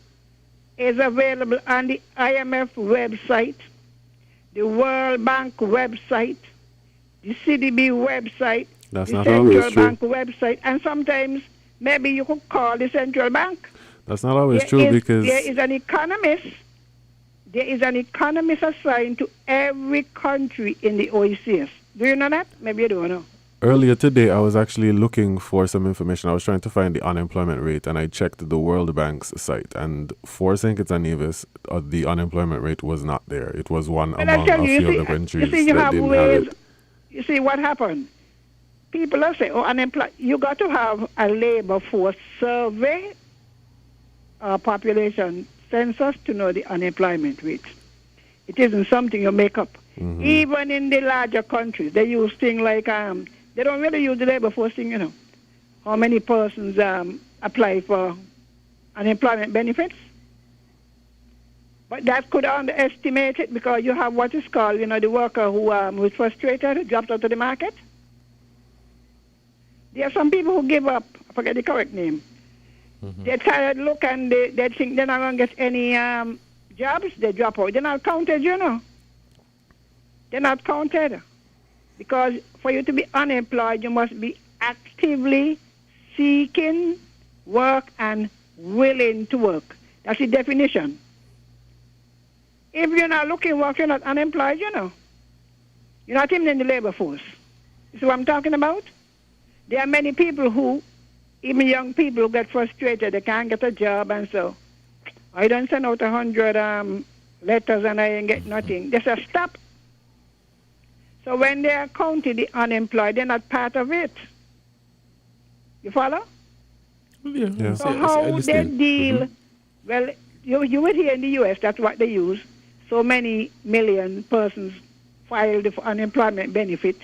is available on the IMF website, the World Bank website, the CDB website, the Central Bank website, and sometimes maybe you could call the Central Bank. That's not always true because there is an economist. There is an economist assigned to every country in the OECS. Do you know that? Maybe you don't know. Earlier today, I was actually looking for some information. I was trying to find the unemployment rate, and I checked the World Bank's site. And for St Kitts and Nevis, the unemployment rate was not there. It was one among a few of the countries that didn't have it. You see what happened? People are saying, unemployed. You got to have a labor force survey, population census to know the unemployment rate. It isn't something you make up. Mm-hmm. Even in the larger countries, they use things like they don't really use the labor force thing, How many persons apply for unemployment benefits? But that could underestimate it because you have what is called, the worker who was frustrated, dropped out of the market. There are some people who give up. I forget the correct name. Mm-hmm. They're tired look and they think they're not going to get any jobs. They drop out. They're not counted, They're not counted. Because for you to be unemployed, you must be actively seeking work and willing to work. That's the definition. If you're not looking work, you're not unemployed, You're not even in the labor force. You see what I'm talking about? There are many people who, even young people, who get frustrated. They can't get a job, and so I don't send out 100 letters and I ain't get nothing. They say stop. So when they are counting the unemployed, they're not part of it. You follow? Yeah. So how they deal, well, you would hear in the U.S., that's what they use. So many million persons filed for unemployment benefit,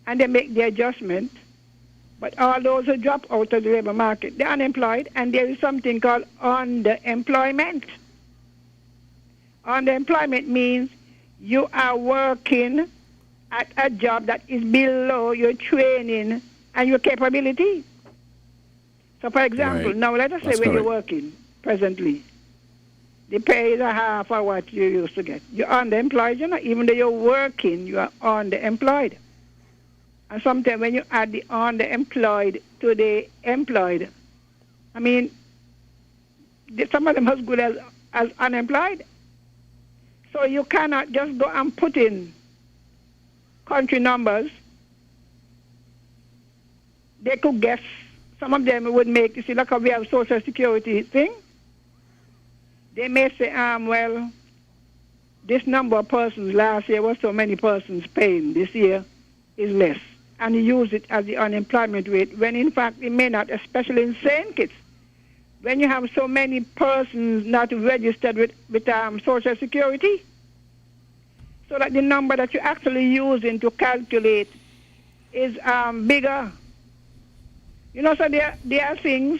and they make the adjustment. But all those who drop out of the labor market, they're unemployed, and there is something called underemployment. Underemployment means you are working at a job that is below your training and your capability. So, for example, now let us say when you're working presently, the pay is a half of what you used to get. You're underemployed, even though you're working, you are underemployed. And sometimes when you add the underemployed to the employed, some of them as good as unemployed. So you cannot just go and put in country numbers. They could guess. Some of them would make, you see, like how we have Social Security thing. They may say, well, this number of persons last year was so many persons paying. This year is less. And you use it as the unemployment rate, when in fact it may not, especially in St. Kitts. When you have so many persons not registered with Social Security, so that the number that you're actually using to calculate is bigger. So there are things,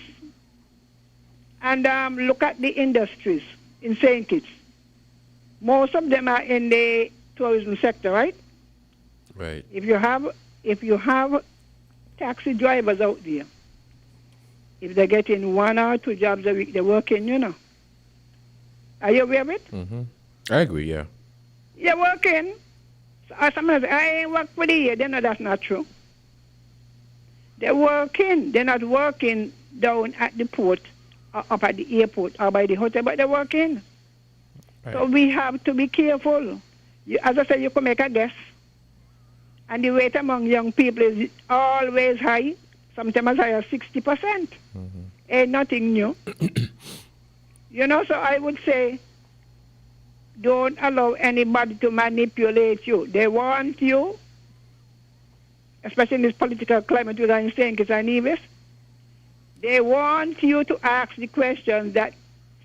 and look at the industries in St. Kitts. Most of them are in the tourism sector, right? Right. If you have taxi drivers out there, if they're getting 1 or 2 jobs a week, they're working, Are you aware of it? Mm-hmm. I agree, yeah. They're working. So someone says, I ain't worked for the year. They know that's not true. They're working. They're not working down at the port or up at the airport or by the hotel, but they're working. Right. So we have to be careful. As I said, you can make a guess. And the rate among young people is always high. sometimes as high as 60%. Ain't nothing new. So I would say, don't allow anybody to manipulate you. They want you, especially in this political climate we're in St Kitts and Nevis, they want you to ask the questions that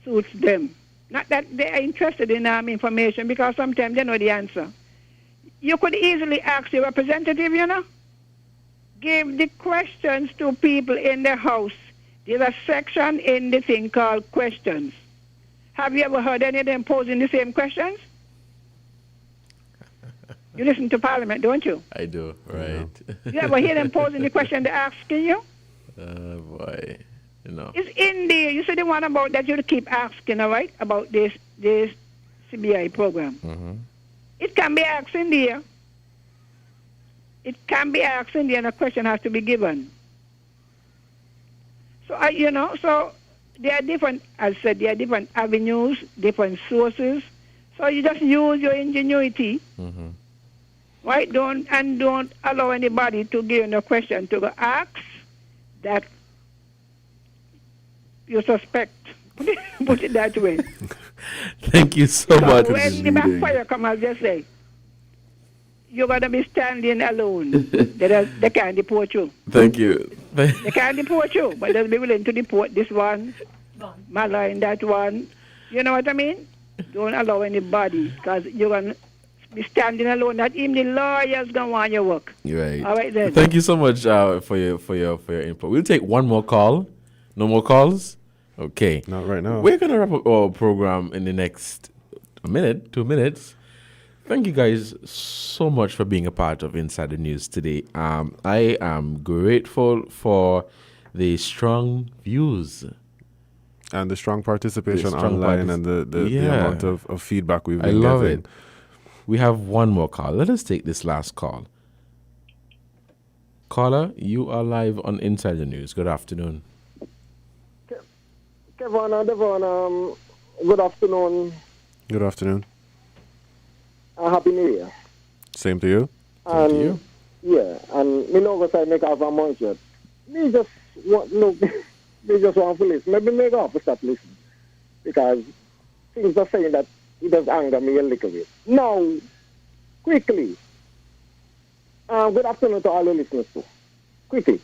suits them. Not that they are interested in information, because sometimes they know the answer. You could easily ask your representative, Give the questions to people in the house. There's a section in the thing called questions. Have you ever heard any of them posing the same questions? You listen to Parliament, don't you? I do, right. You ever hear them posing the question they're asking you? Boy, It's in there. You said the one about that you keep asking, all right, about this CBI program. It can be asked in there. It can be asked in there, and a question has to be given. So, so there are different, as I said, there are different avenues, different sources. So you just use your ingenuity, right? Don't allow anybody to give you a question to go ask that you suspect. Put it that way. Thank you so much. When the backfire comes, as they say, you're going to be standing alone. They can't deport you. Thank you. They can't deport you, but they'll be willing to deport this one, malign that one. You know what I mean? Don't allow anybody, because you're going to be standing alone. Not even the lawyers going to want your work. Right. All right, then. Thank you so much for your input. We'll take one more call. No more calls? Okay. Not right now. We're going to wrap up our program in the next 2 minutes. Thank you guys so much for being a part of Inside the News today. I am grateful for the strong views. And the strong participation online and the amount of feedback we've been getting. I love it. We have one more call. Let us take this last call. Caller, you are live on Inside the News. Good afternoon. Kevin and Devon, good afternoon. Good afternoon. Happy New Year. Same to you. And, to you. Yeah, and me know I make off a month yet. Me just want to listen. Maybe make off to stop listening. Because things are saying that it does anger me a little bit. Now, quickly. Good afternoon to all the listeners too. Quickly.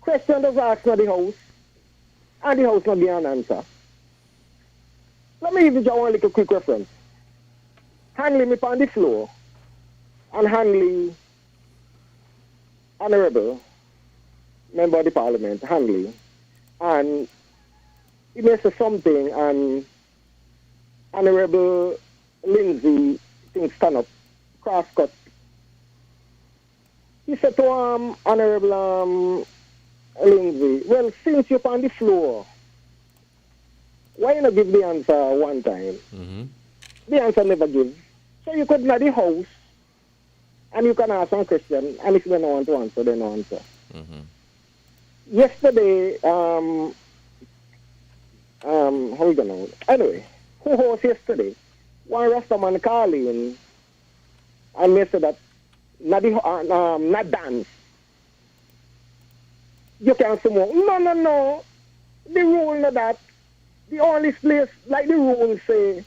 Question does ask at the house. And the house not give an answer. Let me give you one little quick reference. Handling me on the floor and handling Honorable Member of the Parliament, handling, and he may say something and Honorable Lindsay things stand up, cross-cut. He said to Honorable Lindsay, well, since you're on the floor, why not give the answer one time? The answer never gives. So you could not the house and you can ask some question, and if they don't want to answer, they don't answer. Yesterday, how we gonna anyway, who was yesterday? One Rastaman called in and they said that not dance. You can't smoke. No. The rule not that. The only place, like the rules say,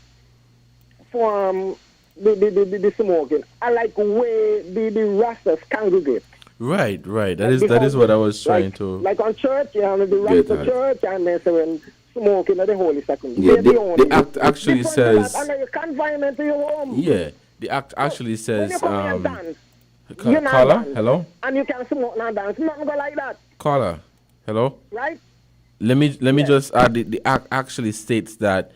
for the smoking, I like where the Rastas congregate. Right. That is what I was trying to. Like on church, you have the Rasta church, and then so when smoking at the Holy Sacrament. Yeah, the act actually says. And you confinement to your home. Yeah, the act actually says. When you come and dance, caller, hello. And you can smoke and dance. Nothing go like that. Caller, hello. Right. Let me just add. The act actually states that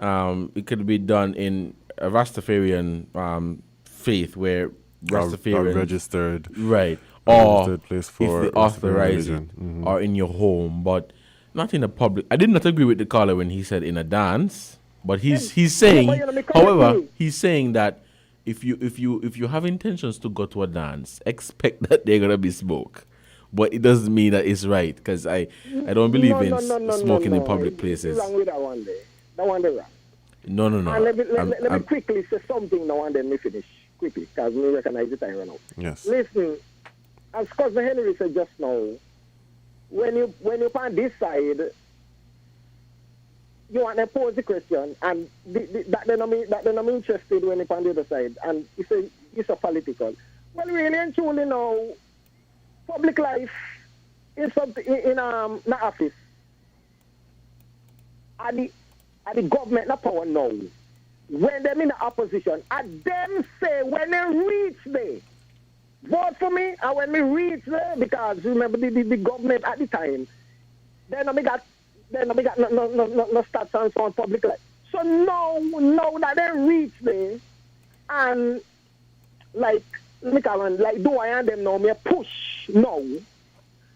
it could be done in a Rastafarian faith where Rastafarians registered, right, or registered place for if they authorize it, or in your home, but not in a public. I did not agree with the caller when he said in a dance, but he's saying, however, he's saying that if you have intentions to go to a dance, expect that they're gonna be smoke. But it doesn't mean that it's right, because I don't believe in smoking in public places. Wrong with that one day. That one day wrong. No. And let me quickly say something now and then we finish quickly, because we recognize the time run out. Yes. Listen, as Cousin Henry said just now, when you on this side, you want to pose the question, and that then I'm interested when you on the other side, and it's a political. Well, really and truly now, public life is something in the office. And the government not power now. When them in the opposition, and them say when they reach there, vote for me, and when we reach there, because remember the government at the time, then we got no stats and so on public life. So now that they reach there, and like do I and them now me push now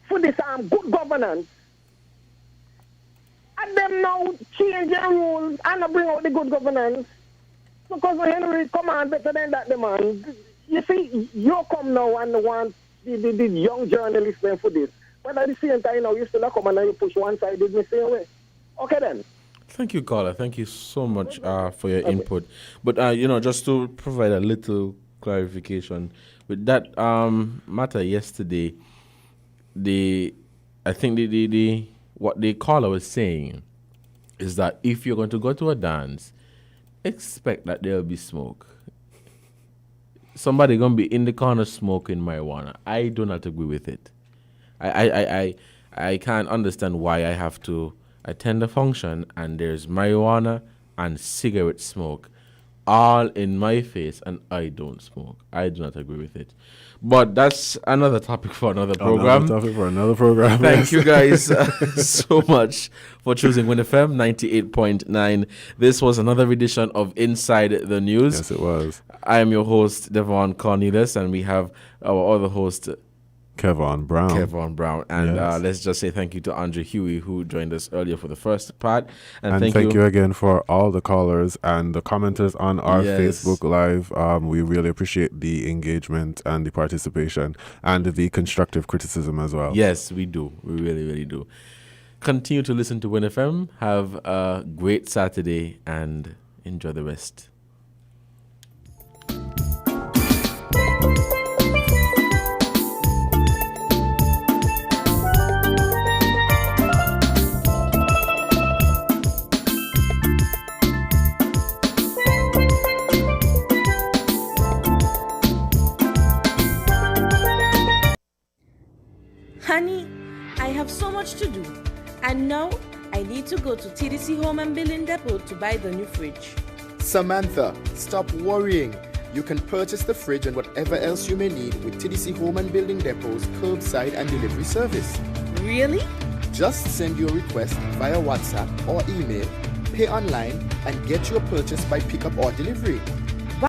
for this good governance. And them now change their rules and bring out the good governance. Because Henry come on better than that demand. You see, you come now and want the young journalists then for this. But at the same time now you still come and you push one side in the same way. Okay then. Thank you, caller. Thank you so much for your input. But just to provide a little clarification with that matter yesterday, I think what the caller was saying is that if you're going to go to a dance, expect that there'll be smoke. Somebody going to be in the corner smoking marijuana. I do not agree with it. I can't understand why I have to attend a function and there's marijuana and cigarette smoke all in my face and I don't smoke. I do not agree with it. But that's another topic for another program. Thank you guys so much for choosing WINN FM 98.9. This was another edition of Inside the News. Yes, it was. I am your host, Devon Cornelius, and we have our other host, Kevon Brown. And yes. Let's just say thank you to Andre Huey, who joined us earlier for the first part. And thank you again for all the callers and the commenters on our Facebook Live. We really appreciate the engagement and the participation and the constructive criticism as well. Yes, we do. We really, really do. Continue to listen to WINN FM. Have a great Saturday and enjoy the rest. Honey, I have so much to do. And now I need to go to TDC Home and Building Depot to buy the new fridge. Samantha, stop worrying. You can purchase the fridge and whatever else you may need with TDC Home and Building Depot's curbside and delivery service. Really? Just send your request via WhatsApp or email, pay online, and get your purchase by pickup or delivery.